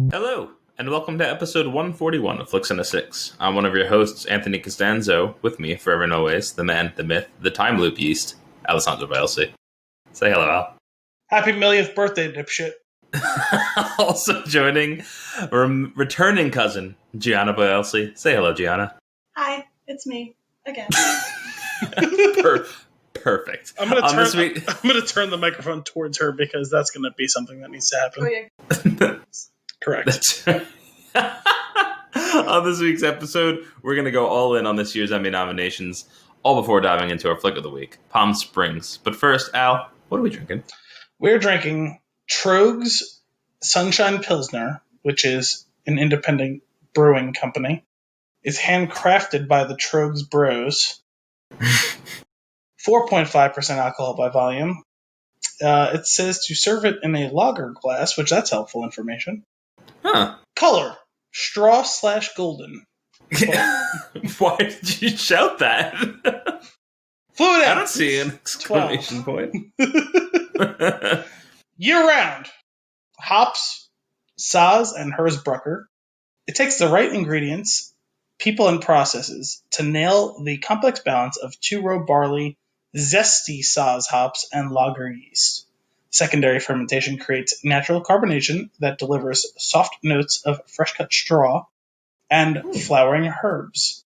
Hello, and welcome to episode 141 of Flix and a Six. I'm one of your hosts, Anthony Costanzo. With me, forever and always, the man, the myth, the time loop yeast, Alessandro Bielsi. Say hello, Al. Happy millionth birthday, dipshit. Also joining, returning cousin, Gianna Bielsi. Say hello, Gianna. Hi, it's me again. Perfect. I'm gonna turn the microphone towards her because that's gonna be something that needs to happen. Oh, yeah. Correct. That's right. On this week's episode, we're going to go all in on this year's Emmy nominations, all before diving into our flick of the week, Palm Springs. But first, Al, what are we drinking? We're drinking Troegs Sunshine Pilsner, which is an independent brewing company. It's handcrafted by the Troegs Bros. 4.5% alcohol by volume. It says to serve it in a lager glass, which that's helpful information. Huh. Color, straw/golden. Why did you shout that? Fluid. I don't see an exclamation point. Year-round. Hops, Saaz, and Hersbrucker. It takes the right ingredients, people, and processes to nail the complex balance of two-row barley, zesty Saaz hops, and lager yeast. Secondary fermentation creates natural carbonation that delivers soft notes of fresh-cut straw and flowering herbs.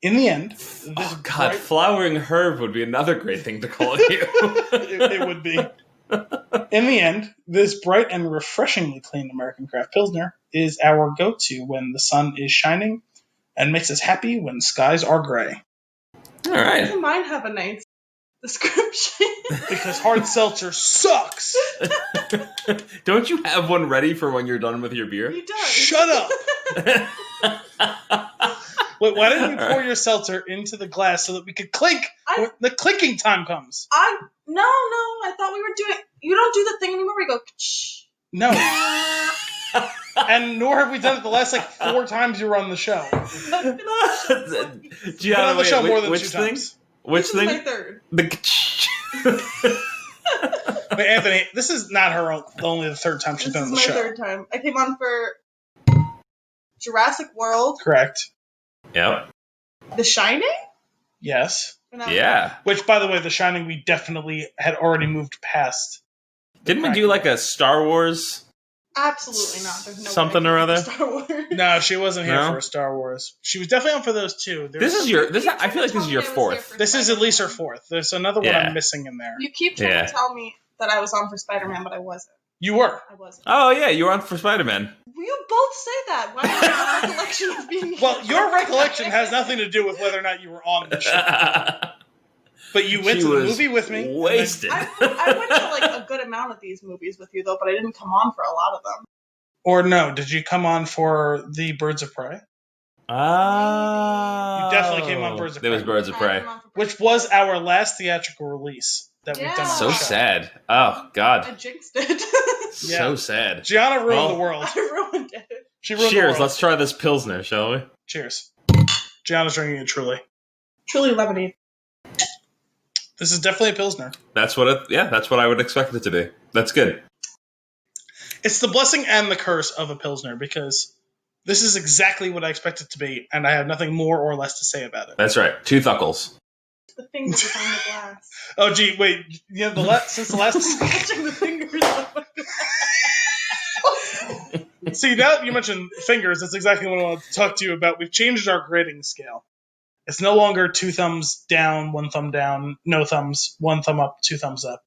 In the end, flowering herb would be another great thing to call you. it would be. In the end, this bright and refreshingly clean American craft Pilsner is our go-to when the sun is shining and makes us happy when skies are gray. All right. Doesn't mine have a nice description? Because hard seltzer sucks. Don't you have one ready for when you're done with your beer? He does. Shut up. Wait, why didn't you pour your seltzer into the glass so that we could clink when the clinking time comes? No, I thought we were doing... You don't do the thing anymore where you go... Shh. No. And nor have we done it the last 4 times you were on the show. Gianna, on the show more than which 2 thing? times. Which This thing? is my third. Wait, Anthony, this is not only the third time she's been on the show. This is my third time. I came on for Jurassic World. Correct. Yep. The Shining? Yes. Yeah. Which, by the way, The Shining we definitely had already moved past. Didn't we do a Star Wars? Absolutely not. There's no Something or other? Star Wars. No, she wasn't here for a Star Wars. She was definitely on for those 2. I feel like this is your 4th. This is at least her 4th. There's another one I'm missing in there. You keep trying to tell me that I was on for Spider-Man, but I wasn't. You were. I wasn't. Oh, yeah, you were on for Spider-Man. You both say that. Why do I have a recollection of being here? Well, your recollection has nothing to do with whether or not you were on the show. But you went to the movie with me. Wasted. I went to a good amount of these movies with you, though, but I didn't come on for a lot of them. Or no, did you come on for the Birds of Prey? Oh. You definitely came on Birds of Prey. There was Birds of Prey. Which was our last theatrical release that we've done on So the show. sad. Oh, God. I jinxed it. So sad. Gianna ruined the world. I ruined it. She ruined the Cheers, world. let's try this Pilsner, shall we? Cheers. Gianna's drinking it truly. Truly lemonade. This is definitely a Pilsner. That's what I would expect it to be. That's good. It's the blessing and the curse of a Pilsner because this is exactly what I expect it to be, and I have nothing more or less to say about it. That's right. 2 thuckles. The fingers on the glass. Oh, gee, wait. You know, since the last... Scratching the fingers on the glass. See, now that you mentioned fingers, that's exactly what I wanted to talk to you about. We've changed our grading scale. It's no longer 2 thumbs down, 1 thumb down, no thumbs, 1 thumb up, 2 thumbs up.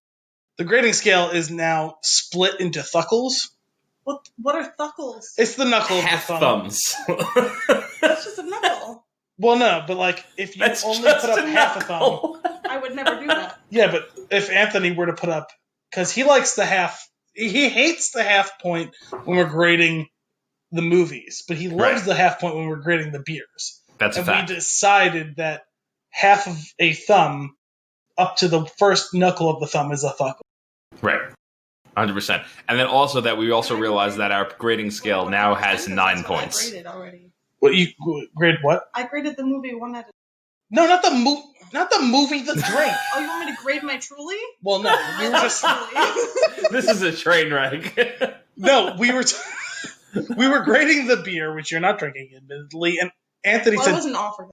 The grading scale is now split into thuckles. What are thuckles? It's the knuckle of the Half thumb. thumbs. That's just a knuckle. Well, no, but if you only put up half a thumb... I would never do that. Yeah, but if Anthony were to put up... Because he likes the half... He hates the half point when we're grading the movies, but he loves the half point when we're grading the beers. That's a fact. We decided that half of a thumb up to the first knuckle of the thumb is a thuckle. Right. 100%. And then also that we also realized that our grading scale now has 9 points. I graded already. What, you grade what? I graded the movie 1 out of... No, not the movie, the drink. Oh, you want me to grade my Truly? Well, no, we were just... This is a train wreck. No, we were... We were grading the beer, which you're not drinking, admittedly, and Anthony Well, I said, wasn't offered.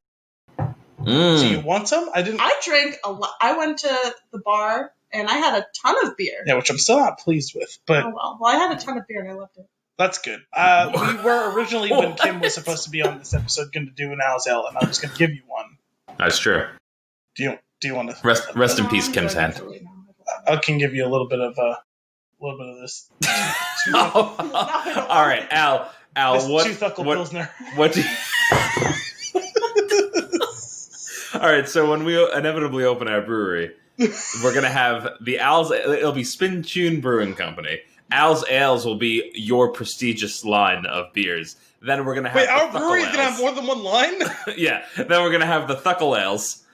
"Do you want some?" I didn't. I drank a lot. I went to the bar and I had a ton of beer. Yeah, which I'm still not pleased with, but Oh well. Well, I had a ton of beer and I loved it. that's good. We were originally, when Kim was supposed to be on this episode, going to do an Al's Ale, and I was going to give you one. That's true. Do you want to Rest in peace, Kim's hand. I can give you a little bit of this. All right, Al. What? Two-thuckle Pilsner. What do you... All right, so when we inevitably open our brewery, we're gonna have the Al's. It'll be Spin Tune Brewing Company. Al's Ales will be your prestigious line of beers. Then we're gonna have our brewery's gonna have more than one line. Yeah. Then we're gonna have the Thuckle Ales,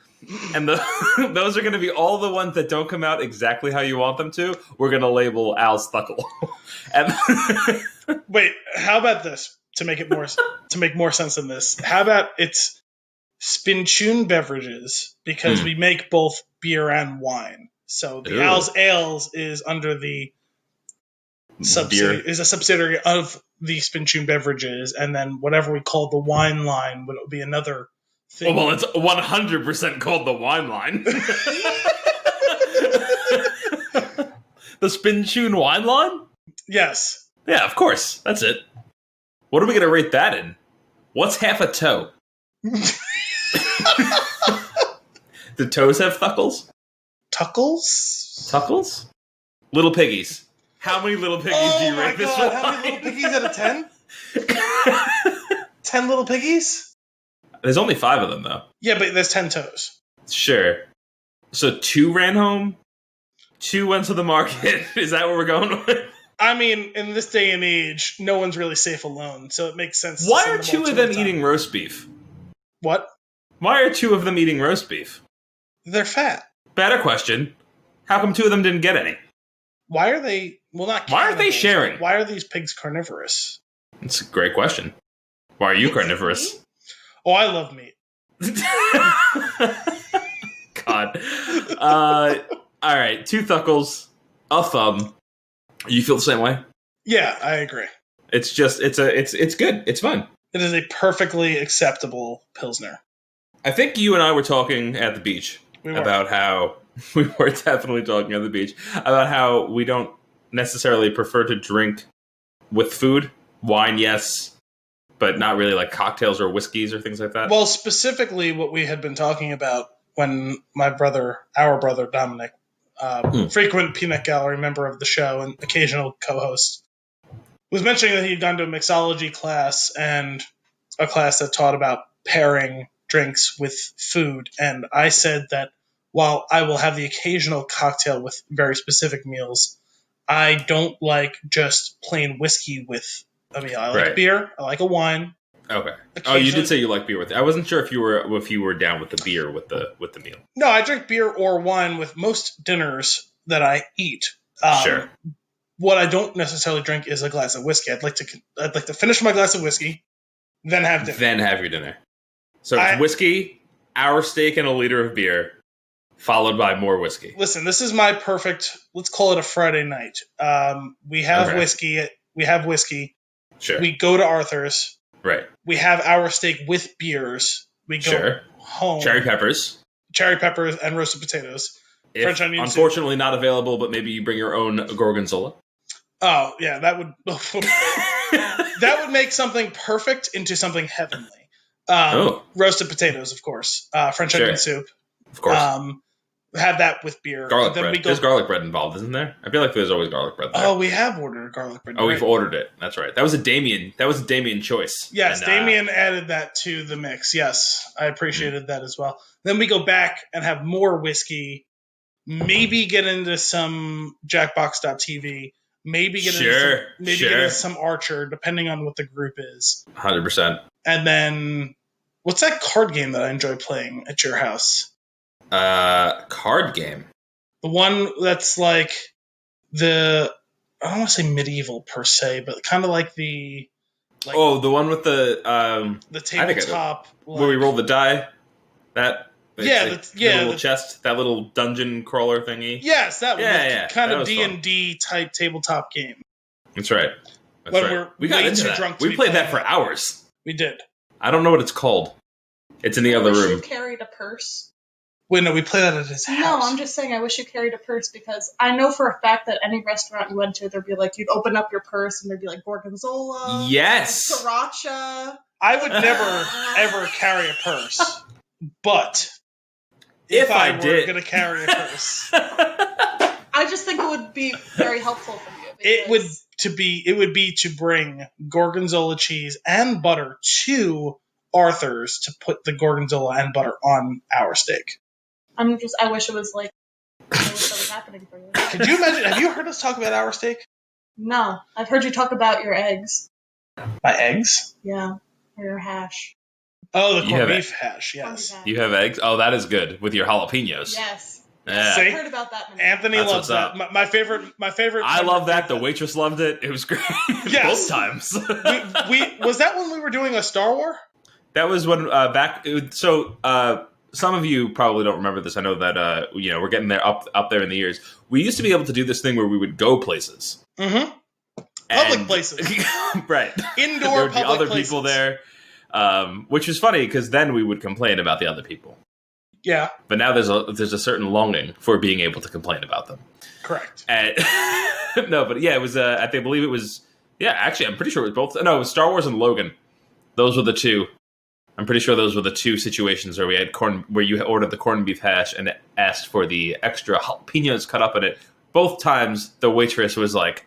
and those are gonna be all the ones that don't come out exactly how you want them to. We're gonna label Al's Thuckle. And wait, how about this to make more sense than this? How about it's Spin Tune Beverages, because we make both beer and wine. So the Al's Ales is under the is a subsidiary of the Spin Tune Beverages, and then whatever we call the wine line would be another thing. Well, it's 100% called the wine line. The Spin Tune wine line? Yes. Yeah, of course. That's it. What are we going to rate that in? What's half a toe? Do toes have thuckles? Tuckles? Little piggies. How many little piggies do you rate this one? How many little piggies out of 10? 10 little piggies? There's only 5 of them, though. Yeah, but there's 10 toes. Sure. So 2 ran home, 2 went to the market. Is that what we're going with? I mean, in this day and age, no one's really safe alone, so it makes sense. Why are 2 of them eating roast beef? What? Why are 2 of them eating roast beef? They're fat. Better question. How come 2 of them didn't get any? Why are they... Well, not Why aren't they sharing? Why are these pigs carnivorous? It's a great question. Why are you carnivorous? Oh, I love meat. God. All right, 2 thuckles, a thumb. You feel the same way? Yeah, I agree. It's just it's good. It's fun. It is a perfectly acceptable Pilsner. I think you and I were talking at the beach about how we were definitely talking at the beach about how we don't necessarily prefer to drink with food. Wine, yes, but not really like cocktails or whiskeys or things like that. Well, specifically what we had been talking about when our brother Dominic, frequent peanut gallery member of the show and occasional co-host, was mentioning that he'd gone to a mixology class and a class that taught about pairing drinks with food. And I said that while I will have the occasional cocktail with very specific meals, I don't like just plain whiskey with a meal. I like beer. I like a wine. Okay. Oh, you did say you like beer with it. I wasn't sure if you were down with the beer with the meal. No, I drink beer or wine with most dinners that I eat. Sure. What I don't necessarily drink is a glass of whiskey. I'd like to finish my glass of whiskey, then have dinner. Then have your dinner. So it's whiskey, our steak, and a liter of beer, followed by more whiskey. Listen, this is my perfect. Let's call it a Friday night. We have whiskey. We have whiskey. Sure. We go to Arthur's. Right. We have our steak with beers. We go home. Cherry peppers, and roasted potatoes. French onion unfortunately soup. Not available, but maybe you bring your own gorgonzola. Oh, yeah, that would that would make something perfect into something heavenly. Roasted potatoes, of course. French onion soup. Of course. Have that with beer. Garlic bread. There's garlic bread involved, isn't there? I feel like there's always garlic bread there. Oh, we have ordered garlic bread. Oh, we've ordered it. That's right. That was a Damien choice. Yes, and, Damien added that to the mix. Yes, I appreciated that as well. Then we go back and have more whiskey. Maybe get into some Jackbox.tv. Maybe get into some Archer, depending on what the group is. 100%. And then, what's that card game that I enjoy playing at your house? Card game. The one that's like I don't want to say medieval per se, but kind of like the. The one with the tabletop where we roll the die. That. The little chest, that little dungeon crawler thingy. Yes, that one. Kind of D&D type tabletop game. That's right. That's right. We got into that. drunk. We played that for hours. We did. I don't know what it's called. It's in the other room. You carried a purse. Wait, no, we played that at his house. No, I'm just saying I wish you carried a purse because I know for a fact that any restaurant you went to, there'd be like, you'd open up your purse and there'd be like gorgonzola. Yes. Sriracha. I would never, ever carry a purse. But If I I were did. going to carry a purse, I just think it would be very helpful for you. it would be to bring gorgonzola cheese and butter to Arthur's to put the gorgonzola and butter on our steak. I wish it was like, I wish that was happening for you. Could you imagine? Have you heard us talk about our steak? No, I've heard you talk about your eggs. My eggs? Yeah, or your hash. Oh, the You corned have beef hash. Yes. Corned You have eggs? Oh, that is good with your jalapenos. Yes. Yeah. See? I've heard about that. Anthony That's loves what's that. up. My favorite. I love that. The waitress loved it. It was great. Yes. Both times. we was that when we were doing a Star Wars? That was when some of you probably don't remember this. I know that we're getting there up there in the years. We used to be able to do this thing where we would go places. Mm-hmm. Public places. Right. Indoor there would be public other places. people there, which was funny because then we would complain about the other people. Yeah. But now there's a certain longing for being able to complain about them. Correct. And, no, but yeah, it was. I believe it was. Yeah, actually, I'm pretty sure it was both. No, it was Star Wars and Logan. Those were the two. I'm pretty sure those were the two situations where we had where you ordered the corned beef hash and asked for the extra jalapenos cut up in it. Both times, the waitress was like,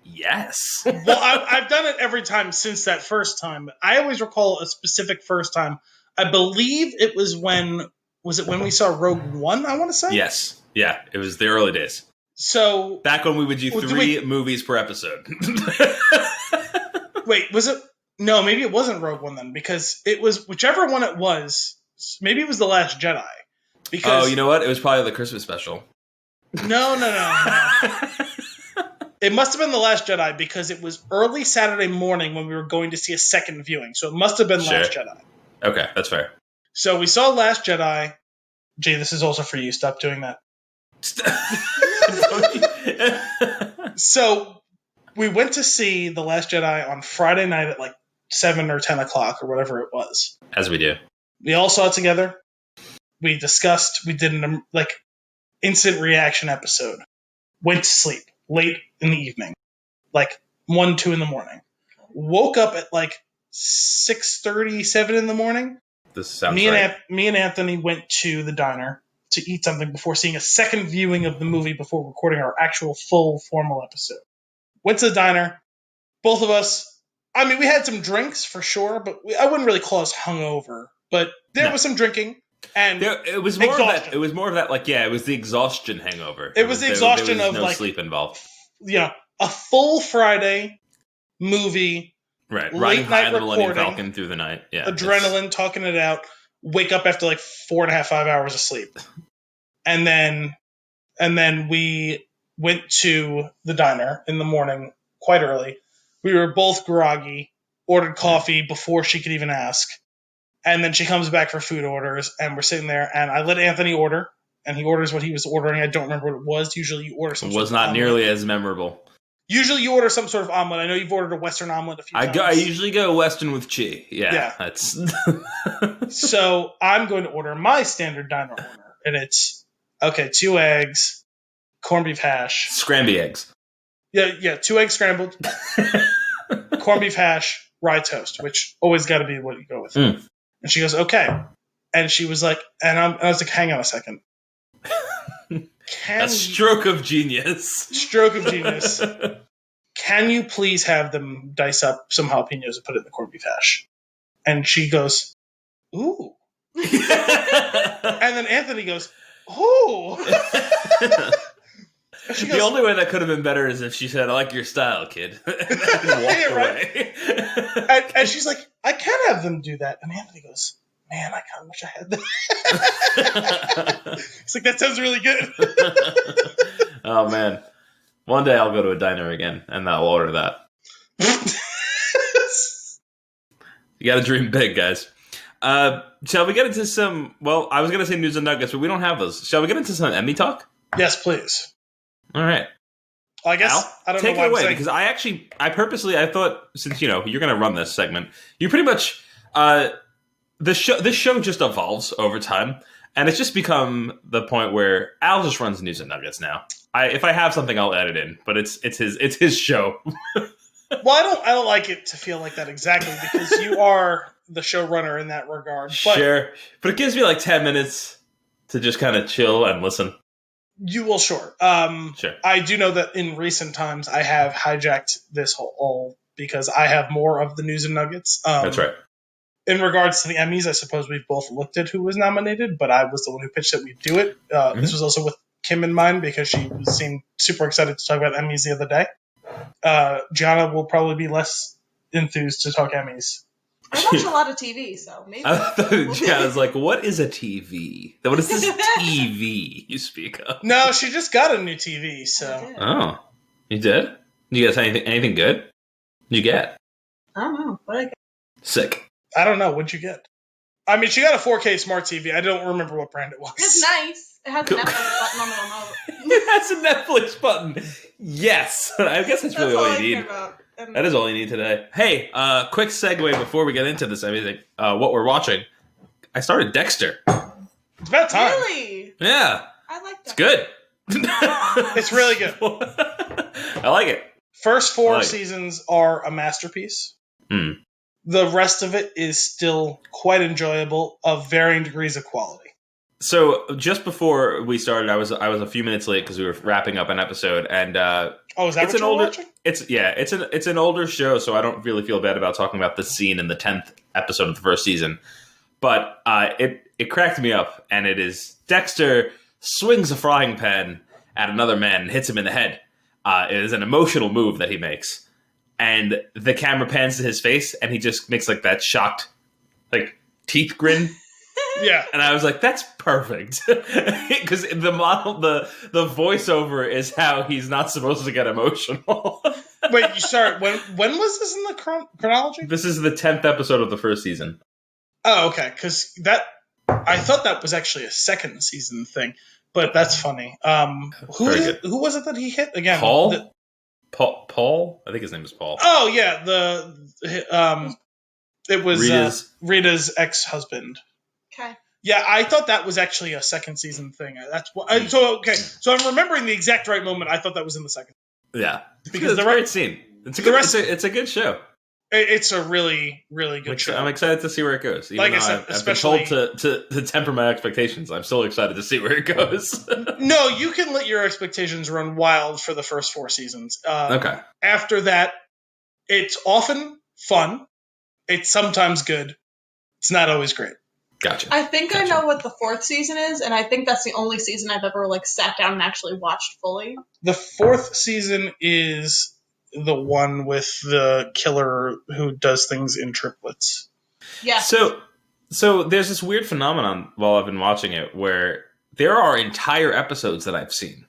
"Yes." Well, I've done it every time since that first time. I always recall a specific first time. I believe it was when we saw Rogue One, I want to say? Yes. Yeah, it was the early days. So Back when we would do 3 movies per episode. wait, was it? No, maybe it wasn't Rogue One then, because it was whichever one it was. Maybe it was The Last Jedi. Because Oh, you know what? It was probably the Christmas special. No. It must have been The Last Jedi because it was early Saturday morning when we were going to see a second viewing. So it must have been Sure. Last Jedi. Okay, that's fair. So we saw Last Jedi. Jay, this is also for you. Stop doing that. So we went to see The Last Jedi on Friday night at like 7 or 10 o'clock or whatever it was. As we do. We all saw it together. We discussed. We did an instant reaction episode. Went to sleep late in the evening, like 1, 2 in the morning. Woke up at like 6:30, 7 in the morning. This sounds Me right. and Anthony went to the diner to eat something before seeing a second viewing of the movie before recording our actual full formal episode. Went to the diner. Both of us. I mean, we had some drinks for sure, but I wouldn't really call us hungover. But there was some drinking, and It was more exhaustion. of that. It was more of that. Like, yeah, it was the exhaustion hangover. It was the exhaustion there of was no like sleep involved. A full Friday movie, Right, late riding high night on the Millennium recording, Falcon through the night. Yeah, adrenaline, talking it out. Wake up after like 4.5, 5 hours of sleep, and then we went to the diner in the morning quite early. We were both groggy. Ordered coffee before she could even ask. And then she comes back for food orders, and we're sitting there, and I let Anthony order, and he orders what he was ordering. I don't remember what it was. Usually you order some It sort was of not omelet. nearly as memorable. Usually you order some sort of omelet. I know you've ordered a Western omelet a few times. I usually go Western with chi. Yeah. That's So I'm going to order my standard diner order, and it's, 2 eggs, corned beef hash. scramby eggs. Yeah, 2 eggs scrambled, corned beef hash, rye toast, which always got to be what you go with. Mm. And she goes, okay. And she was like, I was like, hang on a second. A stroke of genius. Stroke of genius. Can you please have them dice up some jalapenos and put it in the corned beef hash? And she goes, ooh. And then Anthony goes, ooh. She goes, The only way that could have been better is if she said, "I like your style, kid," and walked Yeah, away. and she's like, I can have them do that. And Anthony goes, man, I kind of wish I had that. He's like, that sounds really good. Oh man, one day I'll go to a diner again and I'll order that. You got to dream big, guys. Shall we get into some? Well, I was going to say news and nuggets, but we don't have those. Shall we get into some Emmy talk? Yes, please. All right. Well, I guess Al, I don't take know why it away I'm saying. because I thought since you're going to run this segment, you pretty much this show just evolves over time, and it's just become the point where Al just runs news and nuggets now. If I have something, I'll edit in, but it's his show. Well, I don't like it to feel like that exactly because you are the showrunner in that regard. But Sure, but it gives me like 10 minutes to just kind of chill and listen. you will, sure. Sure. I do know that in recent times I have hijacked this whole because I have more of the news and nuggets. That's right. In regards to the Emmys, I suppose we've both looked at who was nominated, but I was the one who pitched that we do it. This was also with Kim in mind because she seemed super excited to talk about Emmys the other day. Gianna will probably be less enthused to talk Emmys. I watch a lot of TV, so maybe. I thought Gianna's like, what is a TV? What is this TV you speak of? No, she just got a new TV, I so. did. Oh, you did? You guys anything good? What'd you get? I don't know. What I get? Sick. I don't know. What'd you get? I mean, she got a 4K smart TV. I don't remember what brand it was. It's nice. It has a Netflix button on the remote. It has a Netflix button. Yes. I guess that's really all you need. That is all you need today. Hey, quick segue before we get into this everything. What we're watching. I started Dexter. It's about time. Really? Yeah. I like that. It's good. It's really good. I like it. First four Right. seasons are a masterpiece. Mm. The rest of it is still quite enjoyable, of varying degrees of quality. So just before we started, I was a few minutes late because we were wrapping up an episode, and Oh, is that it's what an you're older. watching? It's an older show, so I don't really feel bad about talking about the scene in the 10th episode of the first season. But it cracked me up, and it is Dexter swings a frying pan at another man and hits him in the head. It is an emotional move that he makes, and the camera pans to his face, and he just makes like that shocked, like teeth grin. Yeah. And I was like, that's perfect. Because the voiceover is how he's not supposed to get emotional. Wait, you start when was this in the chronology? This is the 10th episode of the first season. Oh, okay. Because I thought that was actually a second season thing, but that's funny. Who was it that he hit again? Paul? Paul? I think his name is Paul. Oh yeah, it was Rita's ex-husband. Okay. Yeah, I thought that was actually a second season thing. That's what. So okay, so I'm remembering the exact right moment. I thought that was in the second. Yeah, Because it's a great scene. It's a good show. It's a really, really good show. I'm excited to see where it goes. Even Like I though said, I've been especially- told to temper my expectations. I'm still excited to see where it goes. No, you can let your expectations run wild for the first four seasons. Okay. After that, it's often fun. It's sometimes good. It's not always great. Gotcha. I think I know what the fourth season is, and I think that's the only season I've ever sat down and actually watched fully. The fourth season is the one with the killer who does things in triplets. Yeah. So there's this weird phenomenon while I've been watching it where there are entire episodes that I've seen,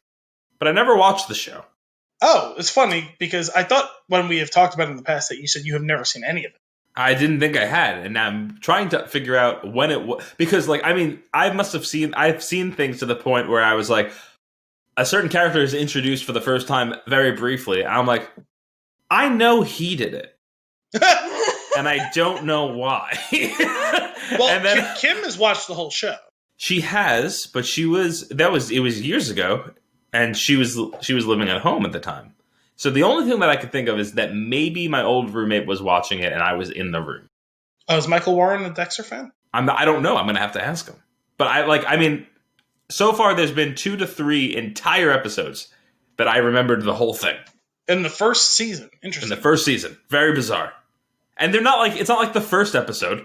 but I never watched the show. Oh, it's funny because I thought when we have talked about it in the past that you said you have never seen any of it. I didn't think I had, and now I'm trying to figure out when it was, because I've seen things to the point where I was like, a certain character is introduced for the first time very briefly, and I'm like, I know he did it, and I don't know why. Well, and then Kim has watched the whole show. she has, but it was years ago, and she was living at home at the time. So the only thing that I could think of is that maybe my old roommate was watching it and I was in the room. Oh, is Michael Warren a Dexter fan? I don't know. I'm going to have to ask him. But so far there's been 2 to 3 entire episodes that I remembered the whole thing. In the first season. In Interesting. the first season. Very bizarre. And it's not like the first episode.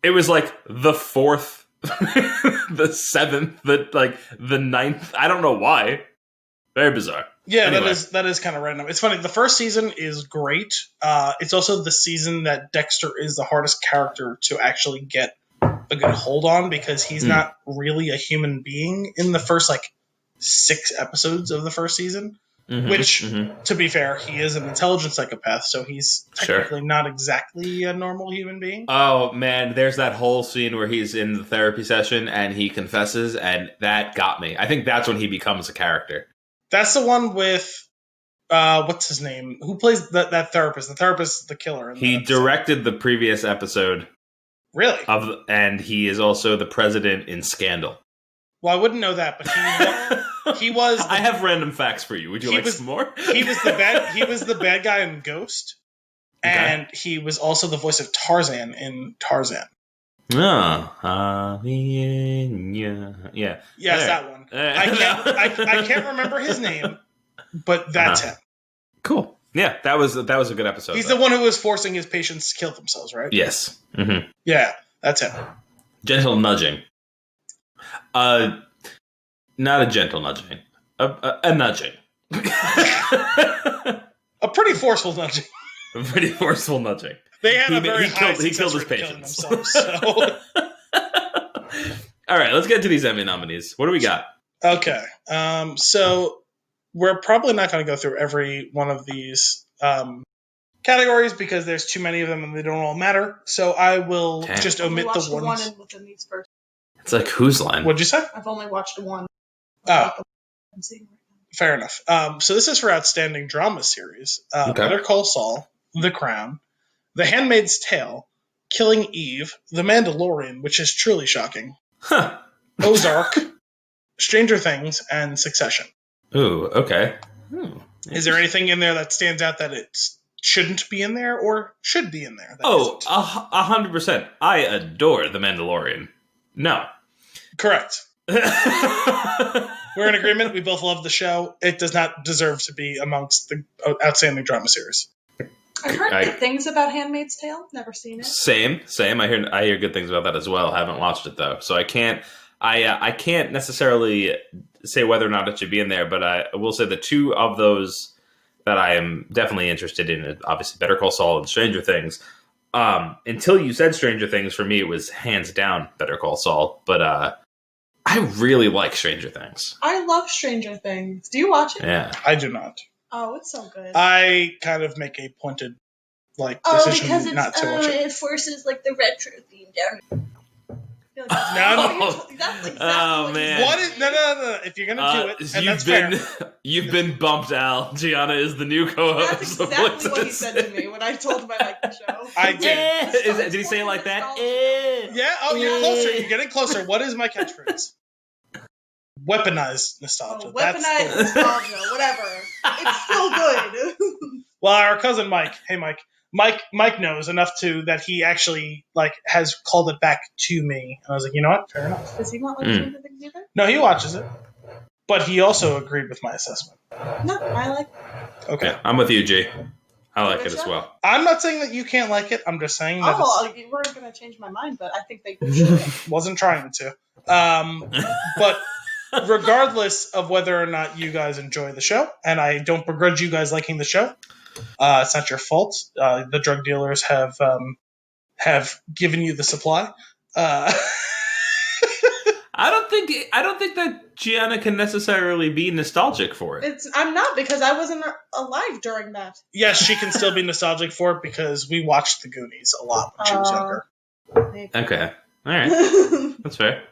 It was like the 4th, the 7th, the 9th. I don't know why. Very bizarre. Yeah, Anyway. that is kind of random. It's funny. The first season is great. It's also the season that Dexter is the hardest character to actually get a good hold on because he's not really a human being in the first 6 episodes of the first season. Mm-hmm, Which, to be fair, he is an intelligent psychopath, so he's technically not exactly a normal human being. Oh, man, there's that whole scene where he's in the therapy session and he confesses, and that got me. I think that's when he becomes a character. That's the one with what's his name? Who plays that therapist? The therapist, the killer. He directed the previous episode. Really? And he is also the president in Scandal. Well, I wouldn't know that, but he was. I have random facts for you. Would you like some more? He was the bad guy in Ghost, and he was also the voice of Tarzan in Tarzan. Oh, yeah. Yes, that one. I can't remember his name, but that's him. Cool. Yeah, that was a good episode. He's the one who was forcing his patients to kill themselves, right? Yes. Mm-hmm. Yeah, that's him. Gentle nudging. Not a gentle nudging. A nudging. A pretty forceful nudging. A pretty forceful nudging. They have a very high he killed his rate patients. Themselves, so. All right, let's get to these Emmy nominees. What do we got? Okay, so we're probably not going to go through every one of these categories because there's too many of them and they don't all matter. So I will just omit the ones. One within these first. It's like Whose Line? What'd you say? I've only watched one. Oh, fair enough. So this is for Outstanding Drama Series. Better Call Saul, The Crown, The Handmaid's Tale, Killing Eve, The Mandalorian, which is truly shocking, Ozark, Stranger Things, and Succession. Ooh, okay. Is there anything in there that stands out that it shouldn't be in there or should be in there? 100%. I adore The Mandalorian. No. Correct. We're in agreement. We both love the show. It does not deserve to be amongst the Outstanding Drama Series. I've heard good things about Handmaid's Tale. Never seen it. Same. I hear good things about that as well. Haven't watched it though, so I can't necessarily say whether or not it should be in there. But I will say the two of those that I am definitely interested in, obviously Better Call Saul and Stranger Things. Until you said Stranger Things, for me it was hands down Better Call Saul. But I really like Stranger Things. I love Stranger Things. Do you watch it? Yeah, I do not. Oh, it's so good. I kind of make a pointed decision because it's, not to watch it. It forces the retro theme down. No. That's exactly man. What is, no. If you're gonna do it, and that's fair. You've been bumped, Al. Gianna is the new co-host. That's exactly what he said to me when I told him I liked the show. I did. Did he say it like that? Yeah. Oh, you're closer. You're getting closer. What is my catchphrase? Weaponized nostalgia. Weaponized nostalgia. Whatever. It's still good. Well, our cousin Mike. Hey, Mike. Mike knows enough that he actually has called it back to me, and I was like, you know what? Fair enough. Does he not like Stranger Things either? No, he watches it, but he also agreed with my assessment. No, I like it. Okay, yeah, I'm with you, G. I like it as well. I'm not saying that you can't like it. I'm just saying that. You weren't going to change my mind, but I think they should. Wasn't trying to. But regardless of whether or not you guys enjoy the show, and I don't begrudge you guys liking the show. It's not your fault. The drug dealers have given you the supply. I don't think that Gianna can necessarily be nostalgic for it. I'm not, because I wasn't alive during that. Yes, she can still be nostalgic for it because we watched The Goonies a lot when she was younger. Maybe. Okay, all right, that's fair.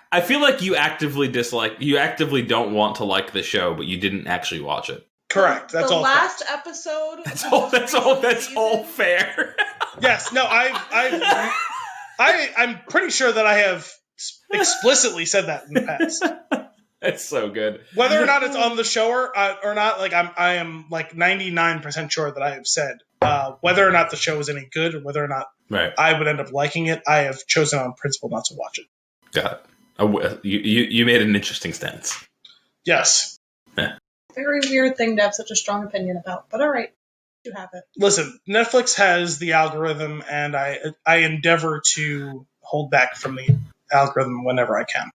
I feel like you actively don't want to like the show, but you didn't actually watch it. Correct. That's all. The last episode. That's all fair. Yes. No. I'm pretty sure that I have explicitly said that in the past. That's so good. Whether or not it's on the show or not, I am 99% sure that I have said whether or not the show is any good or whether or not I would end up liking it. I have chosen on principle not to watch it. Got it. You made an interesting stance. Yes. Yeah. Very weird thing to have such a strong opinion about, but all right, you have it. Listen, Netflix has the algorithm, and I endeavor to hold back from the algorithm whenever I can.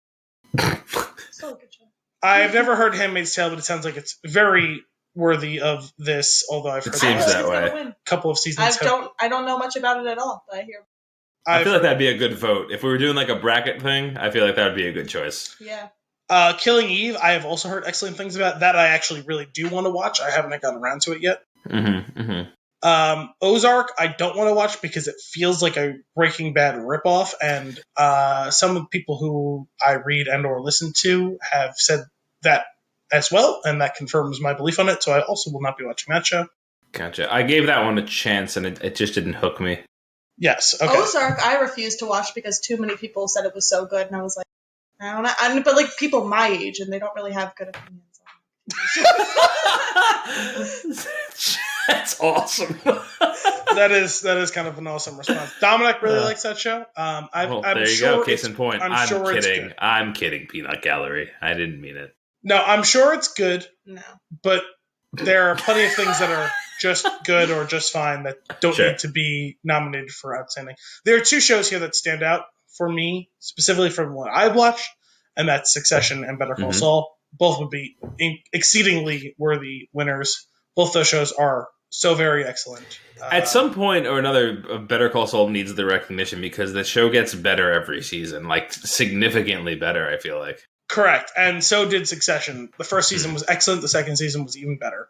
Still a good show. I've never heard Handmaid's Tale, but it sounds like it's very worthy of this. Although I've heard seems that way. A couple of seasons. I don't know much about it at all, but I hear. I feel like that'd be a good vote. If we were doing a bracket thing, I feel like that would be a good choice. Yeah. Killing Eve, I have also heard excellent things about. That I actually really do want to watch. I haven't gotten around to it yet. Mm-hmm, mm-hmm. Ozark, I don't want to watch because it feels like a Breaking Bad ripoff, and some of the people who I read and or listen to have said that as well, and that confirms my belief on it. So I also will not be watching that show. Gotcha. I gave that one a chance, and it just didn't hook me. Yes. Okay. Ozark, I refused to watch because too many people said it was so good, and I was like, I don't know. But like people my age, and they don't really have good opinions on it. That's awesome. that is kind of an awesome response. Dominic really likes that show. I'm there you sure go. Case in point. I'm sure kidding. It's good. I'm kidding, Peanut Gallery. I didn't mean it. No, I'm sure it's good. No. But there are plenty of things that are just good or just fine that don't need to be nominated for outstanding. There are two shows here that stand out for me, specifically from what I've watched, and that's Succession and Better Call Saul. Both would be exceedingly worthy winners. Both those shows are so very excellent. At some point or another, Better Call Saul needs the recognition because the show gets better every season, like significantly better, I feel like. Correct, and so did Succession. The first season was excellent. The second season was even better.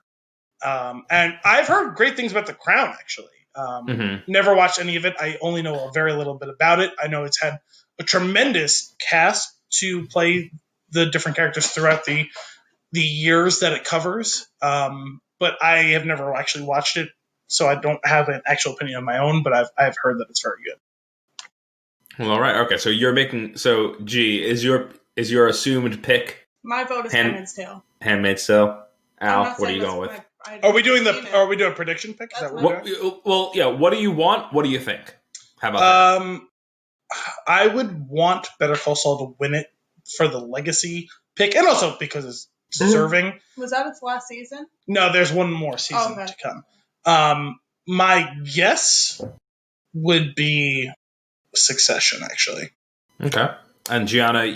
And I've heard great things about The Crown, actually. Never watched any of it. I only know a very little bit about it. I know it's had a tremendous cast to play the different characters throughout the years that it covers. But I have never actually watched it, so I don't have an actual opinion of my own, but I've heard that it's very good. Well, all right. Okay, so you're making... So, G, is your assumed pick... My vote is Handmaid's Tale. Handmaid's Tale? Al, what are you going with? Are we doing a prediction pick? Is that what we're doing? Well, yeah, what do you want? What do you think? How about that? I would want Better Call Saul to win it for the legacy pick, and also because it's deserving. Was that its last season? No, there's one more season to come. My guess would be Succession, actually. Okay. And Gianna,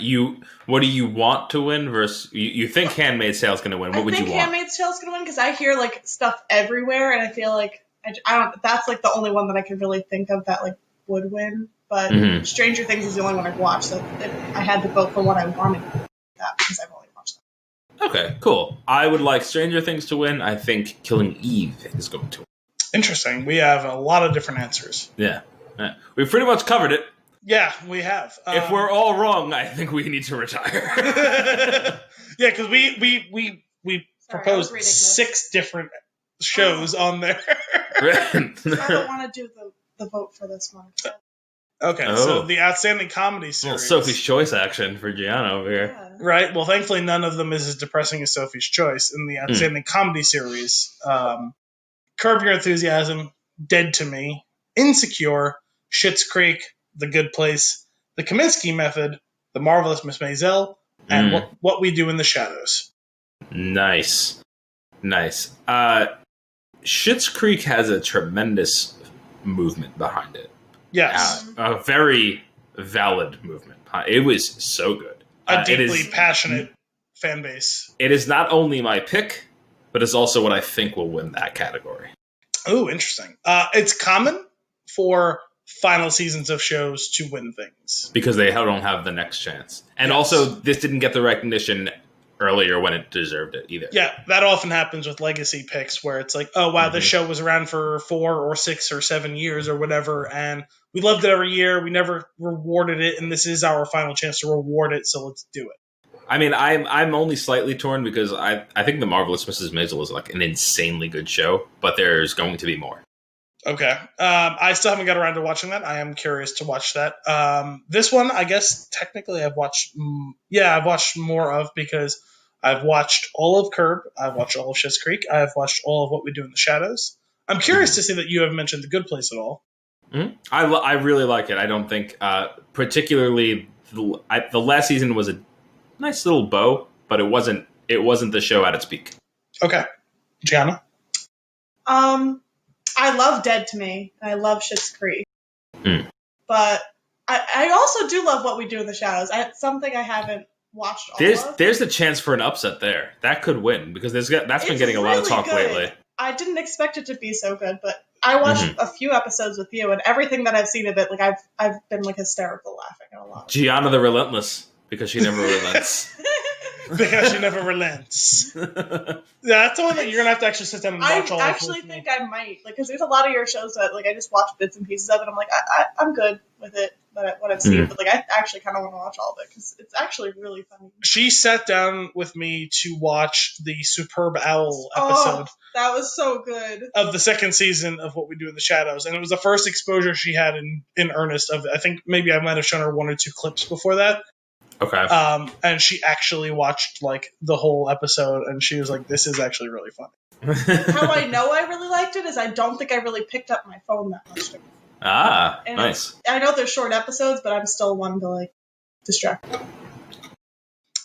what do you want to win versus you think Handmaid's Tale is going to win? What would you want? I think Handmaid's Tale is going to win because I hear like stuff everywhere, and I feel like I don't. That's like the only one that I can really think of that like would win. But Stranger Things is the only one I've watched, so I had to vote for what I wanted that because I've only watched that. Okay, cool. I would like Stranger Things to win. I think Killing Eve is going to win. Interesting. We have a lot of different answers. Yeah. We've pretty much covered it. Yeah, we have. If we're all wrong, I think we need to retire. Yeah, because we proposed 6 different shows on there. I don't want to do the vote for this one. Okay, so the Outstanding Comedy Series. Well, Sophie's Choice action for Gianna over here. Yeah. Right, well, thankfully none of them is as depressing as Sophie's Choice. In the Outstanding Comedy Series, Curb Your Enthusiasm, Dead to Me, Insecure, Schitt's Creek, The Good Place, The Kaminsky Method, The Marvelous Miss Maisel, and What We Do in the Shadows. Nice. Schitt's Creek has a tremendous movement behind it. Yes. A very valid movement. It was so good. A deeply passionate fan base. It is not only my pick, but it's also what I think will win that category. Oh, interesting. It's common for final seasons of shows to win things. Because they don't have the next chance. And also, this didn't get the recognition earlier when it deserved it either. Yeah, that often happens with legacy picks where it's like, oh, wow, this show was around for 4 or 6 or 7 years or whatever, and we loved it every year. We never rewarded it, and this is our final chance to reward it, so let's do it. I mean, I'm only slightly torn because I think The Marvelous Mrs. Maisel is like an insanely good show, but there's going to be more. Okay. I still haven't got around to watching that. I am curious to watch that. This one, I guess, technically I've watched more of because I've watched all of Curb. I've watched all of Schitt's Creek. I've watched all of What We Do in the Shadows. I'm curious to see that you haven't mentioned The Good Place at all. I really like it. I don't think, particularly, the last season was a nice little bow, but it wasn't the show at its peak. Okay. Gianna? I love Dead to Me. I love Schitt's Creek. But I also do love What We Do in the Shadows. It's something I haven't watched all of. There's a chance for an upset there. That could win because that's been getting a lot of talk lately. I didn't expect it to be so good, but I watched a few episodes with you, and everything that I've sseen of it, like I've been like hysterical laughing at a lot. Gianna the Relentless, because she never relents. Because she never relents. Yeah, that's the one that you're gonna have to actually sit down and watch all of. I actually think I might, like, because there's a lot of your shows that like I just watch bits and pieces of, and I'm like, I'm good with it. what I've seen, but like I actually kind of want to watch all of it because it's actually really funny. She sat down with me to watch the Superb Owl episode. That was so good. Of the second season of What We Do in the Shadows, and it was the first exposure she had in earnest of it. I think maybe I might have shown her one or two clips before that. Okay. And she actually watched like the whole episode, and she was like, "This is actually really funny." How I know I really liked it is I don't think I really picked up my phone that much. And nice. I know they're short episodes, but I'm still one to like distract.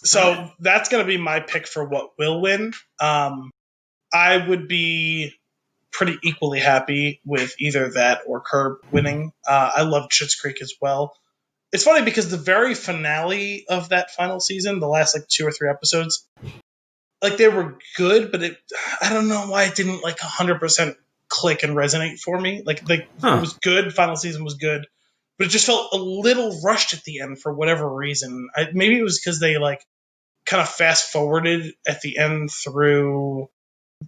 So that's going to be my pick for what will win. I would be pretty equally happy with either that or Curb winning. I loved Schitt's Creek as well. It's funny because the very finale of that final season, the last like 2 or 3 episodes, like they were good, but I don't know why it didn't like 100% click and resonate for me. It was good. Final season was good, but it just felt a little rushed at the end for whatever reason. Maybe it was because they like kind of fast forwarded at the end through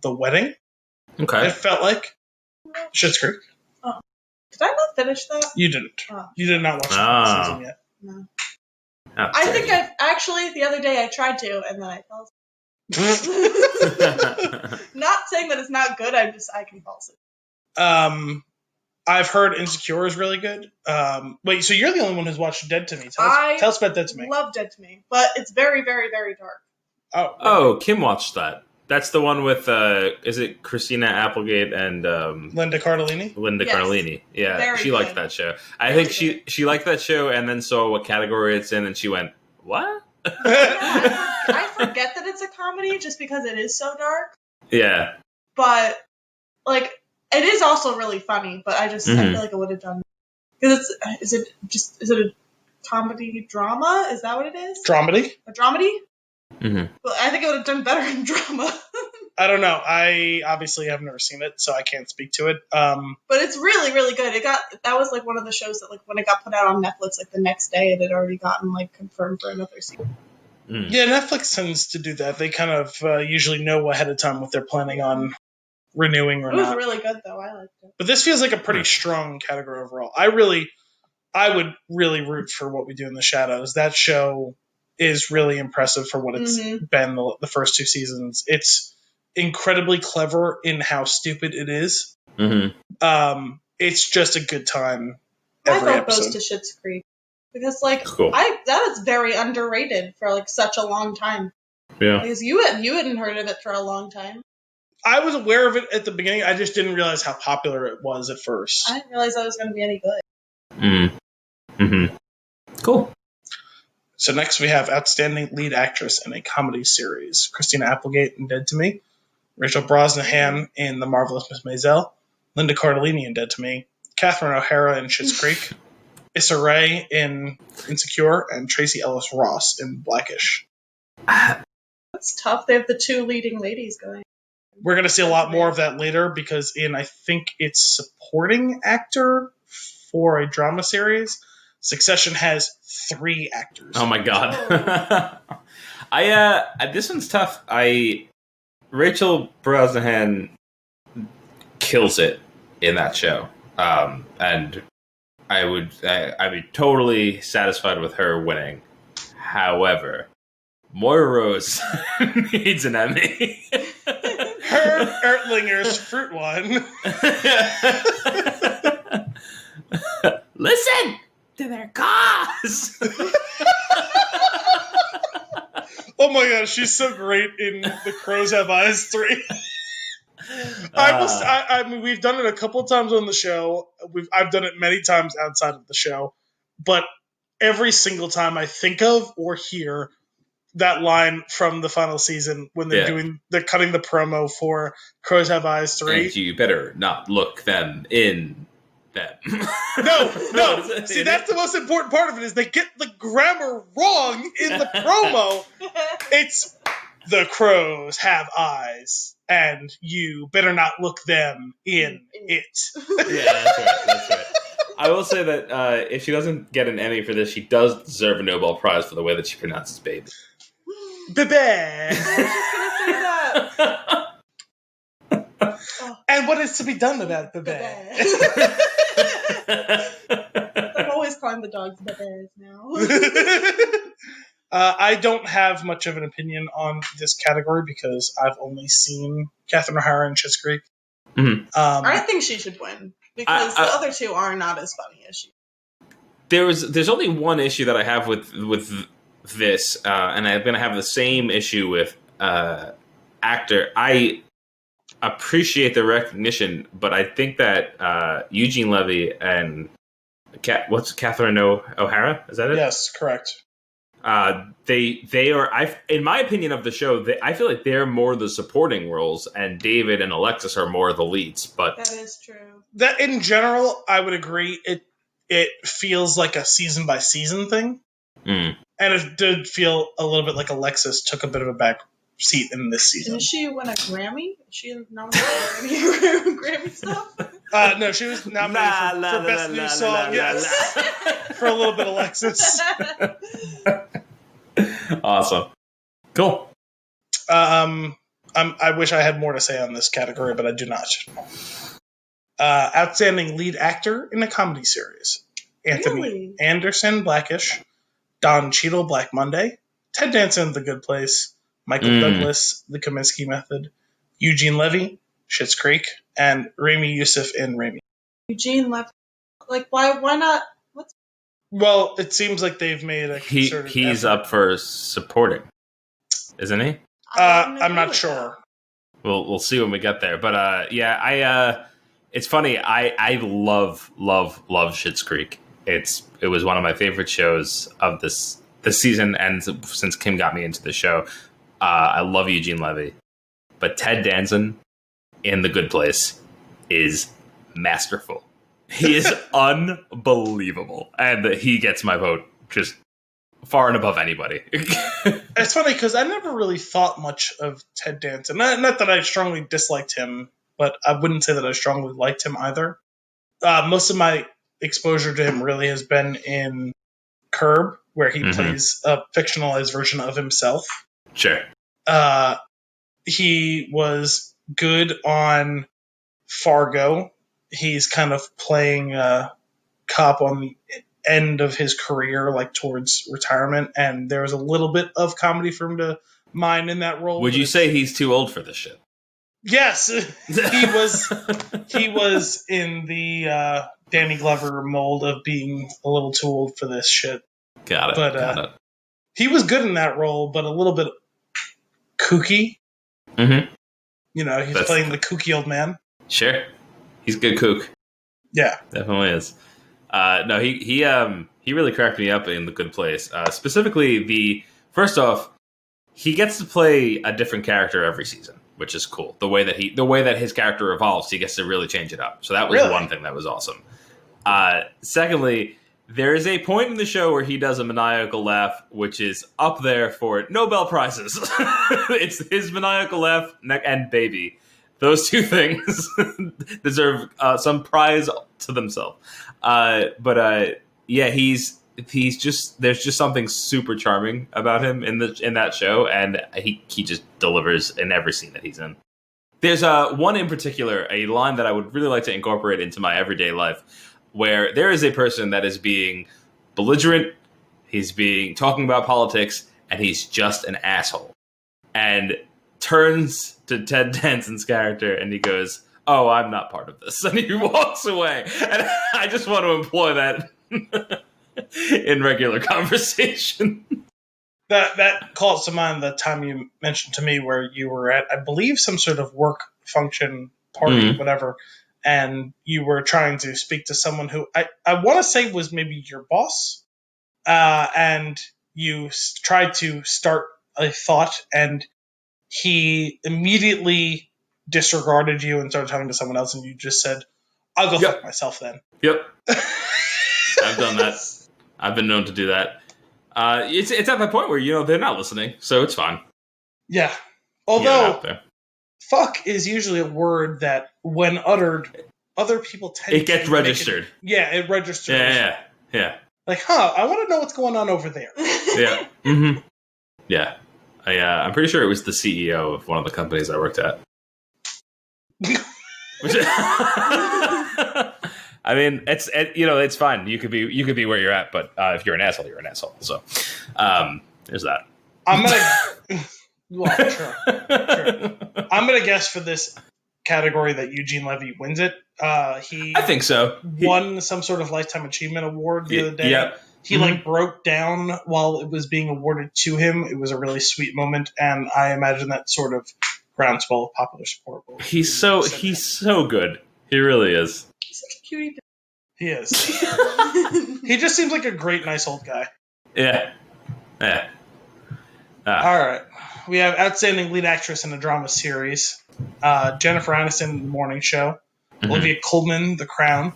the wedding. Okay. It felt like Schitt's Creek. Oh. Did I not finish that? You didn't. Oh. You did not watch the final season yet. No. I think I actually the other day I tried to, and then I fell asleep. Not saying that it's not good. I can fall asleep. I've heard Insecure is really good. Wait, so you're the only one who's watched Dead to Me. Tell us about Dead to Me. I love Dead to Me, but it's very, very, very dark. Oh, Kim watched that. That's the one with, is it Christina Applegate and Linda Cardellini? Yes. Cardellini. Yeah, very she good. liked that show. I think she liked that show and then saw what category it's in and she went, what? I forget that it's a comedy just because it is so dark. Yeah. But, like, it is also really funny, but I feel like I would have done. Because is it a comedy drama? Is that what it is? Dramedy? A dramedy? Mm-hmm. Well, I think I would have done better in drama. I don't know. I obviously have never seen it, so I can't speak to it. But it's really, really good. That was like one of the shows that like when it got put out on Netflix, like the next day it had already gotten like confirmed for another season. Yeah, Netflix tends to do that. They kind of usually know ahead of time what they're planning on renewing or not. It was really good though. I liked it. But this feels like a pretty strong category overall. I would really root for What We Do in the Shadows. That show is really impressive for what it's been the first 2 seasons. It's incredibly clever in how stupid it is. Mm-hmm. It's just a good time. My vote goes to Schitt's Creek because like cool. that is very underrated for like such a long time. Yeah, because you hadn't heard of it for a long time. I was aware of it at the beginning. I just didn't realize how popular it was at first. I didn't realize that was going to be any good. Mm-hmm. Cool. So next we have Outstanding Lead Actress in a Comedy Series. Christina Applegate in Dead to Me. Rachel Brosnahan in The Marvelous Miss Maisel. Linda Cardellini in Dead to Me. Catherine O'Hara in Schitt's Creek. Issa Rae in Insecure. And Tracy Ellis Ross in Blackish. That's tough. They have the 2 leading ladies going. We're going to see a lot more of that later because I think it's supporting actor for a drama series. Succession has 3 actors. Oh my god. This one's tough. Rachel Brosnahan kills it in that show. And I'd be totally satisfied with her winning. However, Moira Rose needs an Emmy. Herb Ertlinger's Fruit One. Listen to their cause. Oh my god, she's so great in The Crows Have Eyes 3. I mean, we've done it a couple times on the show. I've done it many times outside of the show. But every single time I think of or hear that line from the final season when they're cutting the promo for Crows Have Eyes 3. And you better not look them in them. No. See, that's the most important part of it is they get the grammar wrong in the promo. It's the crows have eyes, and you better not look them in it. Yeah, that's right. I will say that if she doesn't get an Emmy for this, she does deserve a Nobel Prize for the way that she pronounces baby. Baby. I was just gonna say that. And what is to be done about baby? I'm always always calling the dogs bebes now. I don't have much of an opinion on this category because I've only seen Catherine O'Hara in Schitt's Creek. Mm-hmm. I think she should win because the other two are not as funny as she. There's only one issue that I have with this, and I'm going to have the same issue with actor. I appreciate the recognition, but I think that Eugene Levy and Catherine O'Hara, is that it? Yes, correct. They are, in my opinion of the show, I feel like they're more the supporting roles, and David and Alexis are more the leads. But that is true. That in general, I would agree. It feels like a season by season thing, and it did feel a little bit like Alexis took a bit of a back seat in this season. Didn't she win a Grammy? Is she nominated for any Grammy stuff? No, she was nominated for Best New Song. Yes, for a little bit, Alexis. Awesome, cool. I wish I had more to say on this category, but I do not. Outstanding lead actor in a comedy series: Anthony Anderson, Blackish; Don Cheadle, Black Monday; Ted Danson, The Good Place; Michael Douglas, The Kominsky Method; Eugene Levy, Schitt's Creek; and Rami Youssef in Rami. Eugene Levy, like why not? Well, it seems like they've made a concerted he's effort. up for supporting, isn't he? I'm not sure. We'll see when we get there. But it's funny. I love Schitt's Creek. It was one of my favorite shows of this season, and since Kim got me into the show, I love Eugene Levy. But Ted Danson in The Good Place is masterful. He is unbelievable, and he gets my vote just far and above anybody. It's funny because I never really thought much of Ted Danson. Not that I strongly disliked him, but I wouldn't say that I strongly liked him either. Most of my exposure to him really has been in Curb, where he plays a fictionalized version of himself. Sure. He was good on Fargo. He's kind of playing a cop on the end of his career, like towards retirement, and there was a little bit of comedy for him to mine in that role. Would you say he's too old for this shit? Yes, he was in the Danny Glover mold of being a little too old for this shit. Got it. But he was good in that role, but a little bit kooky. Mm-hmm. You know, he's playing the kooky old man. Sure, he's a good kook. Yeah, definitely is. No, he really cracked me up in The Good Place. Specifically, first off, he gets to play a different character every season, which is cool. The way that his character evolves, he gets to really change it up. So that was one thing that was awesome. Secondly, there is a point in the show where he does a maniacal laugh, which is up there for Nobel Prizes. It's his maniacal laugh and baby. Those two things deserve some prize to themselves. He's just, there's just something super charming about him in that show, and he just delivers in every scene that he's in. There's one in particular, a line that I would really like to incorporate into my everyday life, where there is a person that is being belligerent, he's talking about politics, and he's just an asshole. And turns to Ted Danson's character and he goes, "Oh, I'm not part of this," and he walks away. And I just want to employ that in regular conversation. That calls to mind the time you mentioned to me where you were at, I believe, some sort of work function, party, whatever, and you were trying to speak to someone who I want to say was maybe your boss, and you tried to start a thought, and he immediately disregarded you and started talking to someone else, and you just said, "I'll go fuck myself then." Yep. I've done that. I've been known to do that. It's at that point where, they're not listening, so it's fine. Yeah. Although, fuck is usually a word that, when uttered, other people tend to... It gets registered. It registers. Yeah. Like, I want to know what's going on over there. Yeah. Mm-hmm. Yeah. I'm pretty sure it was the CEO of one of the companies I worked at. I mean, it's fine. You could be where you're at, but if you're an asshole, you're an asshole. So, there's that. I'm gonna. Well, sure. I'm gonna guess for this category that Eugene Levy wins it. He I think so. Won some sort of lifetime achievement award the other day. Yeah. He broke down while it was being awarded to him. It was a really sweet moment, and I imagine that sort of groundswell of popular support. He's so good. He really is. He's such a cutie. He is. He just seems like a great, nice old guy. Yeah. All right. We have outstanding lead actress in a drama series. Jennifer Aniston in The Morning Show. Olivia Colman, The Crown.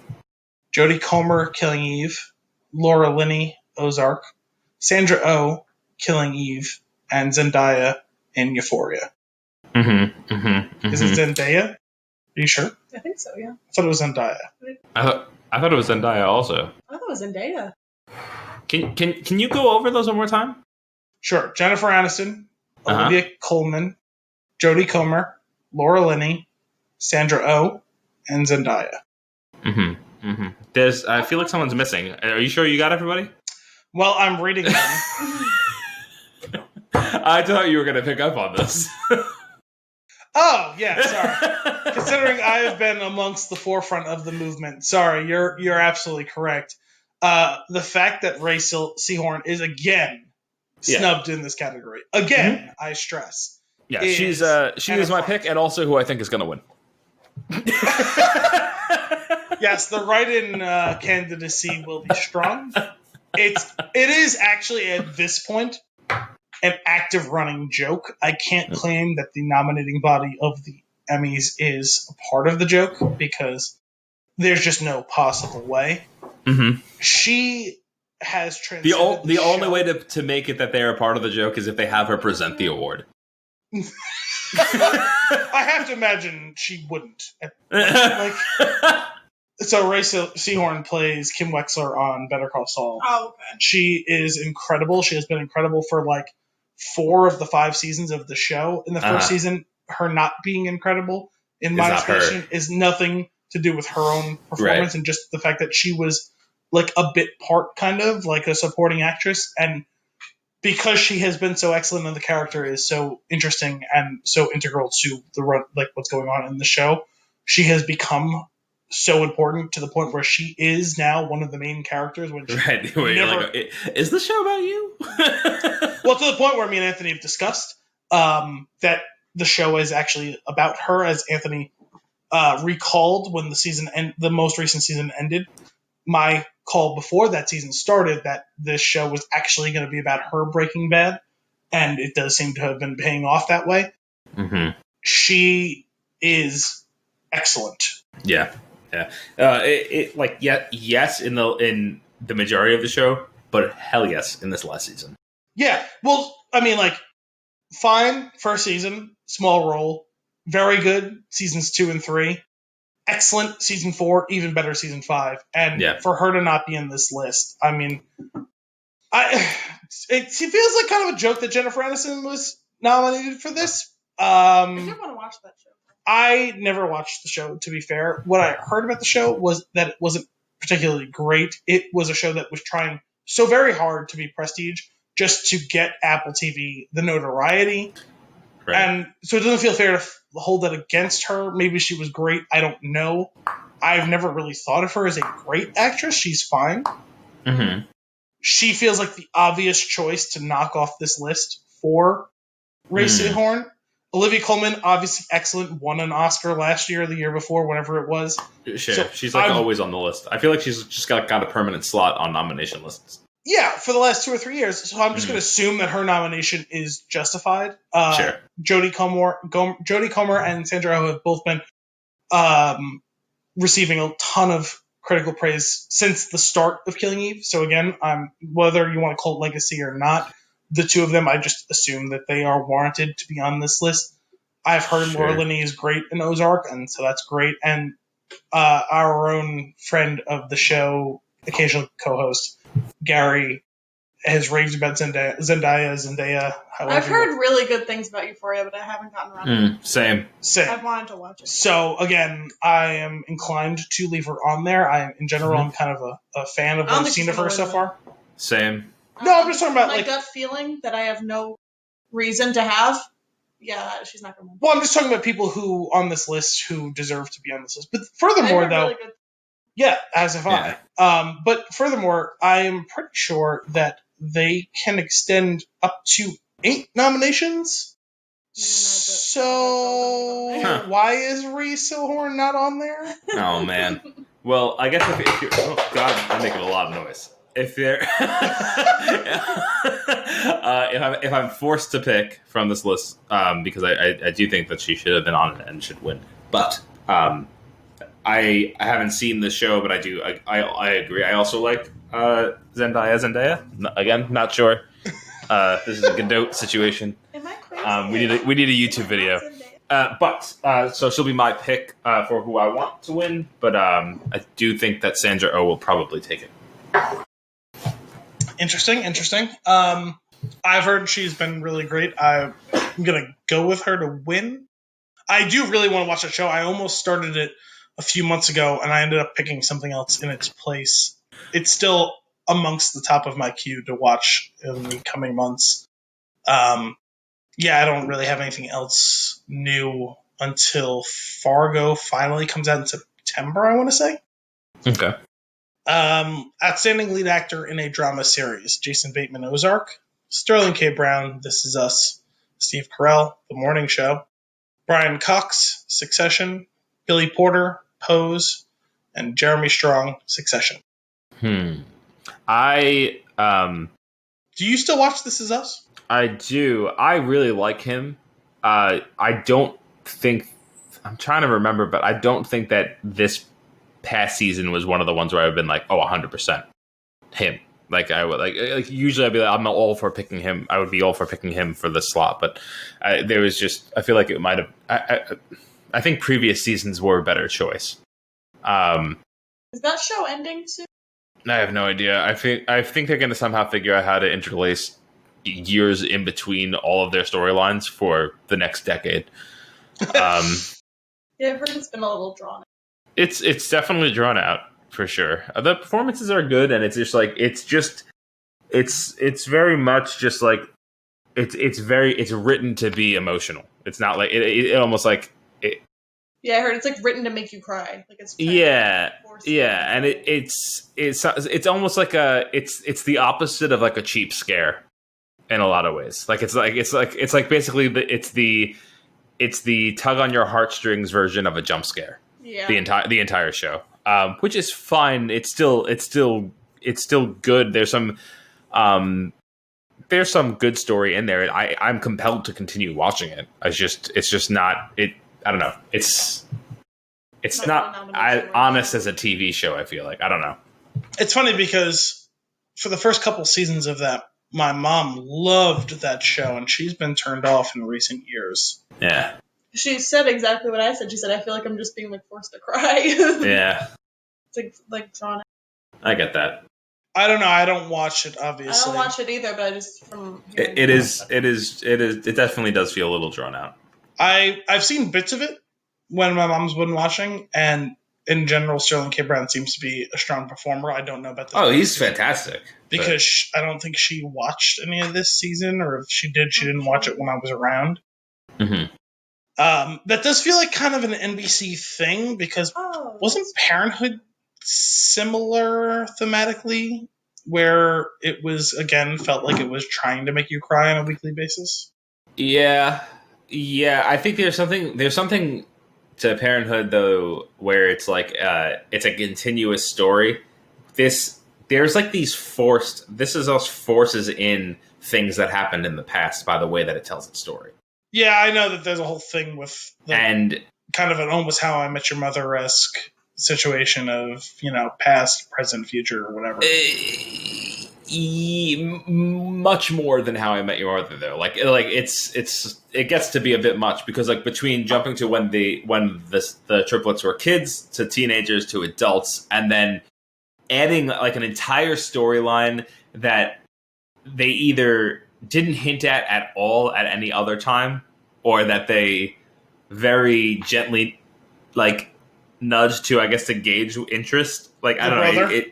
Jodie Comer, Killing Eve. Laura Linney, Ozark. Sandra Oh, Killing Eve. And Zendaya in Euphoria. Is it Zendaya? Are you sure? I think so, yeah. I thought it was Zendaya. I thought it was Zendaya also. I thought it was Zendaya. Can you go over those one more time? Sure. Jennifer Aniston, Olivia Colman, Jodie Comer, Laura Linney, Sandra Oh, and Zendaya. I feel like someone's missing. Are you sure you got everybody? Well, I'm reading them. I thought you were going to pick up on this. Oh, yeah, sorry. Considering I have been amongst the forefront of the movement, sorry, you're absolutely correct. The fact that Ray Seahorn is again snubbed in this category. Again, I stress. Yeah, she is my pick, and also who I think is going to win. Yes, the write-in candidacy will be strong. It is actually at this point an active running joke. I can't claim that the nominating body of the Emmys is a part of the joke because there's just no possible way. She has transcended the only way to make it that they're a part of the joke is if they have her present the award. I have to imagine she wouldn't. So Ray Seahorn plays Kim Wexler on Better Call Saul. Oh, okay. She is incredible. She has been incredible for 4 of the 5 seasons of the show. In the first season, her not being incredible, in my estimation, is nothing to do with her own performance and just the fact that she was a bit part, kind of like a supporting actress. And because she has been so excellent and the character is so interesting and so integral to what's going on in the show, she has become so important to the point where she is now one of the main characters. When she is the show about you? Well, to the point where me and Anthony have discussed that the show is actually about her, as Anthony recalled when the most recent season ended. My call before that season started that this show was actually going to be about her breaking bad, and it does seem to have been paying off that way. She is excellent. Yeah. Yes in the majority of the show, but hell yes in this last season. Yeah, well, I mean, fine first season, small role, very good seasons 2 and 3, excellent season 4, even better season 5, and for her to not be in this list, I mean, it feels like kind of a joke that Jennifer Aniston was nominated for this. I did want to watch that show. I never watched the show, to be fair. What I heard about the show was that it wasn't particularly great. It was a show that was trying so very hard to be prestige just to get Apple TV the notoriety. Right. And so it doesn't feel fair to hold that against her. Maybe she was great. I don't know. I've never really thought of her as a great actress. She's fine. She feels like the obvious choice to knock off this list for Ray Seahorn. Olivia Colman, obviously excellent, won an Oscar last year or the year before, whenever it was. Sure. So she's always on the list. I feel like she's just got a permanent slot on nomination lists. Yeah, for the last 2 or 3 years. So I'm just going to assume that her nomination is justified. Sure. Jodie Comer and Sandra Oh have both been receiving a ton of critical praise since the start of Killing Eve. So again, whether you want to call it legacy or not, the two of them, I just assume that they are warranted to be on this list. I've heard Laura Linney is great in Ozark, and so that's great. And our own friend of the show, occasional co-host, Gary has raved about Zendaya. I've heard really good things about Euphoria, but I haven't gotten around to it. Same. I've wanted to watch it. So, again, I am inclined to leave her on there. In general, I'm kind of a fan of what I've seen of her so far. Same. No, I'm just talking about my gut feeling that I have no reason to have. Yeah, she's not going to win. Well, I'm just talking about people who on this list who deserve to be on this list. But furthermore, though, really good. Yeah, as if I. But furthermore, I am pretty sure that they can extend up to 8 nominations. So why is Reese Silhorn not on there? Oh man. Well, I guess if you're, oh god, I'm making a lot of noise. If you're, if I'm forced to pick from this list, because I do think that she should have been on it and should win, but I haven't seen the show, but I do. I agree. I also like Zendaya. Again, not sure. This is a Godot situation. Am I crazy? We need a YouTube video. So she'll be my pick for who I want to win. But I do think that Sandra Oh will probably take it. Interesting. I've heard she's been really great. I'm gonna go with her to win. I do really want to watch that show. I almost started it a few months ago, and I ended up picking something else in its place. It's still amongst the top of my queue to watch in the coming months. I don't really have anything else new until Fargo finally comes out in September, I want to say. Okay. Outstanding lead actor in a drama series: Jason Bateman, Ozark; Sterling K. Brown, This Is Us; Steve Carell, The Morning Show; Brian Cox, Succession; Billy Porter, Pose; and Jeremy Strong, Succession. Do you still watch This Is Us? I do. I really like him. I don't think... I'm trying to remember, but I don't think that this past season was one of the ones where I've been like, 100% him. Like I would like usually I'd be like, I'm all for picking him. I would be all for picking him for the slot, but there was just, I feel like it might have. I think previous seasons were a better choice. Is that show ending soon? I have no idea. I think they're going to somehow figure out how to interlace years in between all of their storylines for the next decade. Yeah, I've heard it's been a little drawn out. It's definitely drawn out for sure. The performances are good, and it's just like it's very much just like it's written to be emotional. It's not like it almost like it. Yeah, I heard it's like written to make you cry. Like it's and it's almost like it's the opposite of like a cheap scare in a lot of ways. Like it's like basically it's the tug on your heartstrings version of a jump scare. Yeah. The entire show, which is fine. It's still good. There's some good story in there. I'm compelled to continue watching it. It's just not it. I don't know. It's not honest as a TV show. I feel like I don't know. It's funny because for the first couple seasons of that, my mom loved that show, and she's been turned off in recent years. Yeah. She said exactly what I said. She said, I feel like I'm just being like forced to cry. Yeah. It's like drawn out. I get that. I don't know. I don't watch it, obviously. I don't watch it either, but I just from it definitely does feel a little drawn out. I've seen bits of it when my mom's been watching, and in general, Sterling K. Brown seems to be a strong performer. I don't know about this. Oh, he's fantastic. Because I don't think she watched any of this season, or if she did, she didn't watch it when I was around. Mm-hmm. That does feel like kind of an NBC thing, because wasn't Parenthood similar thematically, where it was, again, felt like it was trying to make you cry on a weekly basis? Yeah. I think there's something to Parenthood, though, where it's like it's a continuous story. There's like these This Is Us forces in things that happened in the past by the way that it tells its story. Yeah, I know that there's a whole thing with kind of an almost How I Met Your Mother-esque situation of, past, present, future, or whatever. Much more than How I Met Your Mother, though. Like it gets to be a bit much, because like between jumping to when the triplets were kids to teenagers to adults, and then adding like an entire storyline that they either didn't hint at all at any other time, or that they very gently like nudged to, I guess, to gauge interest. Like, I don't know.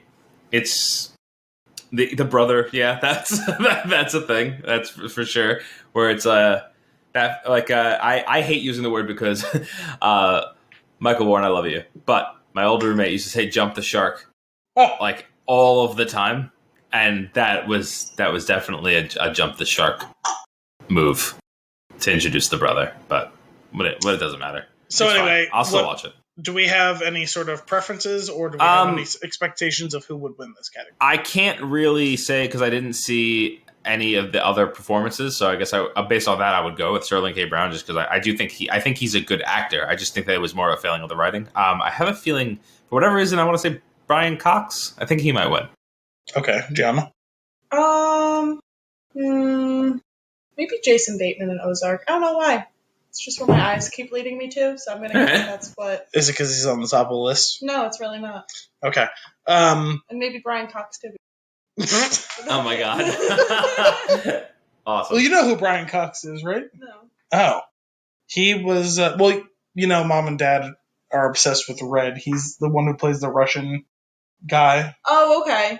It's the brother. Yeah, that's that's a thing. That's for sure. Where it's I hate using the word because Michael Warren, I love you, but my old roommate used to say "jump the shark" like all of the time, and that was definitely a jump the shark move to introduce the brother. But it doesn't matter. So it's anyway, fine. I'll still watch it. Do we have any sort of preferences, or do we have any expectations of who would win this category? I can't really say because I didn't see any of the other performances, so I guess based on that, I would go with Sterling K. Brown just because I do think he's a good actor. I just think that it was more of a failing of the writing. I have a feeling, for whatever reason, I want to say Brian Cox. I think he might win. Okay, Gianna. Maybe Jason Bateman in Ozark. I don't know why. It's just where my eyes keep leading me to, so I'm going to guess that's what... Is it because he's on the top of the list? No, it's really not. Okay. And maybe Brian Cox, too. Oh, my God. Awesome. Well, you know who Brian Cox is, right? No. Oh. He was... Mom and Dad are obsessed with Red. He's the one who plays the Russian guy. Oh, okay.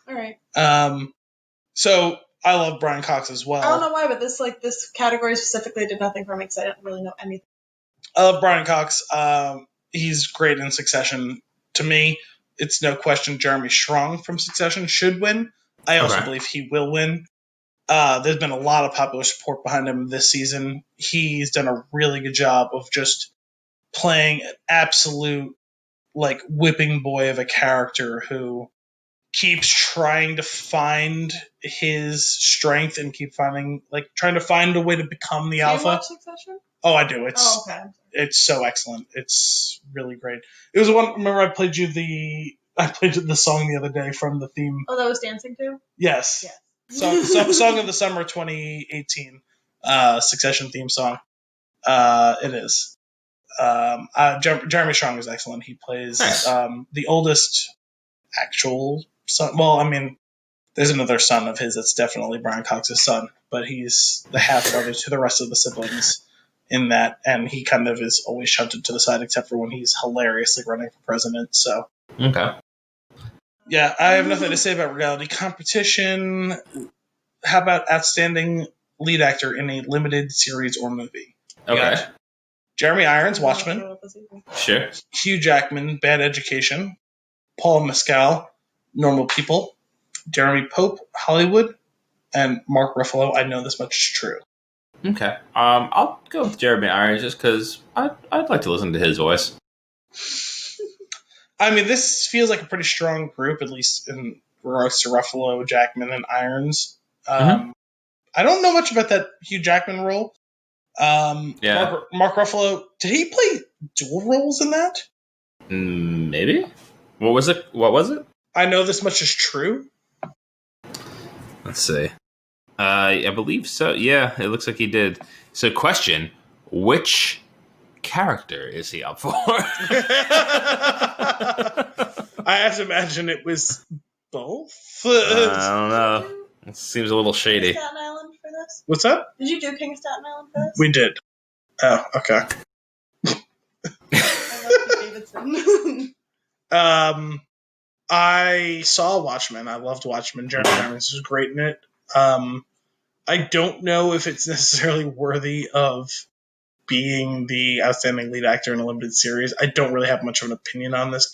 All right. So... I love Brian Cox as well. I don't know why, but this category specifically did nothing for me because I didn't really know anything. I love Brian Cox. He's great in Succession. To me, it's no question Jeremy Strong from Succession should win. I also believe he will win. There's been a lot of popular support behind him this season. He's done a really good job of just playing an absolute, whipping boy of a character who keeps trying to find his strength and trying to find a way to become the alpha. Do you watch Succession? Oh, I do. Okay. It's so excellent. It's really great. It was the one. Remember, I played you the song the other day from the theme. Oh, that was dancing too? Yes. Song of the summer 2018. Succession theme song. It is. Jeremy Strong is excellent. He plays the oldest actual son. Well, I mean, there's another son of his that's definitely Brian Cox's son, but he's the half brother to the rest of the siblings in that, and he kind of is always shunted to the side except for when he's hilariously running for president. So okay, yeah, I have nothing to say about reality competition. How about outstanding lead actor in a limited series or movie? Okay, Jeremy Irons, Watchmen. Sure. Hugh Jackman, Bad Education. Paul Mescal, Normal People. Jeremy Pope, Hollywood. And Mark Ruffalo, I Know This Much Is True. Okay. I'll go with Jeremy Irons just because I'd like to listen to his voice. I mean, this feels like a pretty strong group, at least in regards to Ruffalo, Jackman, and Irons. I don't know much about that Hugh Jackman role. Mark Ruffalo, did he play dual roles in that? Maybe. What was it? I Know This Much Is True. Let's see. I believe so. Yeah, it looks like he did. So, question: which character is he up for? I have to imagine it was both. I don't know. It seems a little shady. Staten Island for this? What's that? Did you do King of Staten Island for this? We did. Oh, okay. I love Davidson. I saw Watchmen. I loved Watchmen. Jeremy Irons was great in it. I don't know if it's necessarily worthy of being the outstanding lead actor in a limited series. I don't really have much of an opinion on this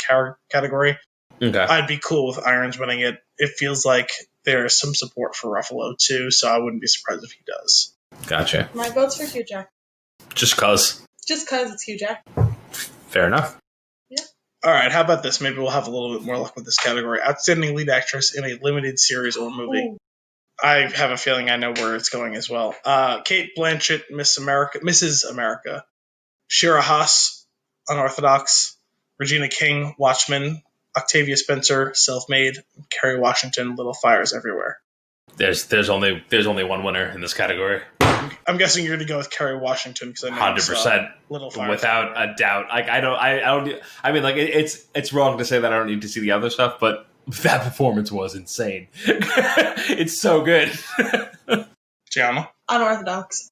category. Okay. I'd be cool with Irons winning it. It feels like there is some support for Ruffalo, too, so I wouldn't be surprised if he does. Gotcha. My vote's for Hugh Jackman. Just cause. Just cause it's Hugh Jackman. Fair enough. Yeah. All right, how about this? Maybe we'll have a little bit more luck with this category. Outstanding lead actress in a limited series or movie. Ooh. I have a feeling I know where it's going as well. Kate Blanchett, Mrs. America. Shira Haas, Unorthodox. Regina King, Watchmen. Octavia Spencer, Self-Made. Kerry Washington, Little Fires Everywhere. There's only one winner in this category. I'm guessing you're going to go with Kerry Washington because I know 100%, Little Fires without a doubt. Like I mean, like it's wrong to say that I don't need to see the other stuff, but That performance was insane. It's so good. Gianna? Unorthodox.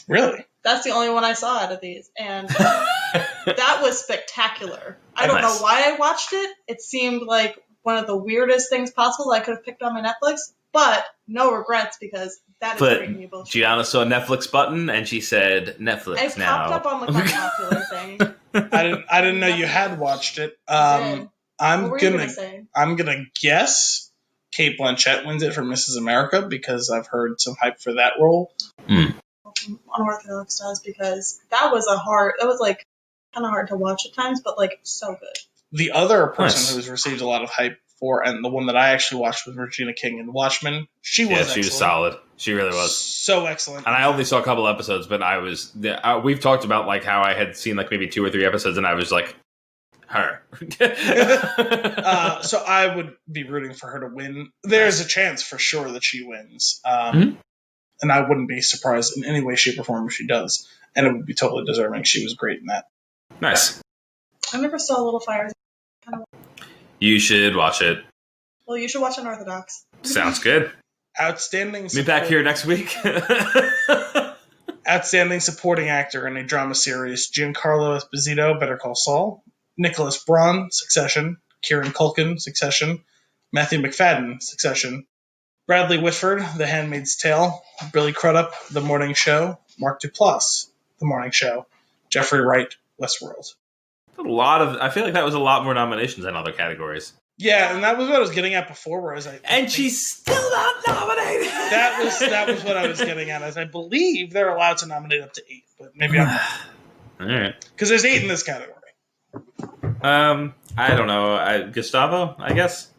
Really? That's the only one I saw out of these, and that was spectacular. I don't know why I watched it. It seemed like one of the weirdest things possible I could have picked on my Netflix, but no regrets because that is great new bullshit. Gianna saw a Netflix button and she said, Netflix it now. It popped up on like my popular thing. I didn't know you had watched it. I'm gonna guess Kate Blanchett wins it for Mrs. America because I've heard some hype for that role. Unorthodox does because that was like kind of hard to watch at times, but like so good. The other person who's received a lot of hype for, and the one that I actually watched was Regina King in Watchmen. She was solid. She really was so excellent. And I only saw a couple episodes, but we've talked about like how I had seen like maybe 2 or 3 episodes, and I was like, her. So I would be rooting for her to win. There's a chance for sure that she wins. And I wouldn't be surprised in any way, shape, or form if she does. And it would be totally deserving. She was great in that. Nice. I never saw Little Fires. You should watch it. Well, you should watch Unorthodox. Sounds good. Outstanding. Meet back here next week. Outstanding supporting actor in a drama series: Giancarlo Esposito, Better Call Saul; Nicholas Braun, Succession; Kieran Culkin, Succession; Matthew McFadden, Succession; Bradley Whitford, The Handmaid's Tale; Billy Crudup, The Morning Show; Mark Duplass, The Morning Show; Jeffrey Wright, Westworld. I feel like that was a lot more nominations than other categories. Yeah, and that was what I was getting at before, whereas she's still not nominated. That was what I was getting at, as I believe they're allowed to nominate up to 8, but maybe I'm not. All right. Because there's 8 in this category. I don't know. Gustavo, I guess.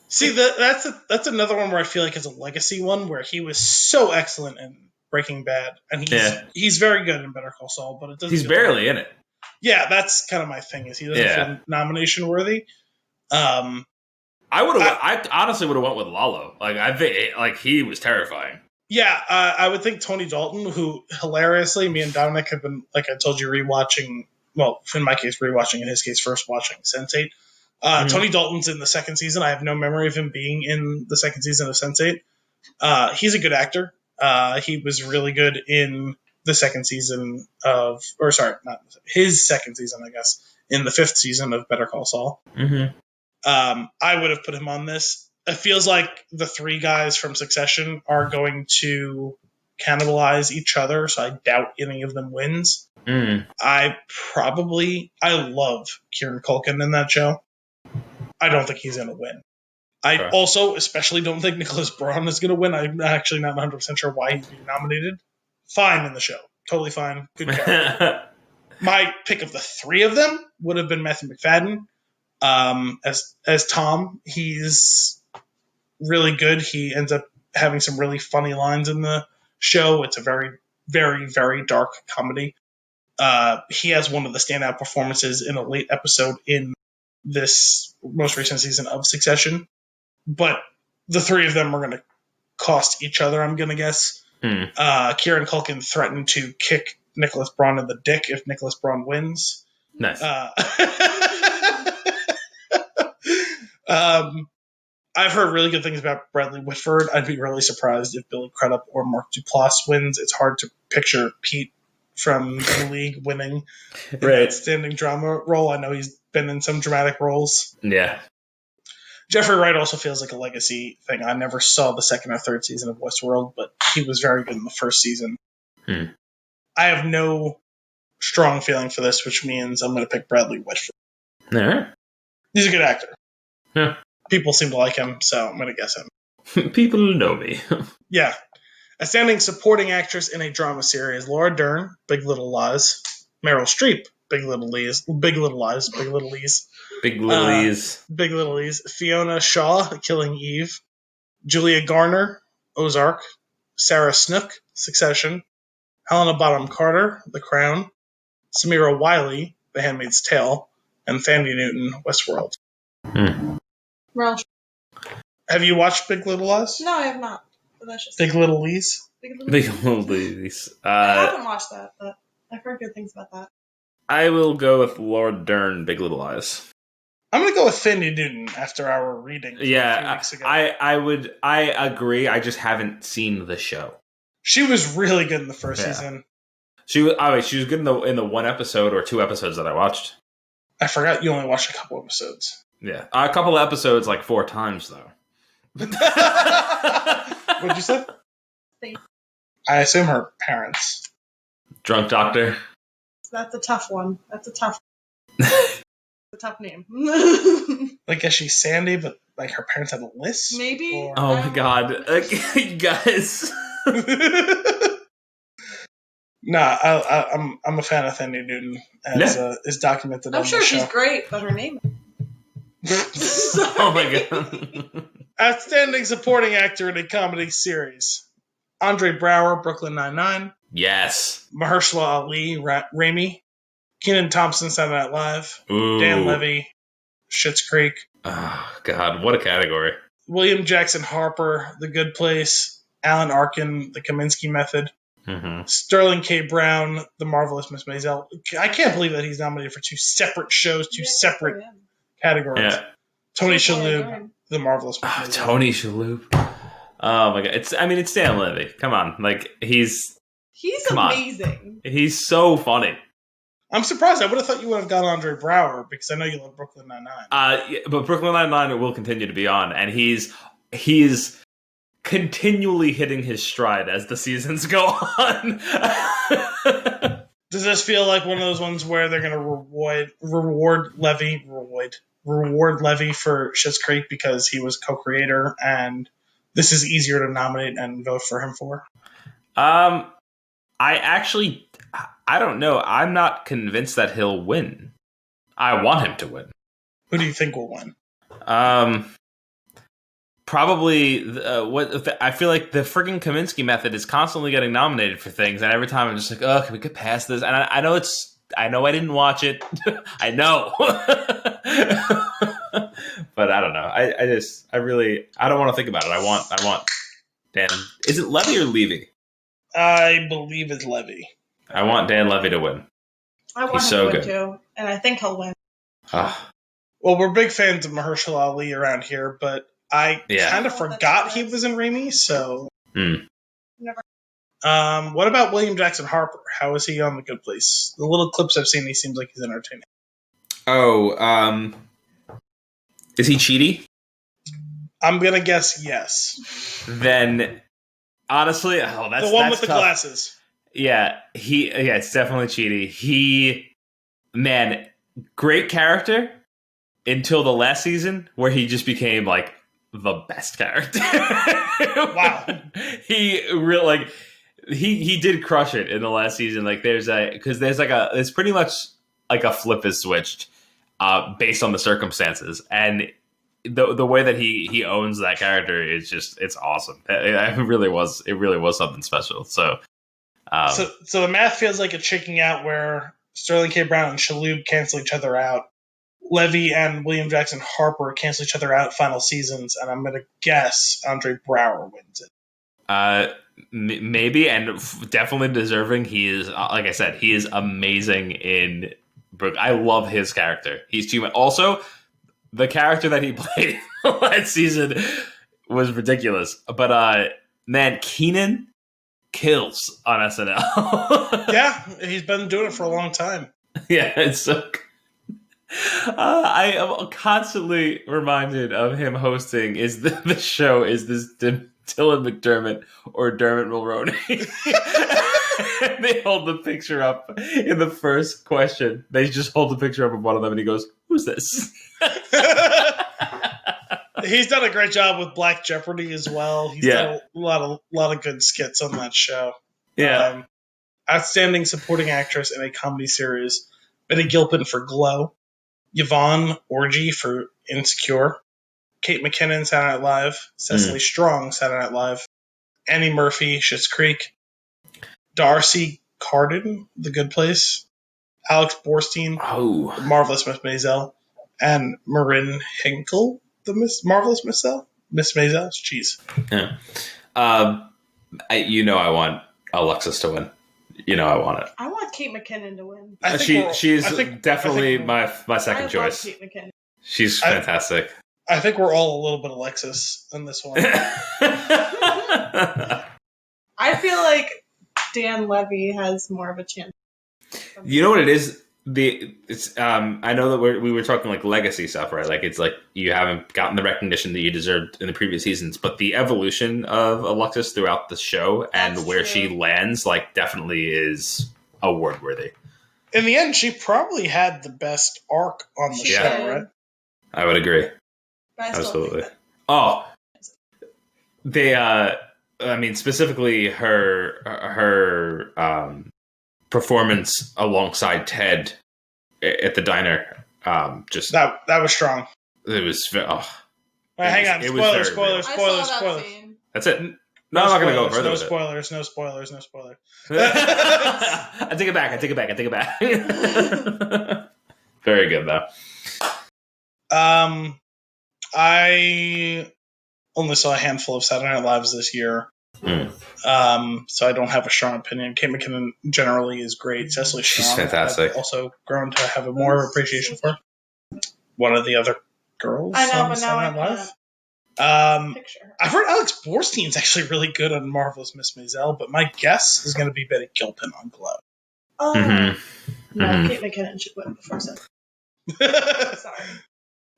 See, that's another one where I feel like it's a legacy one, where he was so excellent in Breaking Bad, and he's very good in Better Call Saul, but it doesn't. He's barely in it. Yeah, that's kind of my thing. Is he doesn't feel nomination worthy? I honestly would have went with Lalo. Like I think, like he was terrifying. Yeah, I would think Tony Dalton, who hilariously, me and Dominic have been, like I told you, rewatching. Well, in my case, rewatching. In his case, first watching Sense8. Tony Dalton's in the second season. I have no memory of him being in the second season of Sense8. He's a good actor. He was really good in the second season of, or sorry, not his second season, I guess, in the 5th season of Better Call Saul. Mm-hmm. I would have put him on this. It feels like the 3 guys from Succession are going to cannibalize each other, so I doubt any of them wins. I love Kieran Culkin in that show. I don't think he's going to win. I also especially don't think Nicholas Braun is going to win. I'm actually not 100% sure why he's being nominated. Fine in the show. Totally fine. Good character. My pick of the 3 of them would have been Matthew McFadden. As Tom, he's really good. He ends up having some really funny lines in the show. It's a very, very, very dark comedy. He has one of the standout performances in a late episode in this most recent season of Succession. But the 3 of them are going to cost each other, I'm going to guess. Kieran Culkin threatened to kick Nicholas Braun in the dick if Nicholas Braun wins. Nice. I've heard really good things about Bradley Whitford. I'd be really surprised if Billy Crudup or Mark Duplass wins. It's hard to picture Pete from The League winning that standing drama role. I know he's been in some dramatic roles. Yeah. Jeffrey Wright also feels like a legacy thing. I never saw the 2nd or 3rd season of Westworld, but he was very good in the 1st season. I have no strong feeling for this, which means I'm going to pick Bradley Whitford. All right. He's a good actor. Yeah. People seem to like him, so I'm going to guess him. People know me. Yeah. Outstanding supporting actress in a drama series: Laura Dern, Big Little Lies; Meryl Streep, Big Little Lies; Big Little Lies; Big Little Lies; Big Little Lies; Big Little Lies; Fiona Shaw, Killing Eve; Julia Garner, Ozark; Sarah Snook, Succession; Helena Bonham Carter, The Crown; Samira Wiley, The Handmaid's Tale; and Thandie Newton, Westworld. Meryl. Have you watched Big Little Lies? No, I have not. But that's just Big Little Lies? Big Little Lies. I haven't watched that, but I've heard good things about that. I will go with Laura Dern, Big Little Lies. I'm going to go with Cindy Newton after our reading. Yeah, a few weeks ago. I agree. I just haven't seen the show. She was really good in the first season. She was good in the one episode or 2 episodes that I watched. I forgot you only watched a couple episodes. Yeah, a couple of episodes like 4 times though. What'd you say? I assume her parents. Drunk Doctor. That's a tough one. That's a tough name. Like, is she Sandy, but like her parents had a list? Maybe. Or... Oh my god, guys. Nah, I'm a fan of Cindy Newton, as is documented. I'm on sure the she's show. great, but her name. Oh my god. Outstanding supporting actor in a comedy series: Andre Braugher, Brooklyn Nine-Nine. Yes. Mahershala Ali, Raimi. Kenan Thompson, Saturday Night Live. Ooh. Dan Levy, Schitt's Creek. Oh god, what a category. William Jackson Harper, The Good Place. Alan Arkin, The Kaminsky Method. Mm-hmm. Sterling K. Brown, The Marvelous Miss Maisel. I can't believe that he's nominated for 2 separate shows, 2 separate categories. Yeah. Tony Shalhoub, The Marvelous Miss Maisel. Tony Shalhoub. Oh my god, it's Dan Levy. Come on, like he's amazing. He's so funny. I'm surprised. I would have thought you would have got Andre Braugher because I know you love Brooklyn Nine-Nine. Yeah, but Brooklyn Nine-Nine will continue to be on, and he's continually hitting his stride as the seasons go on. Does this feel like one of those ones where they're going to reward Levy for Schitt's Creek because he was co-creator, and this is easier to nominate and vote for him for? I don't know. I'm not convinced that he'll win. I want him to win. Who do you think will win? Probably I feel like the friggin' Kaminsky Method is constantly getting nominated for things, and every time I'm just like, oh, can we get past this? And I know I didn't watch it. I know. But I don't know. I don't want to think about it. I want Dan. Is it Levy or Levy? I believe it's Levy. I want Dan Levy to win. I want him to win too, and I think he'll win. Well, we're big fans of Mahershala Ali around here, but I kind of forgot he was in Raimi, so... Never. What about William Jackson Harper? How is he on The Good Place? The little clips I've seen, he seems like he's entertaining. Oh, is he cheaty? I'm going to guess yes. Then, honestly, that's the one with the tough. glasses. Yeah, it's definitely cheaty. Great character until the last season where he just became like the best character. Wow. He really he did crush it in the last season. Like there's pretty much like a flip is switched based on the circumstances, and the way that he owns that character is just, it's awesome. It really was something special. So the math feels like it's shaking out where Sterling K. Brown and Shalhoub cancel each other out. Levy and William Jackson Harper cancel each other out final seasons, and I'm going to guess Andre Braugher wins it. Maybe, and definitely deserving. He is, like I said, he is amazing in Brook. I love his character. He's too much. Also, the character that he played last season was ridiculous. But Kenan kills on SNL. Yeah, he's been doing it for a long time. Yeah, it's so good. I am constantly reminded of him hosting the show is this Dylan McDermott or Dermot Mulroney. They hold the picture up in the first question. They just hold the picture up of one of them and he goes, "Who's this?" He's done a great job with Black Jeopardy as well. He's done a lot of good skits on that show. Yeah. Outstanding supporting actress in a comedy series: Betty Gilpin for Glow, Yvonne Orji for Insecure, Kate McKinnon, Saturday Night Live, Cecily Strong, Saturday Night Live, Annie Murphy, Schitt's Creek, Darcy Carden, The Good Place, Alex Borstein, The Marvelous Miss Maisel, and Marin Hinkle, The Marvelous Miss Maisel. Jeez. Yeah. I want Alexis to win. I want it. I want Kate McKinnon to win. She's definitely my second choice. Love Kate McKinnon. She's fantastic. I think we're all a little bit Alexis in this one. I feel like Dan Levy has more of a chance. You know what it is? I know that we were talking like legacy stuff, right? Like it's like you haven't gotten the recognition that you deserved in the previous seasons, but the evolution of Alexis throughout the show and where she lands, like, definitely is award worthy. In the end, she probably had the best arc on the show, right? I would agree. Absolutely. Oh, specifically her performance alongside Ted at the diner. Just that was strong. It was. Hang on. Spoilers. That's it. No, I'm not going to go further. No spoilers. I take it back. Very good, though. I only saw a handful of Saturday Night Lives this year. So I don't have a strong opinion. Kate McKinnon generally is great. Cecily Strong, she's fantastic. I've also grown to have a more appreciation for. One of the other girls. I know, but now I can't picture. I've heard Alex Borstein's actually really good on Marvelous Miss Maisel, but my guess is going to be Betty Gilpin on Glow. Oh, no, Kate McKinnon should win before so. Sorry.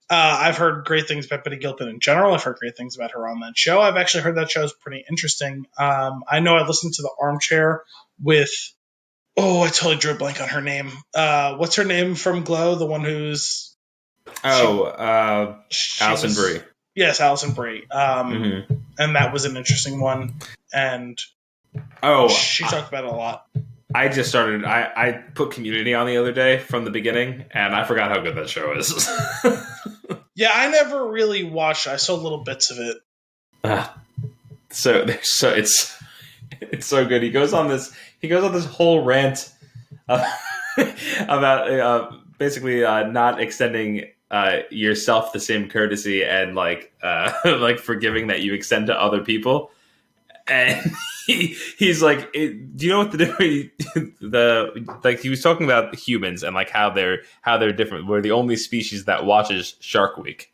I've heard great things about Betty Gilpin in general. I've heard great things about her on that show. I've actually heard that show is pretty interesting. I know I listened to The Armchair with... I totally drew a blank on her name. What's her name from Glow? The one who's... Alison Brie. Yes, Alison Brie. And that was an interesting one. And she talked about it a lot. I just started... I put Community on the other day from the beginning, and I forgot how good that show is. Yeah, I never really watched it. I saw little bits of it. So it's so good. He goes on this whole rant about basically not extending yourself the same courtesy and like forgiving that you extend to other people. And he's like, do you know what to do? He was talking about humans and like how they're different. We're the only species that watches Shark Week.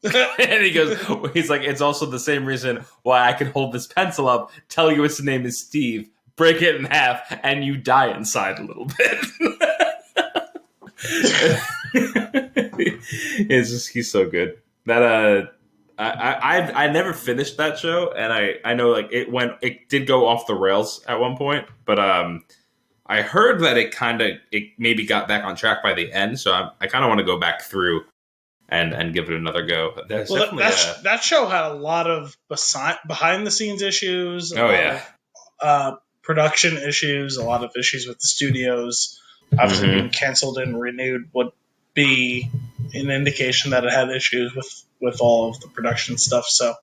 And he's like, it's also the same reason why I can hold this pencil up, tell you its name is Steve, break it in half, and you die inside a little bit. He's so good. That I never finished that show, and I know like it did go off the rails at one point, but I heard that it maybe got back on track by the end, so I kind of want to go back through and give it another go. That show had a lot of behind the scenes issues. Production issues, a lot of issues with the studios. Obviously, being canceled and renewed would be an indication that it had issues with all of the production stuff. So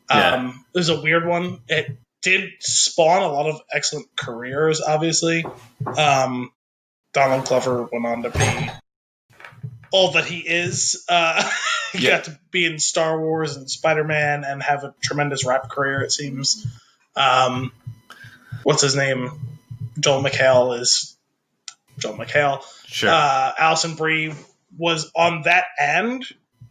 it was a weird one. It did spawn a lot of excellent careers, obviously. Donald Glover went on to be all that he is. He got to be in Star Wars and Spider-Man and have a tremendous rap career, it seems. What's his name? Joel McHale is Joel McHale. Sure. Alison Brie was on that and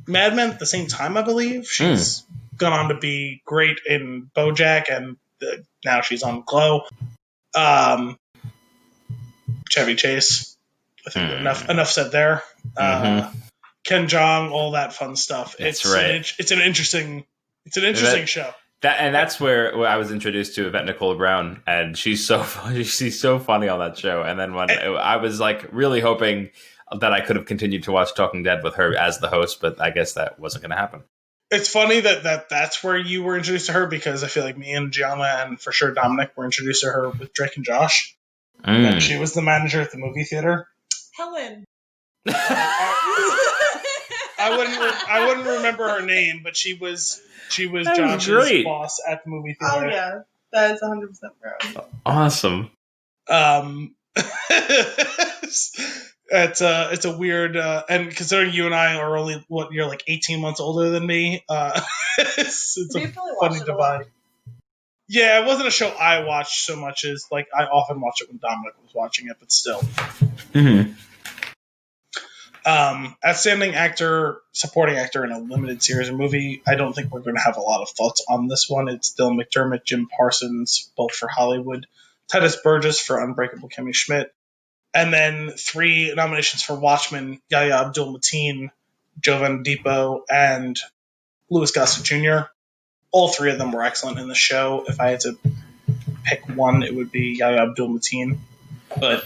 Mad Men at the same time, I believe. She's gone on to be great in BoJack, and now she's on Glow. Chevy Chase. I think enough said there. Ken Jeong, all that fun stuff. It's an interesting show. That's where I was introduced to Yvette Nicole Brown, and she's so funny on that show. And then I was like really hoping that I could have continued to watch Talking Dead with her as the host, but I guess that wasn't going to happen. It's funny that's where you were introduced to her, because I feel like me and Gianna and for sure Dominic were introduced to her with Drake and Josh. And she was the manager at the movie theater. Helen. I wouldn't remember her name, but she was Josh's boss at the movie theater. Oh yeah, that is 100% right. Awesome. It's a weird and considering you and I are only you're like 18 months older than me, it's a funny divide. Yeah, it wasn't a show I watched so much as like I often watch it when Dominic was watching it, but still. Outstanding actor, supporting actor in a limited series or movie. I don't think we're going to have a lot of thoughts on this one. It's Dylan McDermott, Jim Parsons, both for Hollywood, Titus Burgess for Unbreakable Kimmy Schmidt, and then 3 nominations for Watchmen: Yahya Abdul-Mateen, Jovan Depot, and Louis Gossett Jr. All 3 of them were excellent in the show. If I had to pick one, it would be Yahya Abdul-Mateen, but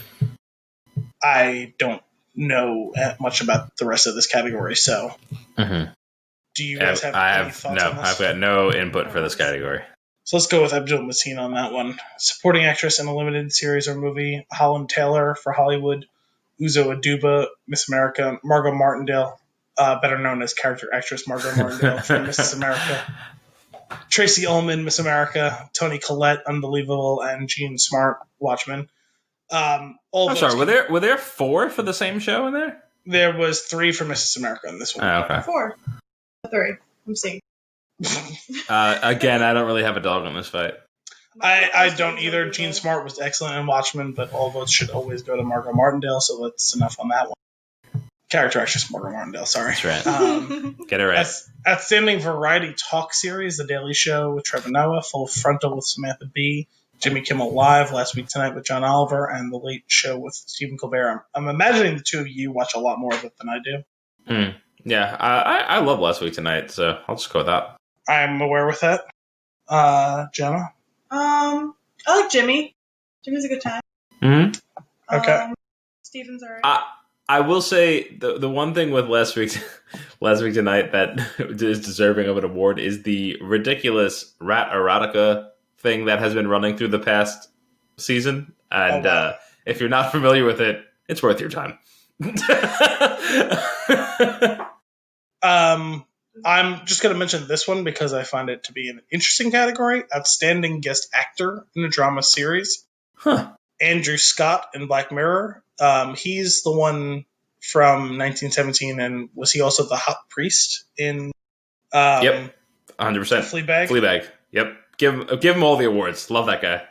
I don't know much about the rest of this category, so do you guys have any thoughts on this? I've got no input for this category. So let's go with Abdul-Mateen on that one. Supporting actress in a limited series or movie, Holland Taylor for Hollywood, Uzo Aduba, Miss America, Margot Martindale, better known as character actress Margot Martindale for Mrs. America, Tracy Ullman, Miss America, Toni Collette, Unbelievable, and Jean Smart, Watchmen. I'm sorry, were there 4 for the same show in there? There was 3 for Mrs. America in this one. Oh, okay. 4. 3. I'm seeing. Again, I don't really have a dog in this fight. I don't either. Jean Smart was excellent in Watchmen, but all votes should always go to Margot Martindale, so that's enough on that one. Character actress Margot Martindale, sorry. That's right. Get it right. Outstanding variety talk series, The Daily Show with Trevor Noah, Full Frontal with Samantha Bee, Jimmy Kimmel Live, Last Week Tonight with John Oliver, and The Late Show with Stephen Colbert. I'm imagining the 2 of you watch a lot more of it than I do. Yeah, I love Last Week Tonight, so I'll just go with that. I'm aware with that. Gianna? I like Jimmy. Jimmy's a good time. Okay. Steven's alright. I will say the one thing with Last Week Tonight that is deserving of an award is the ridiculous rat erotica thing that has been running through the past season. And if you're not familiar with it, it's worth your time. I'm just going to mention this one because I find it to be an interesting category. Outstanding guest actor in a drama series. Andrew Scott in Black Mirror. He's the one from 1917, and was he also the hot priest in Yep, 100%. Fleabag? Yep. Give him all the awards. Love that guy.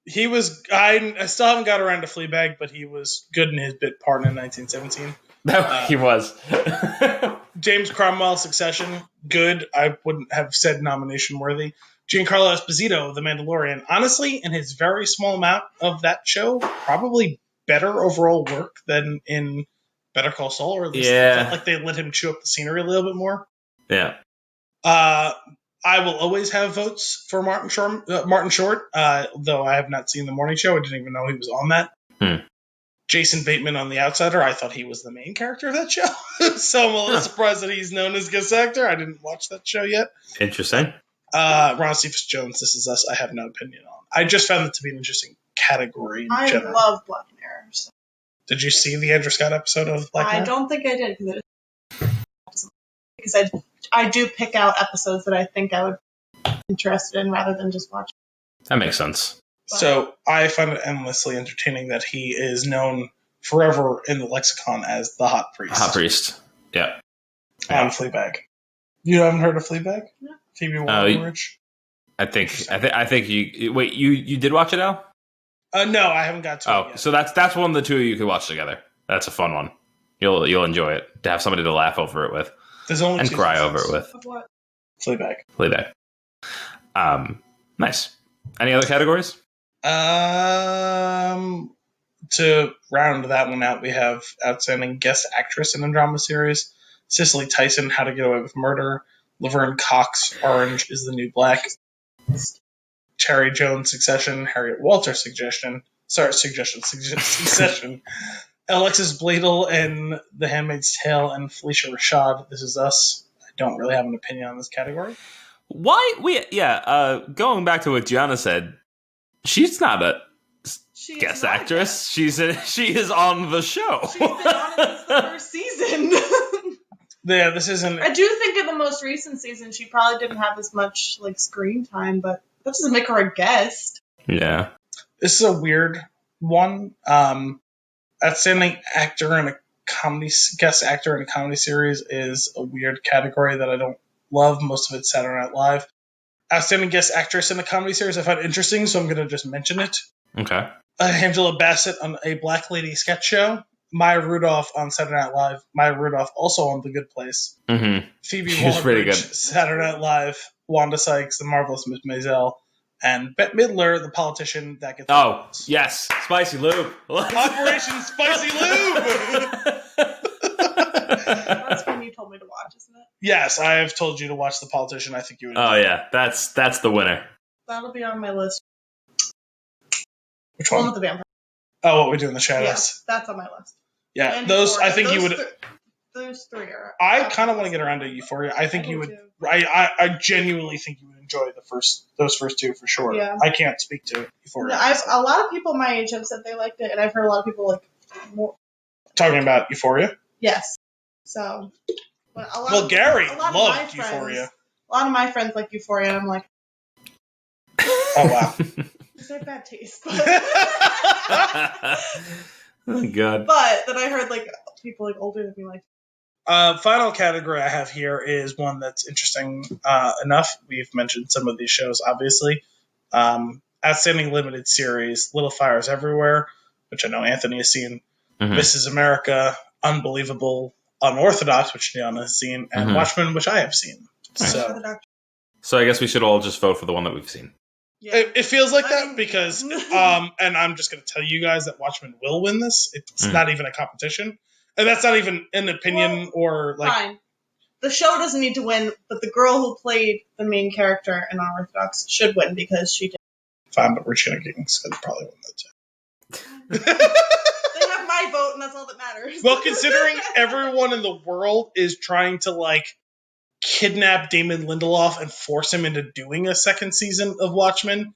He was. I still haven't got around to Fleabag, but he was good in his bit part in 1917. He was. James Cromwell, Succession, good. I wouldn't have said nomination worthy. Giancarlo Esposito, The Mandalorian. Honestly, in his very small amount of that show, probably better overall work than in Better Call Saul, or at least it felt like they let him chew up the scenery a little bit more. Yeah. I will always have votes for Martin Short, though I have not seen The Morning Show. I didn't even know he was on that. Jason Bateman on The Outsider. I thought he was the main character of that show. So I'm a little surprised that he's known as guest actor. I didn't watch that show yet. Interesting. Ron Cephas Jones, This Is Us, I have no opinion on. I just found it to be an interesting category in general. I love Black Mirror. So. Did you see the Andrew Scott episode of Black Mirror? I don't think I did, because I do pick out episodes that I think I would be interested in rather than just watch. That makes sense. So I find it endlessly entertaining that he is known forever in the lexicon as the hot priest. Hot priest. Yeah. On Fleabag. You haven't heard of Fleabag? No. Phoebe Waller-Bridge? I think you wait. You did watch it, Al? No, I haven't got to it yet. So that's one of the 2 you could watch together. That's a fun one. You'll enjoy it, to have somebody to laugh over it with. There's only and 2 cry seasons. over it with. Of what? Fleabag. Nice. Any other categories? To round that one out, we have Outstanding Guest Actress in a Drama Series, Cicely Tyson, How to Get Away with Murder, Laverne Cox, Orange is the New Black, Terry Jones, Succession, Harriet Walter, Succession, Alexis Bledel in The Handmaid's Tale, and Felicia Rashad, This Is Us. I don't really have an opinion on this category. Going back to what Gianna said, she's not a guest actress. She is on the show. She's been on it since the first season. Yeah, this isn't. I do think in the most recent season she probably didn't have as much screen time, but that doesn't make her a guest. Yeah, this is a weird one. Outstanding actor in a comedy, guest actor in a comedy series is a weird category that I don't love. Most of it's Saturday Night Live. Outstanding guest actress in a comedy series I find interesting, so I'm going to just mention it. Okay. Angela Bassett on a Black Lady sketch show. Maya Rudolph on Saturday Night Live. Maya Rudolph also on The Good Place. Mm-hmm. Phoebe She was pretty Waller-Bridge, good. Saturday Night Live. Wanda Sykes, The Marvelous Miss Maisel. And Bette Midler, the politician that gets... Oh, yes. Spicy Lube. Operation Spicy Lube! That's when you told me to watch, isn't it? Yes, I have told you to watch The Politician. I think you would. Oh, yeah. That's the winner. That'll be on my list. Which One one? with the vampire. Oh, What We Do in the Shadows. Yes, that's on my list. Yeah, And those, Euphoria. I think you would... Those three are... I kind of want to get around to Euphoria. I think you would... Too. I genuinely think you would enjoy those first two for sure. Yeah. I can't speak to Euphoria. A lot of people my age have said they liked it, and I've heard a lot of people more. Talking about Euphoria? Yes. So... Gary a lot loved of my Euphoria. Friends, a lot of my friends like Euphoria, and I'm like... Oh, wow. It's a bad taste. Oh, God. But then I heard, people, older than me, Final category I have here is one that's interesting enough. We've mentioned some of these shows, obviously. Outstanding Limited Series, Little Fires Everywhere, which I know Anthony has seen. Mm-hmm. Mrs. America, Unbelievable, Unorthodox, which Gianna has seen, and Mm-hmm. Watchmen, which I have seen. So I guess we should all just vote for the one that we've seen. Yeah. It feels like that because, and I'm just going to tell you guys that Watchmen will win this. It's not even a competition. And that's not even an opinion or Fine. The show doesn't need to win, but the girl who played the main character in Unorthodox should win because she did. Fine, but Regina King's going to probably win that too. They have my vote, and that's all that matters. Well, considering everyone in the world is trying to, kidnap Damon Lindelof and force him into doing a second season of Watchmen,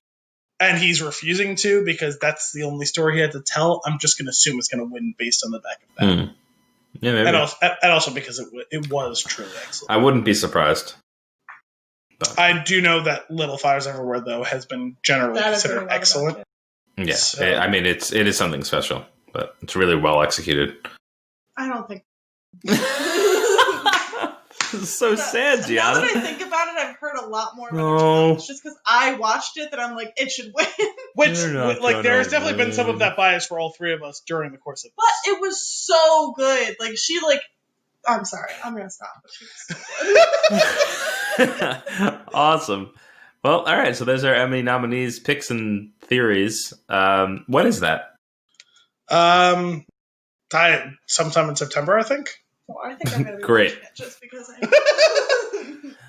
and he's refusing to because that's the only story he had to tell, I'm just going to assume it's going to win based on the back of that. Mm. Yeah, maybe. And also because it was truly excellent. I wouldn't be surprised. But. I do know that Little Fires Everywhere, though, has been generally considered excellent. Yeah, so, it is something special, but it's really well executed. I don't think. This is so sad, Gianna. Now that I think about it, I've heard a lot more about No. it. It's just because I watched it that I'm like, it should win. Which, there's definitely been some of that bias for all three of us during the course of this. But it was so good. I'm sorry. I'm going to stop. Awesome. Well, all right. So there's our Emmy nominees, picks, and theories. When is that? Sometime in September, I think. Well, I think I'm going to be Great. watching it just because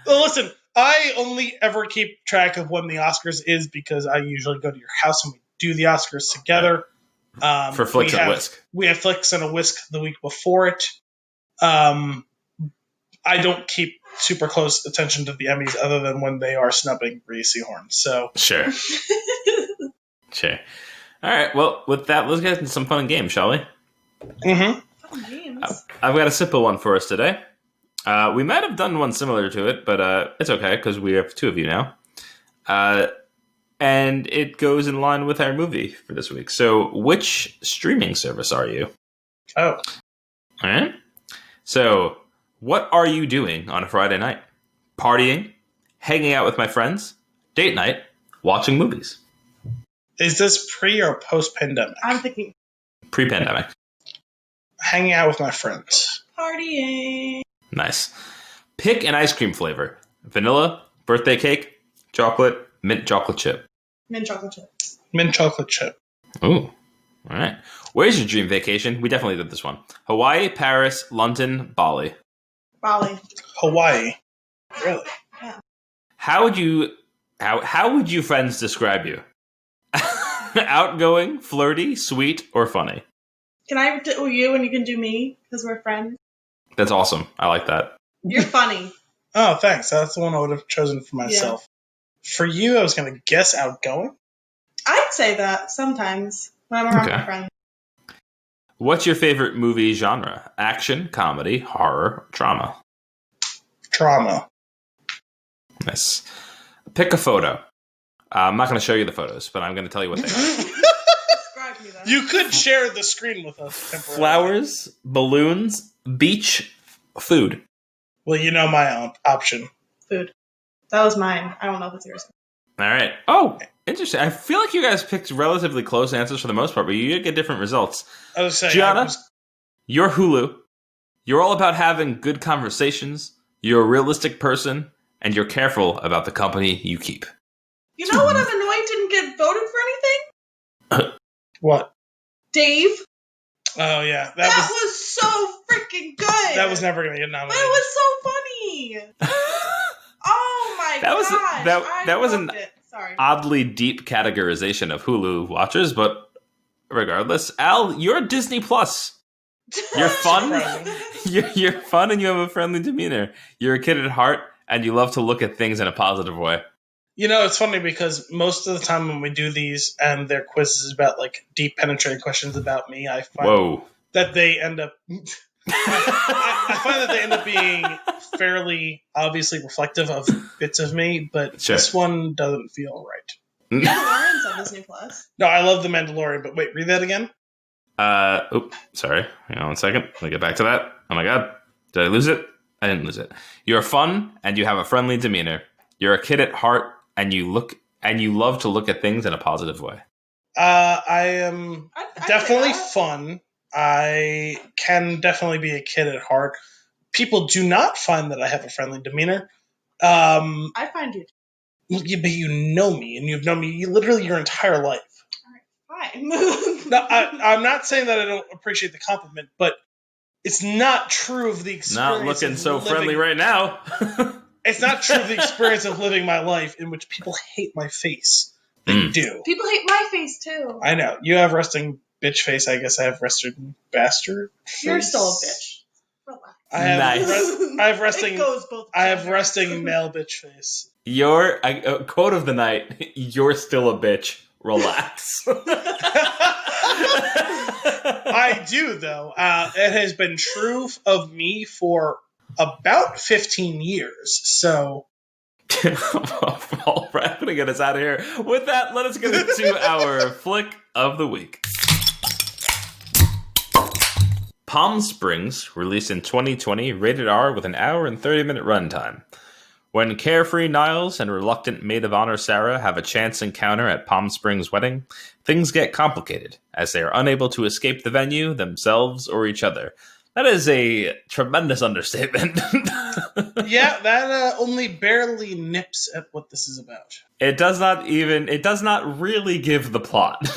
Well, listen, I only ever keep track of when the Oscars is because I usually go to your house and we do the Oscars together. For Flix and Whisk. We have Flix and a Whisk the week before it. I don't keep super close attention to the Emmys other than when they are snubbing Reese Seahorn. So Sure. Sure. All right. Well, with that, let's get into some fun games, shall we? Mm-hmm. I've got a simple one for us today. We might have done one similar to it, but it's okay because we have two of you now. And it goes in line with our movie for this week. So, which streaming service are you? Oh. All right. So, what are you doing on a Friday night? Partying, hanging out with my friends, date night, watching movies. Is this pre or post-pandemic? I'm thinking Pre-pandemic. Hanging out with my friends. partying. Nice. Pick an ice cream flavor. Vanilla, birthday cake, chocolate, mint chocolate chip. Mint chocolate chip. Mint chocolate chip. Ooh. All right. Where's your dream vacation? We definitely did this one. Hawaii, Paris, London, Bali. Bali. Hawaii. Really? Yeah. How would you friends describe you? Outgoing, flirty, sweet, or funny? Can I do you and you can do me because we're friends? That's awesome. I like that. You're funny. Oh, thanks. That's the one I would have chosen for myself. Yeah. For you, I was going to guess outgoing. I'd say that sometimes when I'm around my friends. What's your favorite movie genre? Action, comedy, horror, drama? Drama. Nice. Pick a photo. I'm not going to show you the photos, but I'm going to tell you what they are. Describe me then. You could share the screen with us temporarily. Flowers, balloons, beach, food. Well, you know my option. Food. That was mine. I don't know if it's yours. All right. Oh, interesting. I feel like you guys picked relatively close answers for the most part, but you get different results. I was saying, Gianna? You're Hulu. You're all about having good conversations. You're a realistic person, and you're careful about the company you keep. You know what I'm annoyed didn't get voted for anything? What? Dave. Oh, yeah. That was so freaking good. That was never going to get nominated. But it was so funny. Oh my gosh. That was an Sorry. oddly deep categorization of Hulu watchers, but regardless, Al, you're Disney Plus. You're fun. You're fun and you have a friendly demeanor. You're a kid at heart and you love to look at things in a positive way. You know, it's funny because most of the time when we do these and they're quizzes about like deep penetrating questions about me, I find that they end up I find that they end up being fairly obviously reflective of bits of me, but this one doesn't feel right. Mandalorian's on Disney Plus. No, I love The Mandalorian, but wait, read that again? Sorry. Hang on 1 second. Let me get back to that. Oh my god. Did I lose it? I didn't lose it. You're fun and you have a friendly demeanor. You're a kid at heart and you love to look at things in a positive way. I am definitely fun. I can definitely be a kid at heart. People do not find that I have a friendly demeanor. I find you. But you know me, and you've known me literally your entire life. Fine. No, I'm not saying that I don't appreciate the compliment, but it's not true of the experience. Not looking so friendly right now. It's not true of the experience of living my life in which people hate my face. They do. People hate my face, too. I know. You have resting bitch face. I guess I have resting bastard face. You're still a bitch. Relax. I have resting. It goes both I have resting male bitch face. Quote of the night. You're still a bitch. Relax. I do, though. It has been true of me for about 15 years. So. All right, I'm going to get us out of here. With that, let us get into our flick of the week. Palm Springs, released in 2020, rated R with an hour and 30-minute runtime. When carefree Niles and reluctant maid of honor Sarah have a chance encounter at Palm Springs' wedding, things get complicated as they are unable to escape the venue, themselves, or each other. That is a tremendous understatement. Yeah, that only barely nips at what this is about. It does not really give the plot.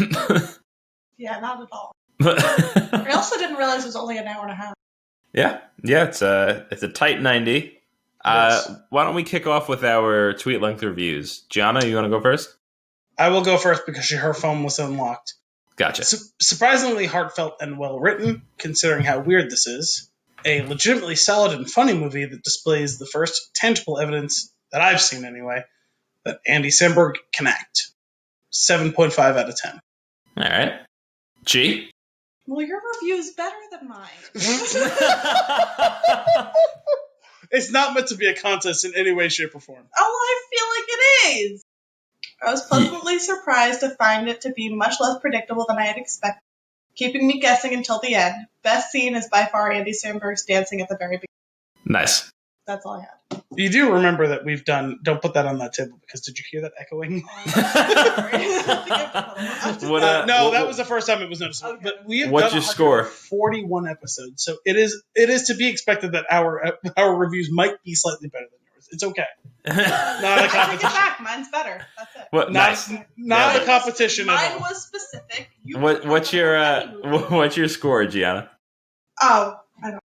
Yeah, not at all. I also didn't realize it was only an hour and a half. Yeah, it's a tight 90. Yes. Why don't we kick off with our tweet length reviews? Gianna, you want to go first? I will go first because her phone was unlocked. Gotcha. Surprisingly heartfelt and well written, considering how weird this is. A legitimately solid and funny movie that displays the first tangible evidence, that I've seen anyway, that Andy Samberg can act. 7.5 out of 10. All right. G? Well, your review is better than mine. It's not meant to be a contest in any way, shape, or form. Oh, I feel like it is. I was pleasantly surprised to find it to be much less predictable than I had expected, keeping me guessing until the end. Best scene is by far Andy Samberg's dancing at the very beginning. Nice. That's all I had. You do remember that we've done... Don't put that on that table, because did you hear that echoing? No, that was the first time it was noticeable. Okay. But we have What's done your score? 41 episodes, so it is to be expected that our reviews might be slightly better than yours. It's okay. Not a competition. I take it back. Mine's better. That's it. What, not a competition at all. Mine was specific. What's your score, Gianna? Oh, I don't know.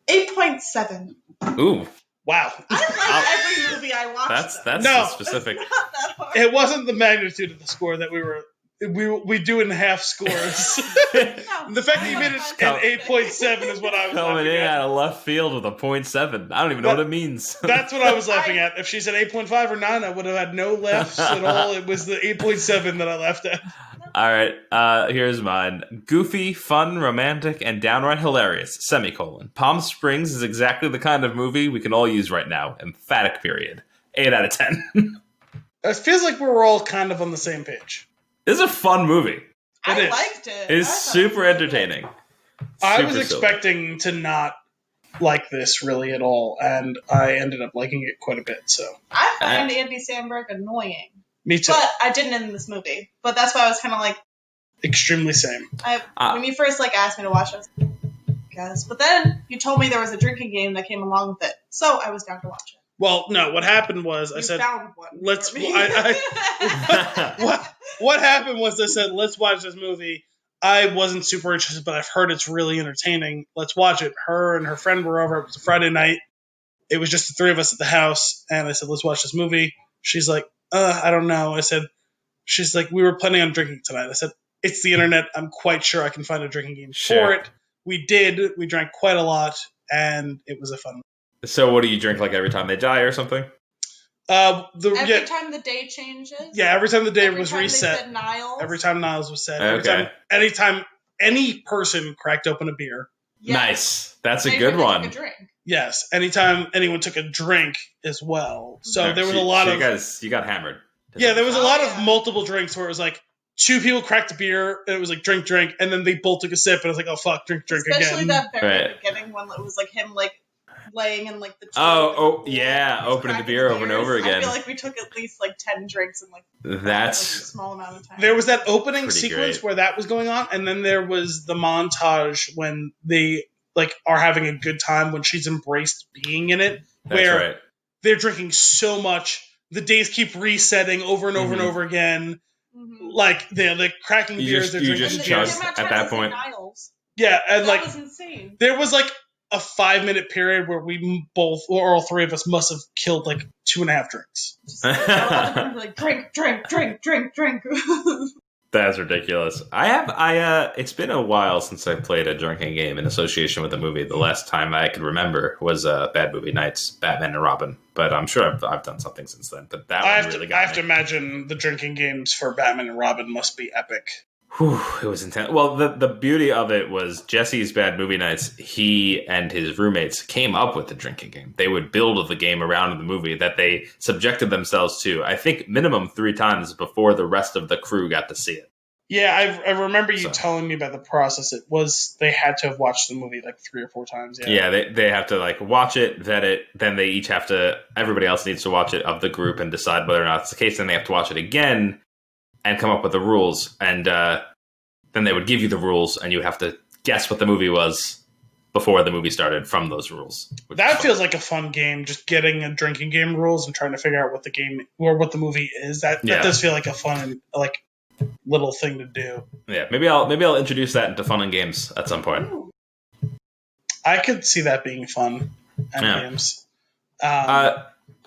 8.7. Ooh. Wow. I like every movie I watched. That's specific. It's not that hard. It wasn't the magnitude of the score that we do in half scores. No, the fact that you made it an 8.7 is what I was coming in at. out of left field with a 0.7. I don't even know what it means. That's what I was laughing at. If she said 8.5 or 9, I would have had no laughs at all. It was the 8.7 that I laughed at. All right, here's mine. Goofy, fun, romantic, and downright hilarious, semicolon. Palm Springs is exactly the kind of movie we can all use right now. Emphatic period. 8 out of 10. It feels like we're all kind of on the same page. This is a fun movie. I liked it. It's super entertaining. I was expecting to not like this really at all, and I ended up liking it quite a bit. So I find Andy Samberg annoying. Me too. But I didn't in this movie. But that's why I was kind of like... Extremely same. When you first asked me to watch it, I was like, guess. But then you told me there was a drinking game that came along with it, so I was down to watch it. Well, no. What happened was I said, found one. "Let's." For me. What happened was I said, "Let's watch this movie." I wasn't super interested, but I've heard it's really entertaining. Let's watch it. Her and her friend were over. It was a Friday night. It was just the three of us at the house, and I said, "Let's watch this movie." She's like, I don't know. She's like, "We were planning on drinking tonight." I said, "It's the internet. I'm quite sure I can find a drinking game for it." We did. We drank quite a lot, and it was a fun. So what do you drink, like every time they die or something? Every time the day changes? Yeah, every time the day every was time reset. They said Niles. Every time Niles was said. Okay. Anytime any person cracked open a beer. Yes. Nice. That's a good one. Took a drink. Yes. Anytime anyone took a drink as well. So there was a lot of... You got hammered. Yeah, there was a lot of multiple drinks where it was like, two people cracked a beer, and it was like, drink, and then they both took a sip, and I was like, oh, fuck, drink Especially again. Especially that very beginning when it was like him, like, laying in like the opening the beer over and over again. I feel like we took at least like 10 drinks in like that's a small amount of time. There was that opening sequence where that was going on, and then there was the montage when they like are having a good time when she's embraced being in it. Where they're drinking so much, the days keep resetting over and over and over again. Mm-hmm. Like they're like cracking beers, they're drinking beers at that point. Yeah, and that was insane. There was like a 5-minute period where we both, or all three of us, must have killed like 2.5 drinks. Like drink. That's ridiculous. It's been a while since I played a drinking game in association with a movie. The last time I could remember was Bad Movie Nights, Batman and Robin. But I'm sure I've done something since then. But that one really got me. I have to imagine the drinking games for Batman and Robin must be epic. Whew, it was intense. Well, the beauty of it was Jesse's Bad Movie Nights, he and his roommates came up with the drinking game. They would build the game around the movie that they subjected themselves to, I think, minimum 3 times before the rest of the crew got to see it. Yeah, I remember you telling me about the process. It was, they had to have watched the movie like 3 or 4 times. Yeah, they have to like watch it, vet it, then they each have to, everybody else needs to watch it of the group and decide whether or not it's the case. Then they have to watch it again and come up with the rules, and then they would give you the rules, and you have to guess what the movie was before the movie started from those rules. That feels like a fun game, just getting a drinking game rules and trying to figure out what the game or what the movie is. That does feel like a fun like little thing to do. Yeah, maybe I'll introduce that into fun and games at some point. I could see that being fun and games.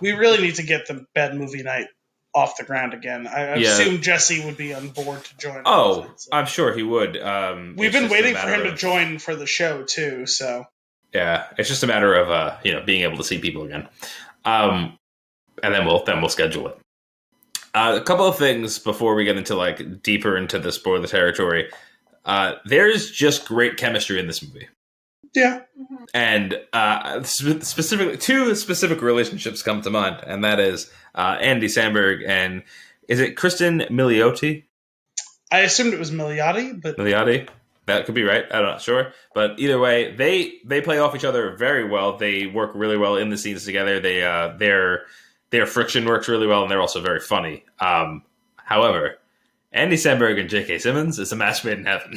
We really need to get the Bad Movie Night off the ground again. I assume Jesse would be on board to join. Oh, I'm sure he would. We've been waiting for him to join for the show too. So yeah, it's just a matter of being able to see people again, and then we'll schedule it. A couple of things before we get into like deeper into the spoiler territory. There's just great chemistry in this movie. Yeah. And specifically, 2 specific relationships come to mind, and that is Andy Samberg and is it Kristen Milioti? I assumed it was Milioti, but Milioti. That could be right. I'm not sure, but either way, they play off each other very well. They work really well in the scenes together. Their friction works really well, and they're also very funny. However, Andy Samberg and J.K. Simmons is a match made in heaven.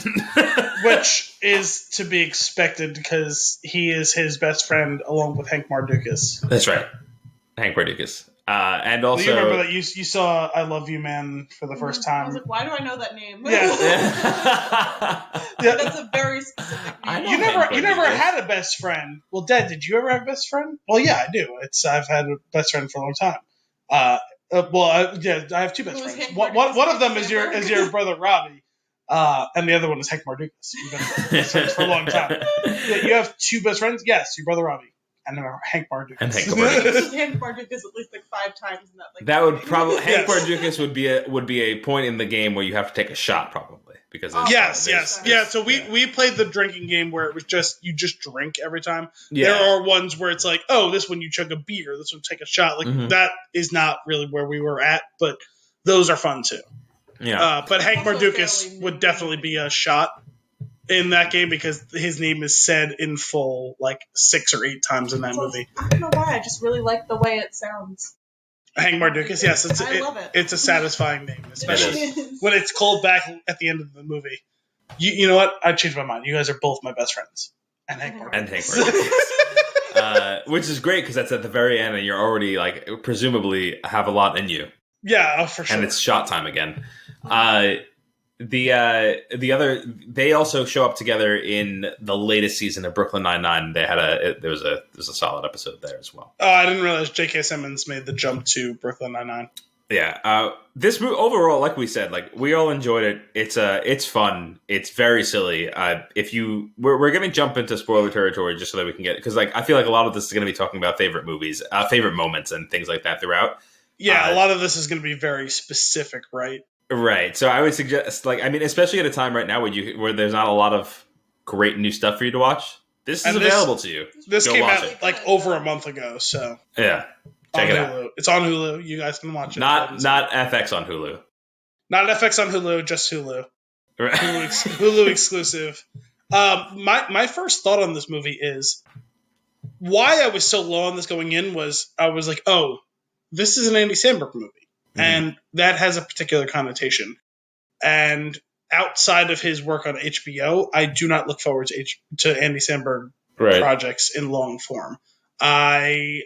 Which is to be expected because he is his best friend along with Hank Mardukas. That's right. Hank Mardukas. And also... You remember that you saw I Love You, Man for the first time. I was like, why do I know that name? Yeah. That's a very specific name. You never had a best friend. Well, Dad, did you ever have a best friend? Well, yeah, I do. I've had a best friend for a long time. I have 2 best friends. One of them is your brother Robbie, and the other one is Hank Mardukas. You've been best friends for a long time. Yeah, you have 2 best friends? Yes, your brother Robbie. And Hank Mardukas. Hank Mardukas at least like 5 times in that. Like, that would probably Hank Mardukas would be a point in the game where you have to take a shot probably because yes. So we played the drinking game where it was just you just drink every time. Yeah. There are ones where it's like, oh, this one you chug a beer, this one take a shot. Like that is not really where we were at, but those are fun too. Yeah. But Hank Mardukas would definitely be a shot in that game because his name is said in full like 6 or 8 times in that movie. I don't know why. I just really like the way it sounds. Hank Mardukas, yes, I love it. It's a satisfying name, especially when it's called back at the end of the movie. You know what? I changed my mind. You guys are both my best friends. And Hank And Marcus. Hank Marcus. Which is great because that's at the very end, and you're already like presumably have a lot in you. Yeah, for sure. And it's shot time again. The other, they also show up together in the latest season of Brooklyn Nine-Nine. There was a solid episode there as well. Oh, I didn't realize J.K. Simmons made the jump to Brooklyn Nine-Nine. Yeah, this movie overall, like we said, like we all enjoyed it. It's fun. It's very silly. We're gonna jump into spoiler territory just so that we can get, because like I feel like a lot of this is gonna be talking about favorite movies, favorite moments, and things like that throughout. Yeah, a lot of this is gonna be very specific, right? Right. So I would suggest, like, I mean, especially at a time right now where there's not a lot of great new stuff for you to watch. This is available to you. This came out like over a month ago, so yeah. Check it out. It's on Hulu. You guys can watch it. Not FX on Hulu. Not FX on Hulu, just Hulu. Right. Hulu exclusive. My first thought on this movie is why I was so low on this going in was I was like, oh, this is an Andy Samberg movie. Mm-hmm. And that has a particular connotation. And outside of his work on HBO, I do not look forward to Andy Samberg projects in long form. I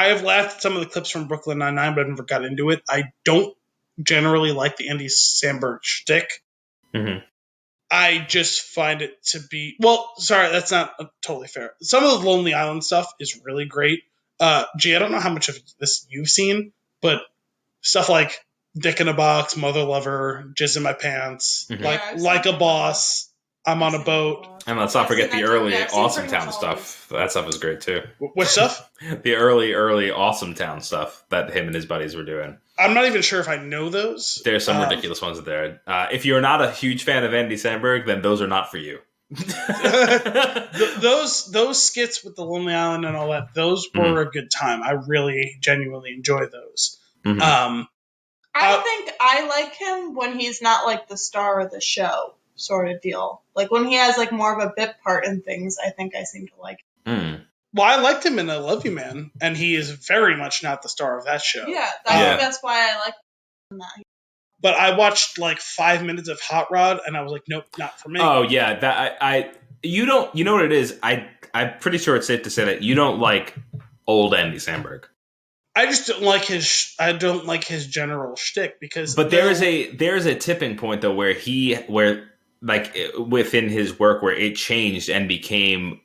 have laughed at some of the clips from Brooklyn Nine-Nine, but I've never got into it. I don't generally like the Andy Samberg shtick. Mm-hmm. I just find it to be... Well, sorry, that's not totally fair. Some of the Lonely Island stuff is really great. I don't know how much of this you've seen, but stuff like Dick in a Box, Mother Lover, Jizz in My Pants, mm-hmm. like a Boss, I'm on a Boat. And let's not forget the early Awesome Town stuff. That stuff was great too. What stuff? The early Awesome Town stuff that him and his buddies were doing. I'm not even sure if I know those. There's some ridiculous ones there. If you're not a huge fan of Andy Samberg, then those are not for you. those skits with the Lonely Island and all that, those were a good time. I really genuinely enjoy those. Mm-hmm. I think I like him when he's not like the star of the show sort of deal. Like when he has like more of a bit part in things, I think I seem to like him. Well, I liked him in I Love You Man, and he is very much not the star of that show. Yeah, that's why I like him in that. But I watched like 5 minutes of Hot Rod, and I was like, nope, not for me. Oh yeah, that you don't. You know what it is? I'm pretty sure it's safe to say that you don't like old Andy Samberg. I just don't like I don't like his general shtick because. But there is a tipping point though where like within his work where it changed and became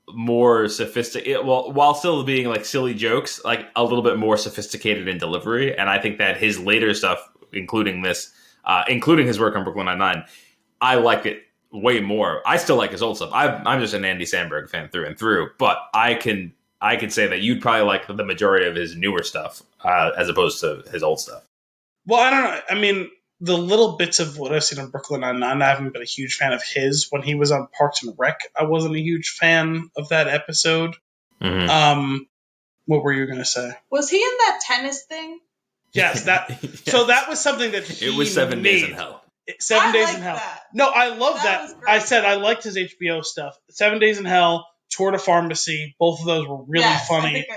more sophisticated. Well, while still being like silly jokes, like a little bit more sophisticated in delivery. And I think that his later stuff, including this, including his work on Brooklyn Nine-Nine, I like it way more. I still like his old stuff. I'm just an Andy Samberg fan through and through. But I can say that you'd probably like the majority of his newer stuff as opposed to his old stuff. Well, I don't know. I mean, the little bits of what I've seen on Brooklyn Nine-Nine, I haven't been a huge fan of his. When he was on Parks and Rec, I wasn't a huge fan of that episode. Mm-hmm. What were you going to say? Was he in that tennis thing? Yes, that. Yes. So that was something that he It was 7 made. Days in Hell. 7 Days in Hell. That. No, I love that. I said I liked his HBO stuff. 7 Days in Hell, Tour de Pharmacy, both of those were really funny.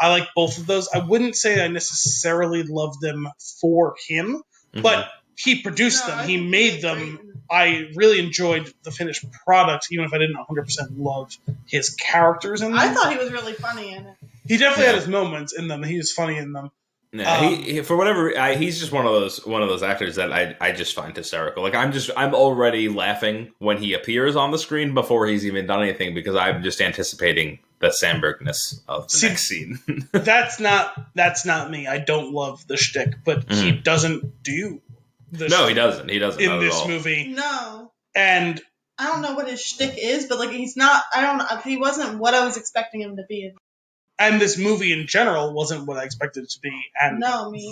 I like both of those. I wouldn't say I necessarily loved them for him, but he produced them. He made them. I really enjoyed the finished product, even if I didn't 100% love his characters in them. I thought he was really funny in it. He definitely had his moments in them. He was funny in them. Yeah, he for whatever he's just one of those actors that I just find hysterical. Like I'm already laughing when he appears on the screen before he's even done anything because I'm just anticipating the Sambergness of the next scene. that's not me. I don't love the shtick, but he doesn't do the No, he doesn't. He doesn't in this movie. No. And I don't know what his shtick is, but like he's not. I don't know. He wasn't what I was expecting him to be. And this movie in general wasn't what I expected it to be. And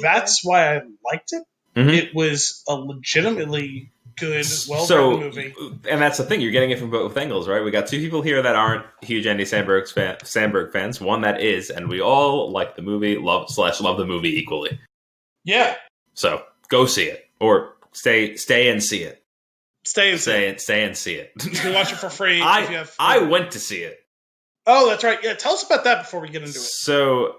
that's why I liked it. Mm-hmm. It was a legitimately good, well-written movie. And that's the thing. You're getting it from both angles, right? We got two people here that aren't huge Andy Samberg fans. One that is. And we all like the movie, love the movie equally. Yeah. So go see it. Or stay and see it. Stay and see it. You can watch it for free. I went to see it. Oh, that's right. Yeah, tell us about that before we get into it. So,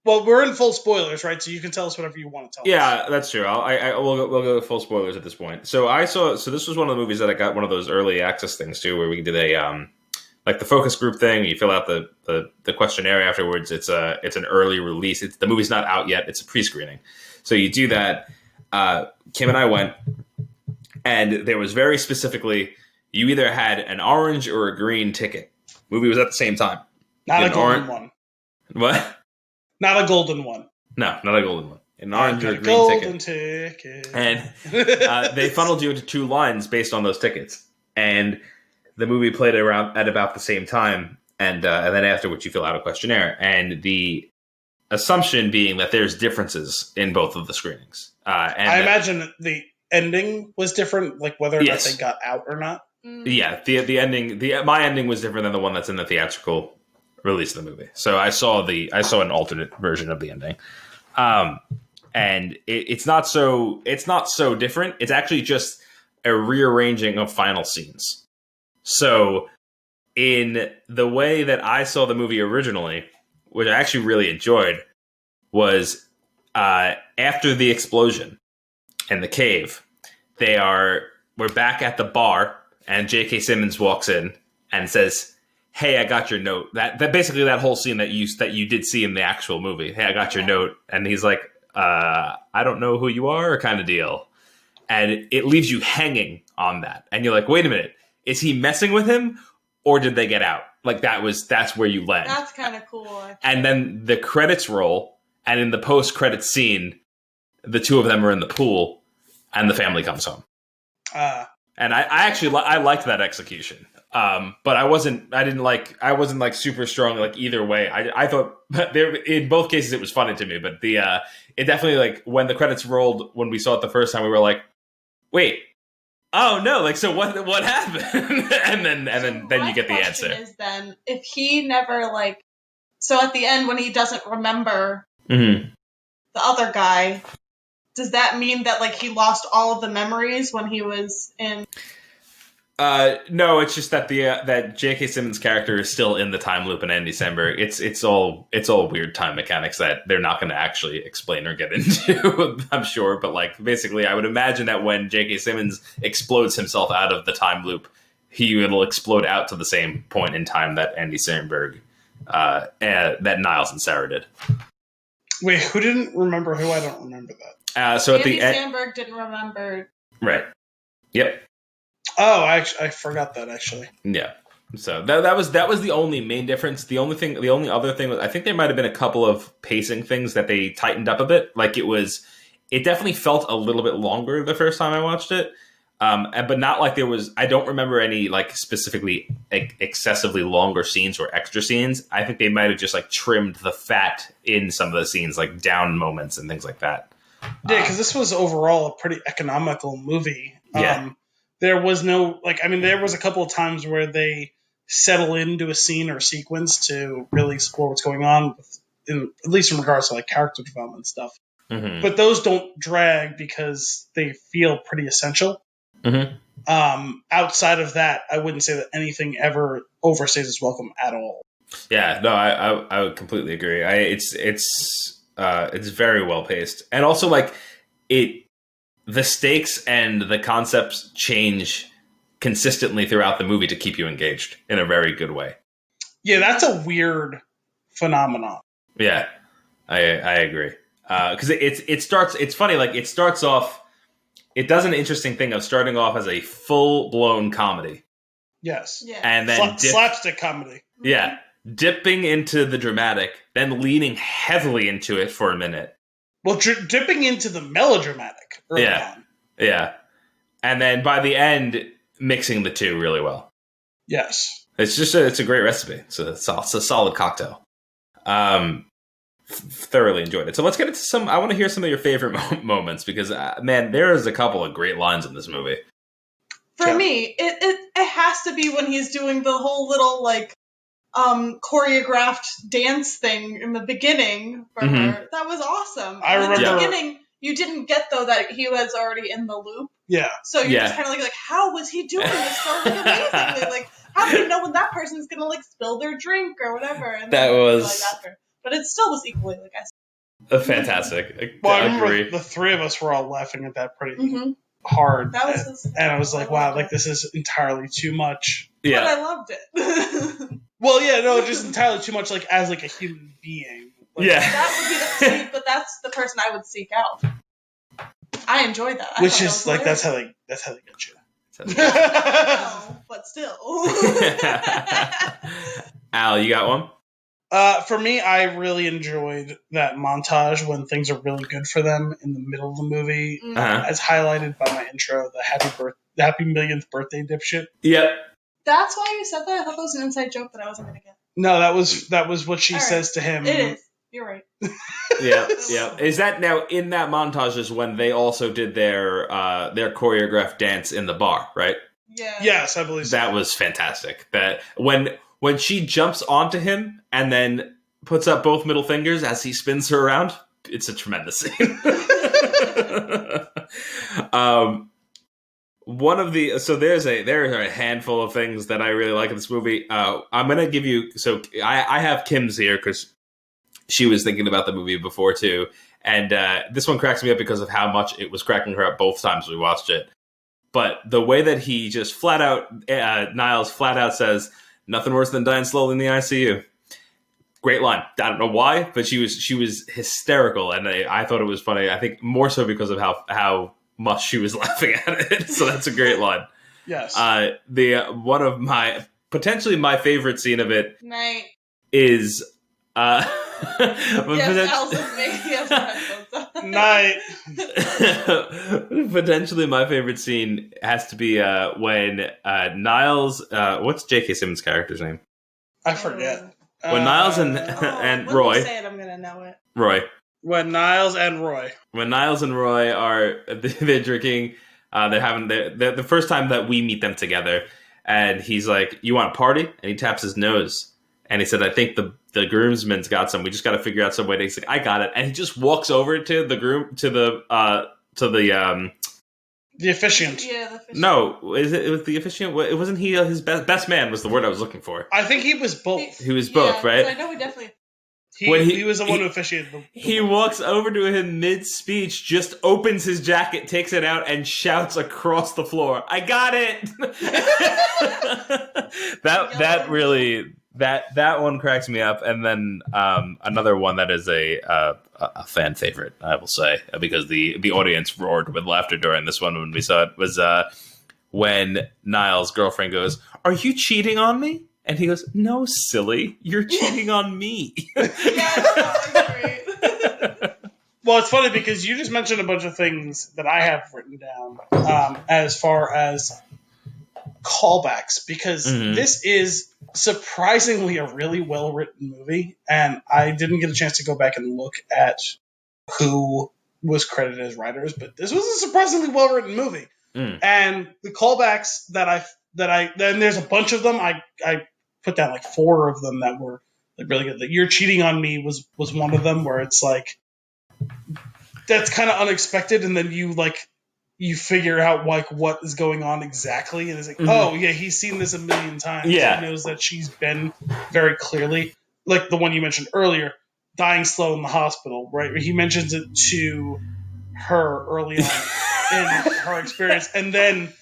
Well, we're in full spoilers, right? So you can tell us whatever you want to tell us. Yeah, that's true. We'll go full spoilers at this point. So this was one of the movies that I got one of those early access things too, where we did a like the focus group thing. You fill out the questionnaire afterwards. It's an early release. The movie's not out yet. It's a pre-screening. So you do that. Kim and I went, and there was very specifically, you either had an orange or a green ticket. Movie was at the same time. Not a golden one. What? Not a golden one. No, not a golden one. An orange or a green ticket. And they funneled you into two lines based on those tickets. And the movie played around at about the same time. And then afterwards you fill out a questionnaire. And the assumption being that there's differences in both of the screenings. I imagine the ending was different, like whether or not they got out or not. Yeah, the ending. My ending was different than the one that's in the theatrical release of the movie. So I saw an alternate version of the ending, and it's not so different. It's actually just a rearranging of final scenes. So in the way that I saw the movie originally, which I actually really enjoyed, was after the explosion in the cave, we're back at the bar. And J.K. Simmons walks in and says, "Hey, I got your note." That basically that whole scene that you did see in the actual movie. "Hey, I got your note," and he's like, "I don't know who you are," kind of deal. And it leaves you hanging on that, and you're like, "Wait a minute, is he messing with him, or did they get out?" Like that's where you land. That's kind of cool. Actually. And then the credits roll, and in the post-credits scene, the two of them are in the pool, and the family comes home. And I liked that execution. But I wasn't like super strong like either way. I thought in both cases it was funny to me, but it definitely, like, when the credits rolled when we saw it the first time, we were like, wait, oh no, like, so what happened? and then you get the answer. Is then if he never, like, so at the end when he doesn't remember the other guy, does that mean that, like, he lost all of the memories when he was in? No, it's just that that J.K. Simmons character is still in the time loop in Andy Samberg. It's all weird time mechanics that they're not going to actually explain or get into, I'm sure. But, like, basically, I would imagine that when J.K. Simmons explodes himself out of the time loop, it'll explode out to the same point in time that Andy Samberg, that Niles and Sarah did. Wait, who didn't remember who? I don't remember that. So at the end, Andy Samberg didn't remember. Right. Yep. Oh, I forgot that, actually. Yeah. So that was the only main difference. The only other thing was, I think there might have been a couple of pacing things that they tightened up a bit. Like, it definitely felt a little bit longer the first time I watched it. But not like there was, I don't remember any, like, specifically excessively longer scenes or extra scenes. I think they might have just, like, trimmed the fat in some of the scenes, like down moments and things like that. Yeah, because this was overall a pretty economical movie. Yeah. There was no, like, I mean, there was a couple of times where they settle into a scene or sequence to really explore what's going on, at least in regards to, like, character development stuff. Mm-hmm. But those don't drag because they feel pretty essential. Mm-hmm. Outside of that, I wouldn't say that anything ever overstays its welcome at all. Yeah, no, I would completely agree. It's very well paced, and also, like, the stakes and the concepts change consistently throughout the movie to keep you engaged in a very good way. Yeah, that's a weird phenomenon. Yeah, I agree. Because it starts. It's funny. Like, it starts off. It does an interesting thing of starting off as a full blown comedy. Yes. Yeah. And then slapstick comedy. Yeah, dipping into the dramatic, then leaning heavily into it for a minute. Well, dipping into the melodramatic early on. Yeah. And then by the end, mixing the two really well. Yes. It's a great recipe. It's a solid cocktail. Thoroughly enjoyed it. So let's get into I want to hear some of your favorite moments, because, man, there is a couple of great lines in this movie. For me, it has to be when he's doing the whole little, like, choreographed dance thing in the beginning for her. That was awesome. I remember. In the beginning, you didn't get, though, that he was already in the loop. Yeah. So you're just kind of like, how was he doing this so amazingly? Like, how do you know when that person's going to, like, spill their drink or whatever? And that was... Like, after. But it still was equally, like, Fantastic. Well, I I remember agree. the three of us were all laughing at that pretty Mm-hmm. hard. That was and I was like, wow, like this is entirely too much. But Yeah. I loved it. Well, yeah, no, just entirely too much, like, as, like, a human being. Like, Yeah. That would be but that's the person I would seek out. I enjoyed that. Which is, like, that's how they get you. No, but still. Al, you got one? For me, I really enjoyed that montage when things are really good for them in the middle of the movie, as highlighted by my intro, the happy millionth birthday dipshit. Yep. That's why you said that? I thought that was an inside joke that I wasn't going to get. No, that was what she says to him. It is. You're right. Yeah. Is that now in that montage is when they also did their choreographed dance in the bar, right? Yeah. Yes, I believe so. That was fantastic. That when she jumps onto him and then puts up both middle fingers as he spins her around, it's a tremendous scene. There's a handful of things that I really like in this movie. I'm gonna give you. So I have Kim's here because she was thinking about the movie before too, and this one cracks me up because of how much it was cracking her up both times we watched it. But the way that he just Niles flat out says, "Nothing worse than dying slowly in the ICU." Great line. I don't know why, but she was hysterical, and I thought it was funny. I think more so because of how much she was laughing at it. So that's a great line. Yes. One of potentially my favorite scene of it Night. is Night. Potentially my favorite scene has to be when Niles what's J.K. Simmons' character's name? I forget. When Niles and Roy. When you say it, I'm gonna know it. Roy. When Niles and Roy are they're drinking, they're having the first time that we meet them together, and he's like, "You want a party?" And he taps his nose, and he said, "I think the groomsman's got some. We just got to figure out some way." He's like, "I got it," and he just walks over to the the officiant. Yeah, the officiant. No, it was the officiant? It wasn't he his best man was the word I was looking for. I think he was both. He was both, right? I know he definitely. He was the one who officiated. He walks over to him mid-speech, just opens his jacket, takes it out, and shouts across the floor, "I got it!" That one cracks me up. And then another one that is a fan favorite, I will say, because the audience roared with laughter during this one when we saw it, was when Niles' girlfriend goes, "Are you cheating on me?" And he goes, "No, silly, you're cheating on me." Yeah, that's great. Well, it's funny because you just mentioned a bunch of things that I have written down as far as callbacks, because this is surprisingly a really well-written movie, and I didn't get a chance to go back and look at who was credited as writers, but this was a surprisingly well-written movie. And the callbacks then there's a bunch of them. I put down like 4 of them that were like really good. Like, "You're cheating on me" was one of them, where it's like, that's kind of unexpected, and then you figure out like what is going on exactly, and it's like, oh yeah, he's seen this a million times. Yeah. He knows that she's been very clearly, like the one you mentioned earlier, dying slow in the hospital, right? He mentions it to her early on in her experience, and then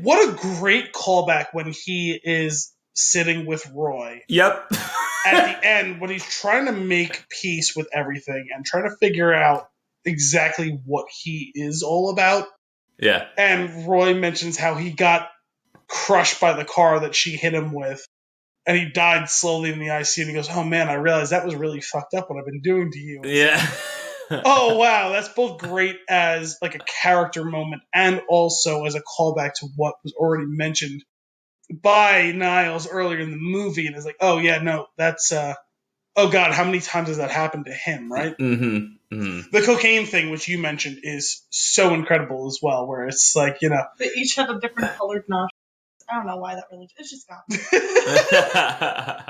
what a great callback when he is sitting with Roy. Yep. At the end, when he's trying to make peace with everything and trying to figure out exactly what he is all about. Yeah. And Roy mentions how he got crushed by the car that she hit him with, and he died slowly in the ICU, and he goes, "Oh man, I realized that was really fucked up what I've been doing to you." Yeah. Oh wow, that's both great as like a character moment and also as a callback to what was already mentioned by Niles earlier in the movie, and it's like, oh yeah, no, that's oh god, how many times has that happened to him, right? The cocaine thing, which you mentioned, is so incredible as well, where it's like, you know, They each have a different colored nostrils. I don't know why that really. It's just got me.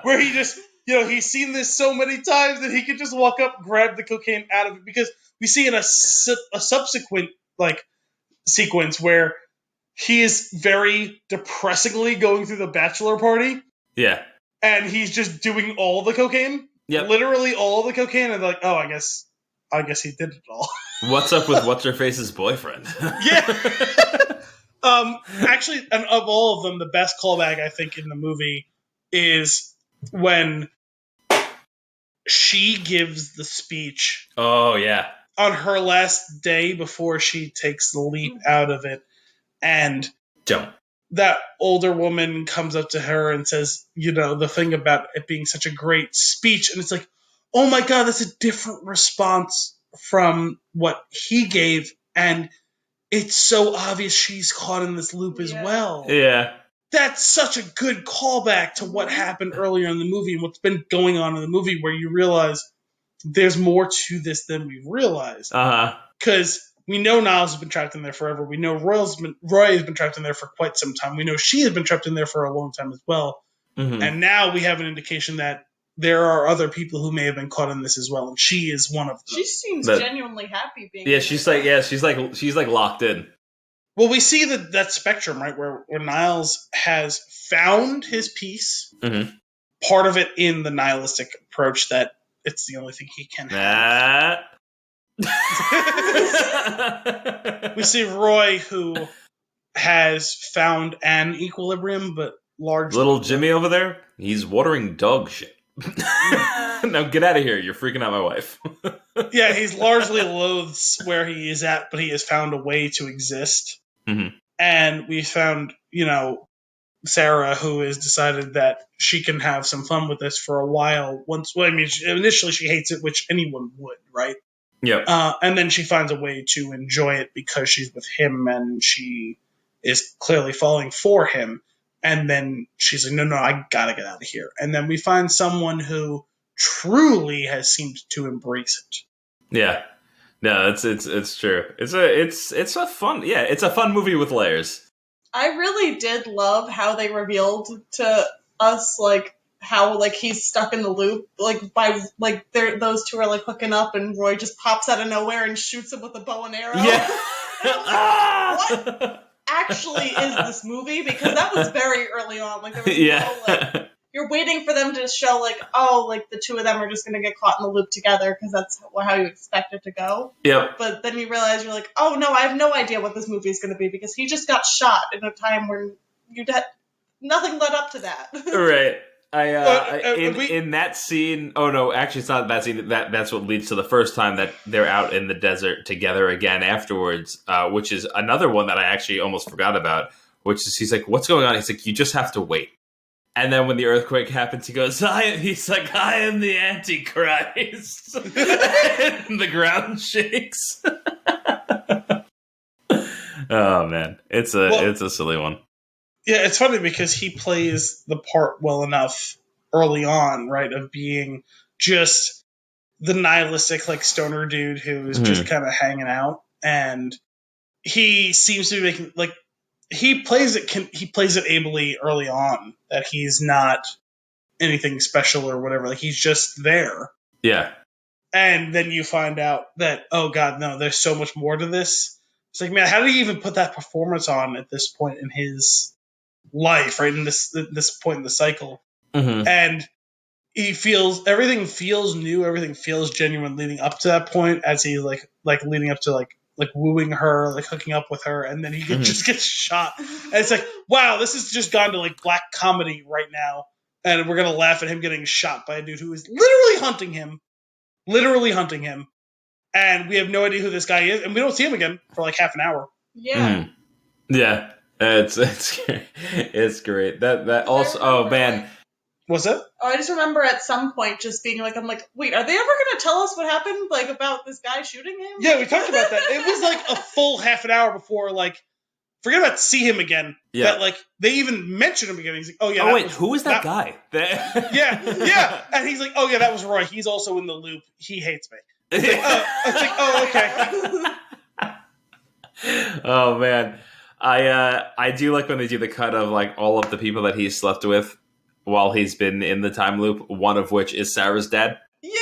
where he just, you know, he's seen this so many times that he could just walk up, grab the cocaine out of it, because we see in a subsequent like sequence where he is very depressingly going through the bachelor party. Yeah. And he's just doing all the cocaine. Yep. Literally all the cocaine. And they're like, oh, I guess I guess he did it all. What's up with What's-Her-Face's boyfriend? Yeah. Actually, and of all of them, the best callback I think in the movie is when she gives the speech. Oh, yeah. On her last day before she takes the leap out of it. And that older woman comes up to her and says, the thing about it being such a great speech. And it's like, oh my God, that's a different response from what he gave. And it's so obvious she's caught in this loop as well. Yeah. That's such a good callback to what happened earlier in the movie and what's been going on in the movie, where you realize there's more to this than we realized. Because we know Niles has been trapped in there forever. We know Roy has been trapped in there for quite some time. We know she has been trapped in there for a long time as well. Mm-hmm. And now we have an indication that there are other people who may have been caught in this as well, and she is one of them. She seems genuinely happy being. Yeah, she's like locked in. Well, we see that spectrum, right, where Niles has found his peace. Mm-hmm. Part of it in the nihilistic approach that it's the only thing he can have. We see Roy, who has found an equilibrium, but largely... Little Jimmy over there, he's watering dog shit. Now get out of here, you're freaking out my wife. Yeah, he's largely loathes where he is at, but he has found a way to exist. Mm-hmm. And we found, Sarah, who has decided that she can have some fun with this for a while. Initially she hates it, which anyone would, right? Yeah. And then she finds a way to enjoy it because she's with him and she is clearly falling for him. And then she's like, no, I gotta get out of here. And then we find someone who truly has seemed to embrace it. Yeah. No, it's true. It's a fun movie with layers. I really did love how they revealed to us, like, how, like, he's stuck in the loop, like, by, like, those two are, like, hooking up, and Roy just pops out of nowhere and shoots him with a bow and arrow. Yeah. What actually is this movie? Because that was very early on. Like, there was no, like, you're waiting for them to show, like, oh, like, the two of them are just going to get caught in the loop together, because that's how you expect it to go. Yep. But then you realize, you're like, oh, no, I have no idea what this movie is going to be, because he just got shot in a time where nothing led up to that. Right. In that scene, oh no, actually it's not that scene, that's what leads to the first time that they're out in the desert together again afterwards, which is another one that I actually almost forgot about, which is, he's like, what's going on? He's like, you just have to wait. And then when the earthquake happens, he goes, he's like, I am the Antichrist. And the ground shakes. Oh man, it's a silly one. Yeah, it's funny because he plays the part well enough early on, right, of being just the nihilistic, like, stoner dude who's just kind of hanging out, and he seems to be making, like, he plays it ably early on, that he's not anything special or whatever, like, he's just there. Yeah. And then you find out that, oh god, no, there's so much more to this. It's like, man, how did he even put that performance on at this point in his life, right, in this point in the cycle? Mm-hmm. And everything feels new, everything feels genuine leading up to that point, as he like leading up to like wooing her, like hooking up with her, and then he just gets shot. And it's like, wow, this has just gone to like black comedy right now, and we're gonna laugh at him getting shot by a dude who is literally hunting him, and we have no idea who this guy is, and we don't see him again for like half an hour. Yeah. Yeah. It's great. That also. Oh man, what's that? Oh, I just remember at some point just being like, I'm like, wait, are they ever going to tell us what happened, like, about this guy shooting him? Yeah, we talked about that. It was like a full half an hour before, like, forget about see him again. Yeah. That, like, they even mentioned him again. He's like, oh yeah. Oh wait, who is that guy? Yeah. And he's like, oh yeah, that was Roy. He's also in the loop. He hates me. It's like, oh, okay. Oh man. I do like when they do the cut of like all of the people that he's slept with while he's been in the time loop, one of which is Sarah's dad. Yes!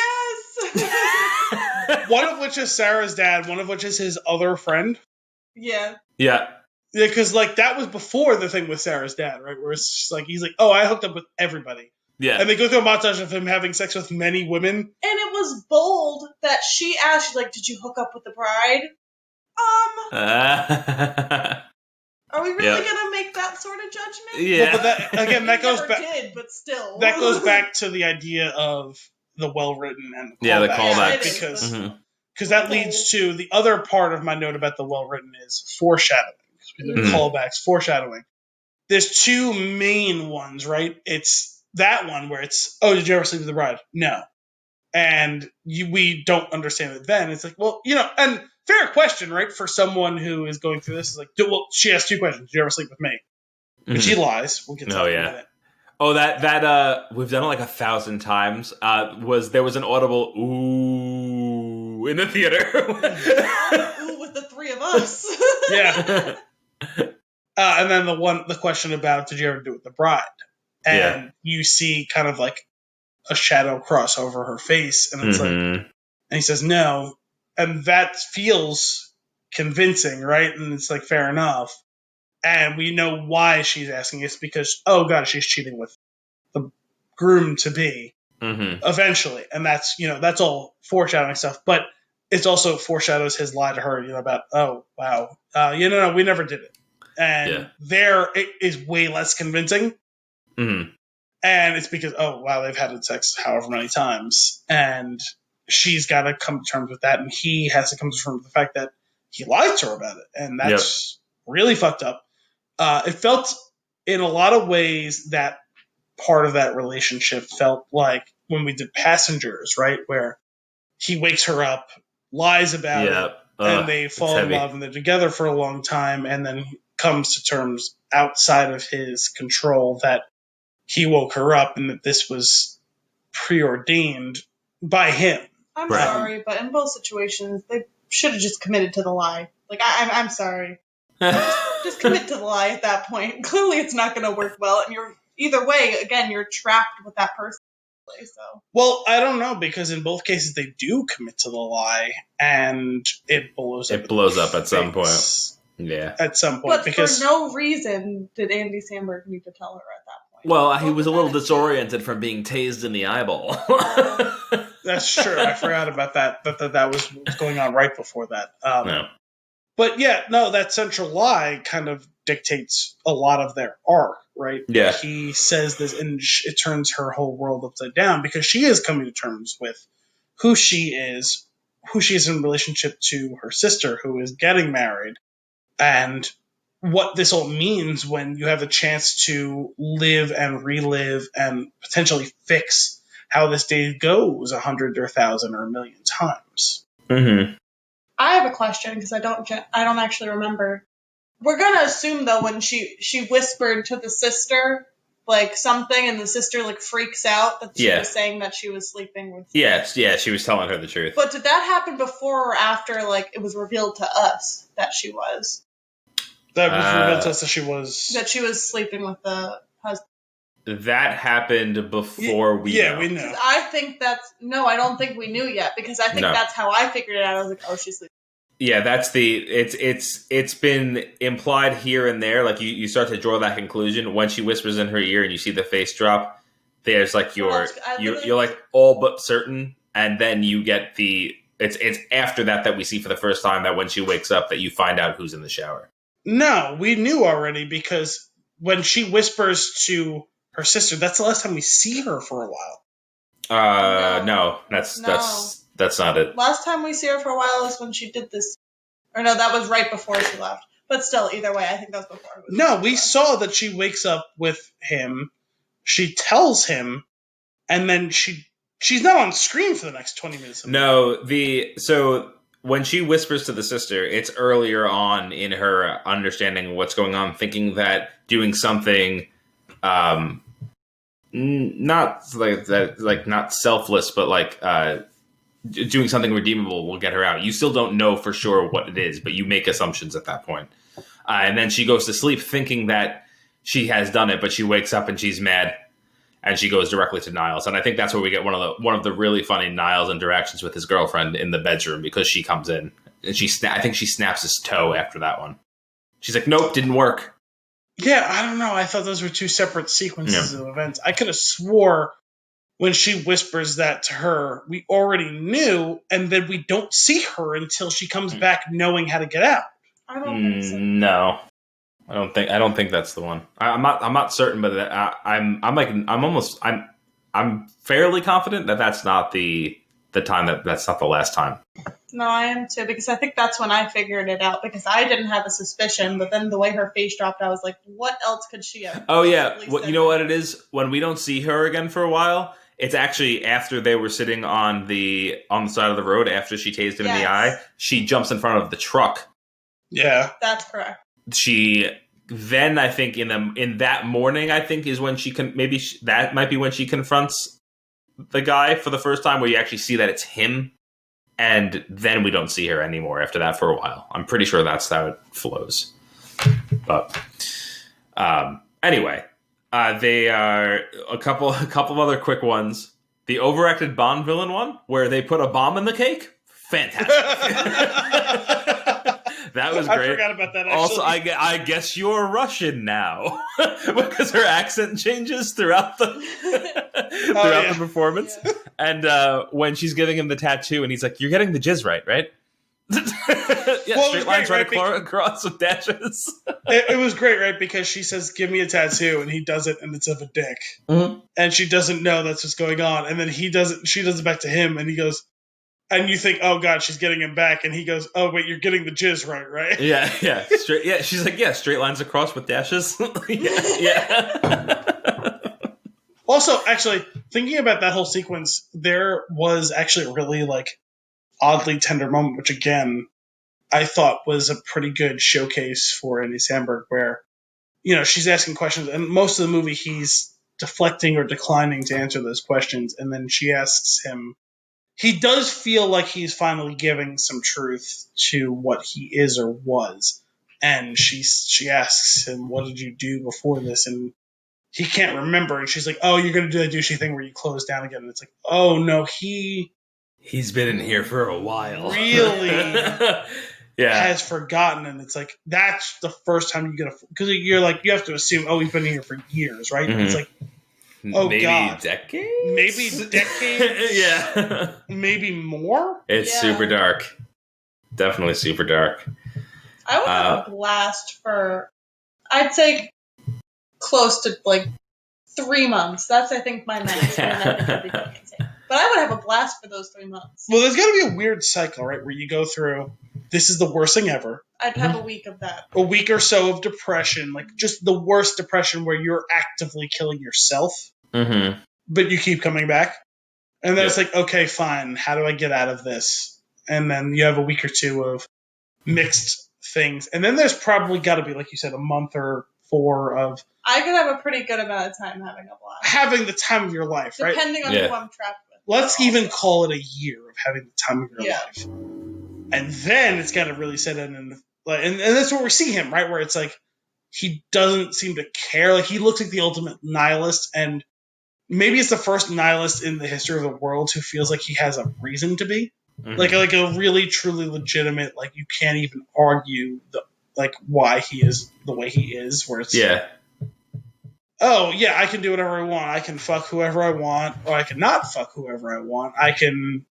One of which is Sarah's dad, one of which is his other friend. Yeah. Yeah. Yeah, because like that was before the thing with Sarah's dad, right? Where it's just like, he's like, oh, I hooked up with everybody. Yeah. And they go through a montage of him having sex with many women. And it was bold that she asked, she's like, did you hook up with the bride? Are we really gonna make that sort of judgment? Yeah. Well, but that goes back. Did, but still. That goes back to the idea of the well-written and the the callbacks. callbacks. Because that leads to the other part of my note about the well-written is foreshadowing. Callbacks, foreshadowing. There's two main ones, right? It's that one where it's, oh, did you ever sleep with the bride? No. And we don't understand it then. It's like, well, and fair question, right? For someone who is going through this, is like, well, she has two questions. Did you ever sleep with me? But she lies. We'll get to that in a minute. Oh, that we've done it like 1,000 times. There was an audible ooh in the theater. Ooh, with the three of us. Yeah. And then the question about, did you ever do it with the bride? And you see kind of like a shadow cross over her face, and it's like, and he says no, and that feels convincing, right? And it's like, fair enough. And we know why she's asking. It's because, oh god, she's cheating with the groom to be eventually, and that's all foreshadowing stuff. But it also foreshadows his lie to her, about, oh wow, no, we never did it, and there it is way less convincing. And it's because, oh wow, they've had sex however many times, and she's got to come to terms with that, and he has to come to terms with the fact that he lied to her about it, and that's really fucked up. It felt, in a lot of ways, that part of that relationship felt like when we did Passengers, right? Where he wakes her up, lies about it, and they fall in love, and they're together for a long time, and then comes to terms outside of his control that he woke her up and that this was preordained by him. I'm sorry, but in both situations, they should have just committed to the lie. Like, I'm sorry. Just commit to the lie at that point. Clearly it's not going to work well, and either way, again, you're trapped with that person. So. Well, I don't know, because in both cases they do commit to the lie, and it blows up. It blows up at some point. Yeah. At some point. But because for no reason did Andy Samberg need to tell her at that point. Well, he was a little disoriented from being tased in the eyeball. That's true. I forgot about that. That was going on right before that. No. But that central lie kind of dictates a lot of their arc, right? Yeah. He says this, and it turns her whole world upside down, because she is coming to terms with who she is in relationship to her sister, who is getting married, and what this all means when you have a chance to live and relive and potentially fix how this day goes 100 or 1,000 or 1,000,000 times. I have a question, because I don't actually remember. We're gonna assume, though, when she whispered to the sister like something, and the sister like freaks out that she was saying that she was sleeping with. Yes, she was telling her the truth. But did that happen before or after, like, it was revealed to us that she was? That was revealed to us that she was sleeping with the husband. That happened before we know. We know. I don't think we knew yet, because I think that's how I figured it out. I was like, oh, she's sleeping. Yeah, it's been implied here and there. Like you start to draw that conclusion when she whispers in her ear and you see the face drop. There's like you're like all but certain, and then you get it's after that we see for the first time that when she wakes up that you find out who's in the shower. No, we knew already, because when she whispers to her sister, that's the last time we see her for a while. No, that's not it. Last time we see her for a while is when she did this. Or no, that was right before she left. But still, either way, I think that was before. No, we saw that she wakes up with him. She tells him, and then she's not on screen for the next 20 minutes. No, so when she whispers to the sister, it's earlier on in her understanding what's going on, thinking that doing something, not like that, like not selfless, but like doing something redeemable will get her out. You still don't know for sure what it is, but you make assumptions at that point. And then she goes to sleep thinking that she has done it, but she wakes up and she's mad, and she goes directly to Niles. And I think that's where we get one of the really funny Niles interactions with his girlfriend in the bedroom, because she comes in and I think she snaps his toe after that one. She's like, "Nope, didn't work." Yeah, I don't know. I thought those were two separate sequences of events. I could have swore when she whispers that to her, we already knew, and then we don't see her until she comes back knowing how to get out. I don't think so. No, I don't think that's the one. I'm not certain, but I'm fairly confident that that's not the time that's not the last time. No, I am too, because I think that's when I figured it out, because I didn't have a suspicion, but then the way her face dropped, I was like, what else could she have? Oh yeah, you know what it is? When we don't see her again for a while, it's actually after they were sitting on the side of the road after she tased him in the eye. She jumps in front of the truck. Yeah, that's correct. She then, I think, in that morning, I think is when that might be when she confronts the guy for the first time, where you actually see that it's him, and then we don't see her anymore after that for a while. I'm pretty sure that's how it flows. But anyway, they are a couple of other quick ones. The overacted Bond villain one, where they put a bomb in the cake, fantastic. That was great. I forgot about that, actually. Also, I guess you're Russian now. Because her accent changes throughout the the performance. Yeah. And when she's giving him the tattoo, and he's like, you're getting the jizz right? Straight lines right across with dashes. It was great, right? Because she says, give me a tattoo, and he does it, and it's of a dick. Mm-hmm. And she doesn't know that's what's going on. And then she does it back to him, and he goes, and you think, oh God, she's getting him back, and he goes, oh wait, you're getting the jizz right? Yeah. She's like, yeah, straight lines across with dashes. yeah. Also, actually, thinking about that whole sequence, there was actually a really oddly tender moment, which again, I thought was a pretty good showcase for Andy Samberg, where, she's asking questions, and most of the movie he's deflecting or declining to answer those questions, and then she asks him. He does feel like he's finally giving some truth to what he is or was. And she asks him, what did you do before this? And he can't remember. And she's like, oh, you're going to do that douchey thing where you close down again. And it's like, oh, no, he's been in here for a while. Really has forgotten. And it's like, that's the first time you get because you're like, you have to assume, oh, he's been in here for years, right? Mm-hmm. It's like, oh, maybe God. Decades? Maybe decades? Yeah. Maybe more? It's super dark. Definitely super dark. I would have a blast for, I'd say, close to 3 months. That's, I think, my max. But I would have a blast for those 3 months. Well, there's got to be a weird cycle, right, where you go through, this is the worst thing ever. I'd have a week of that. A week or so of depression, just the worst depression where you're actively killing yourself. Mm-hmm. But you keep coming back. And then it's like, okay, fine. How do I get out of this? And then you have a week or two of mixed things. And then there's probably got to be, like you said, a month or 4 of... I could have a pretty good amount of time having a blast. Having the time of your life, right? Depending on who I'm trapped with. Let's even call it a year of having the time of your life. And then it's got to really set in. And that's where we see him, right? Where it's like, he doesn't seem to care. He looks like the ultimate nihilist, and maybe it's the first nihilist in the history of the world who feels like he has a reason to be. Mm-hmm. Like a really, truly legitimate, you can't even argue why he is the way he is, where it's oh, yeah, I can do whatever I want. I can fuck whoever I want, or I can not fuck whoever I want. I can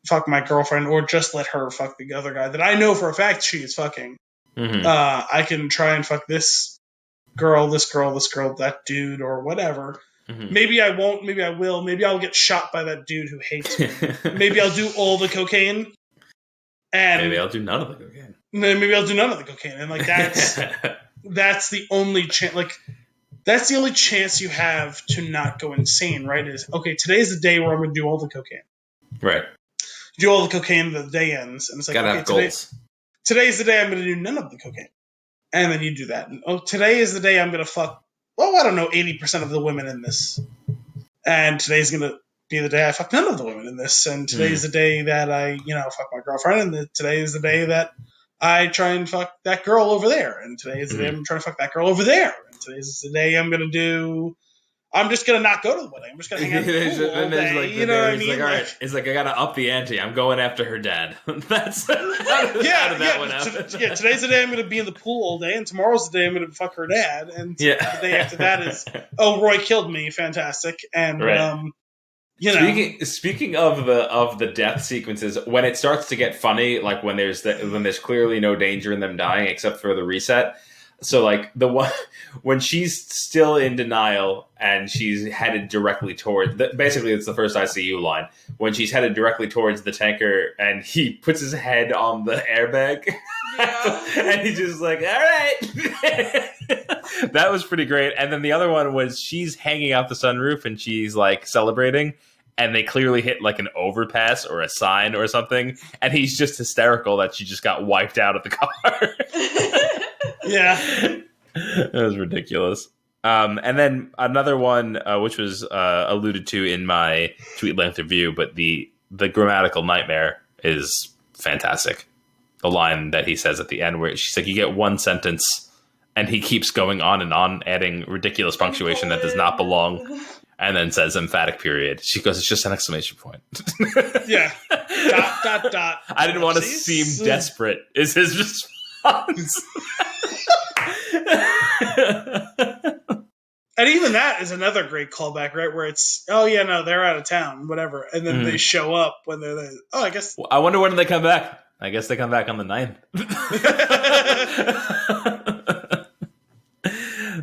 fuck my girlfriend, or just let her fuck the other guy that I know for a fact she is fucking. Mm-hmm. I can try and fuck this girl, that dude, or whatever. Mm-hmm. Maybe I won't, maybe I will. Maybe I'll get shot by that dude who hates me. Maybe I'll do all the cocaine. And maybe I'll do none of the cocaine. Maybe I'll do none of the cocaine. And that's the only chance. That's the only chance you have to not go insane, right? Is, okay, today's the day where I'm going to do all the cocaine. Right. Do all the cocaine, the day ends. And it's like, gotta have goals. Today's the day I'm going to do none of the cocaine. And then you do that. And, today is the day I'm going to fuck, 80% of the women in this. And today's going to be the day I fuck none of the women in this. And today's the day that I, fuck my girlfriend. And today is the day that I try and fuck that girl over there. And today is the day I'm trying to fuck that girl over there. And today's the day I'm going to do, I'm just gonna not go to the wedding. I'm just gonna hang out in the pool all day. You know what I mean? Like, all right. It's like, I gotta up the ante. I'm going after her dad. That's how did that one happen? Today's the day I'm gonna be in the pool all day, and tomorrow's the day I'm gonna fuck her dad, and the day after that is, Roy killed me. Fantastic. And Speaking of the death sequences, when it starts to get funny, like when there's clearly no danger in them dying except for the reset. So like the one when she's still in denial and she's headed directly toward basically it's the first ICU line when she's headed directly towards the tanker and he puts his head on the airbag and he's just like, all right. That was pretty great. And then the other one was she's hanging out the sunroof and she's like celebrating. And they clearly hit like an overpass or a sign or something. And he's just hysterical that she just got wiped out of the car. Yeah. That was ridiculous. And then another one, which was alluded to in my tweet length review, but the grammatical nightmare is fantastic. The line that he says at the end where she's like, you get one sentence and he keets going on and on, adding ridiculous punctuation that does not belong. And then says emphatic period. She goes, it's just an exclamation point. Yeah. ... I didn't want to seem desperate, is his response. And even that is another great callback, right? Where it's, oh yeah, no, they're out of town, whatever. And then they show up when they're there. Oh, I guess. I wonder when they come back. I guess they come back on the 9th.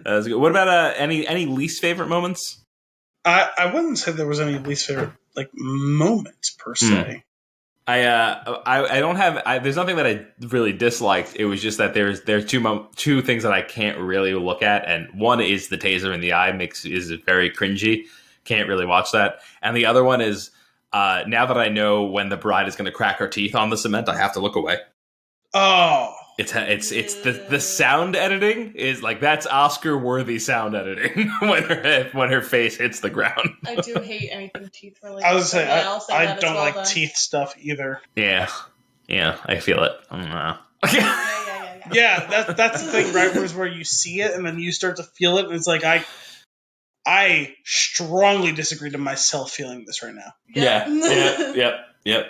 That was good. What about any least favorite moments? I wouldn't say there was any least favorite like moments per se. I don't have. There's nothing that I really disliked. It was just that there's two things that I can't really look at, and one is the taser in the eye is very cringy. Can't really watch that. And the other one is now that I know when the bride is going to crack her teeth on the cement, I have to look away. Oh. It's the sound editing is like that's Oscar worthy sound editing when her face hits the ground. I do hate anything teeth related. I was saying I don't like teeth stuff either. Yeah, I feel it. Yeah, that's the thing, right? Where you see it and then you start to feel it, and it's like I strongly disagree to myself feeling this right now. Yeah. Yep.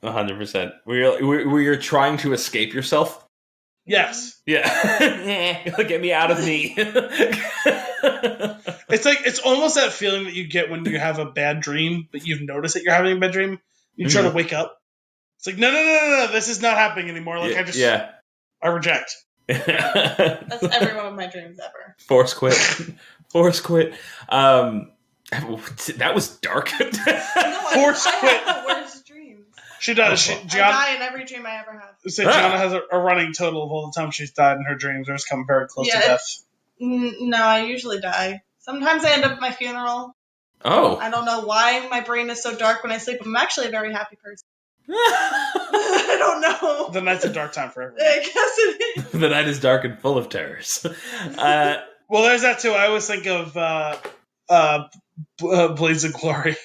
100%. Where you're trying to escape yourself. Yes. Yeah. Get me out of me. It's almost that feeling that you get when you have a bad dream, but you've noticed that you're having a bad dream. You try to wake up. It's like, no, this is not happening anymore. Like I reject. That's every one of my dreams ever. Force quit. That was dark. Force quit. I have the worst dreams. She does. I die in every dream I ever have. So Gianna has a running total of all the time she's died in her dreams or has come very close to death. No, I usually die. Sometimes I end up at my funeral. Oh. I don't know why my brain is so dark when I sleep. I'm actually a very happy person. I don't know. The night's a dark time for everyone. I guess it is. The night is dark and full of terrors. Well, there's that too. I always think of Blades of Glory.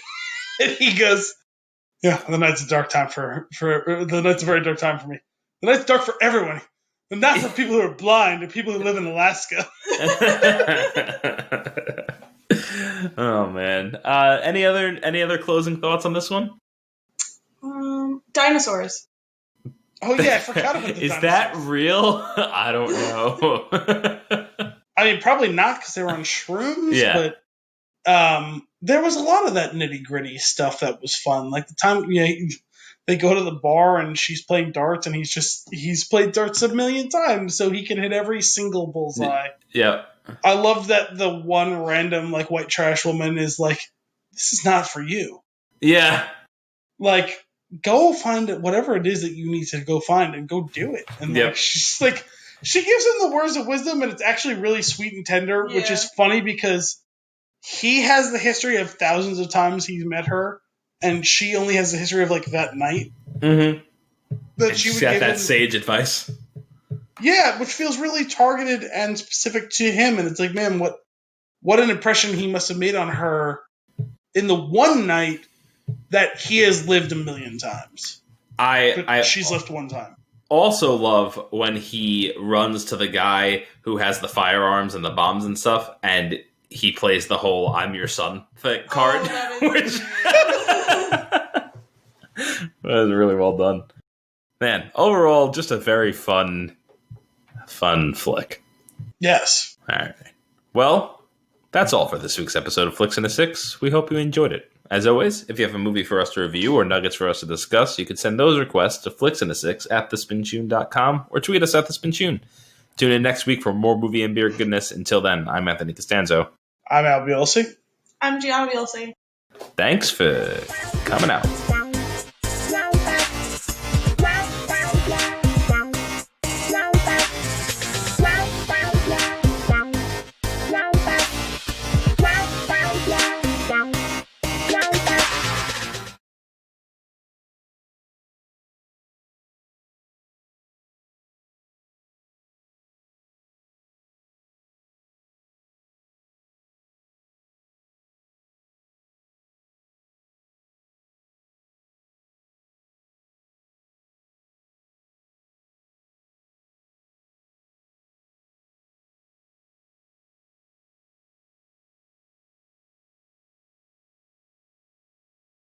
And he goes, yeah, the night's a dark time for the night's a very dark time for me. The night's dark for everyone, but not for people who are blind or people who live in Alaska. Oh man! Any other closing thoughts on this one? Dinosaurs. Oh yeah, I forgot about the dinosaurs. Is that real? I don't know. I mean, probably not because they were on shrooms. Yeah. But there was a lot of that nitty gritty stuff that was fun. Like the time they go to the bar and she's playing darts and he's played darts 1 million times so he can hit every single bullseye. Yeah. I love that the one random like white trash woman is like, this is not for you. Yeah. Like, go find it, whatever it is that you need to go find and go do it. And like, she's like, she gives him the words of wisdom and it's actually really sweet and tender, which is funny because he has the history of thousands of times he's met her, and she only has the history of like that night. Mm-hmm. That she would got give that him, sage advice. Yeah, which feels really targeted and specific to him, and it's like, man, what an impression he must have made on her in the one night that he has lived 1 million times. She's lived one time. Also love when he runs to the guy who has the firearms and the bombs and stuff, and he plays the whole "I'm your son" card, which was really well done. Man, overall, just a very fun flick. Yes. All right. Well, that's all for this week's episode of Flix and a Six. We hope you enjoyed it. As always, if you have a movie for us to review or nuggets for us to discuss, you can send those requests to flixandasix@thespintune.com or tweet us at thespintune. Tune in next week for more movie and beer goodness. Until then, I'm Anthony Costanzo. I'm Al Bielsi. I'm Gianna Bielsi. Thanks for coming out.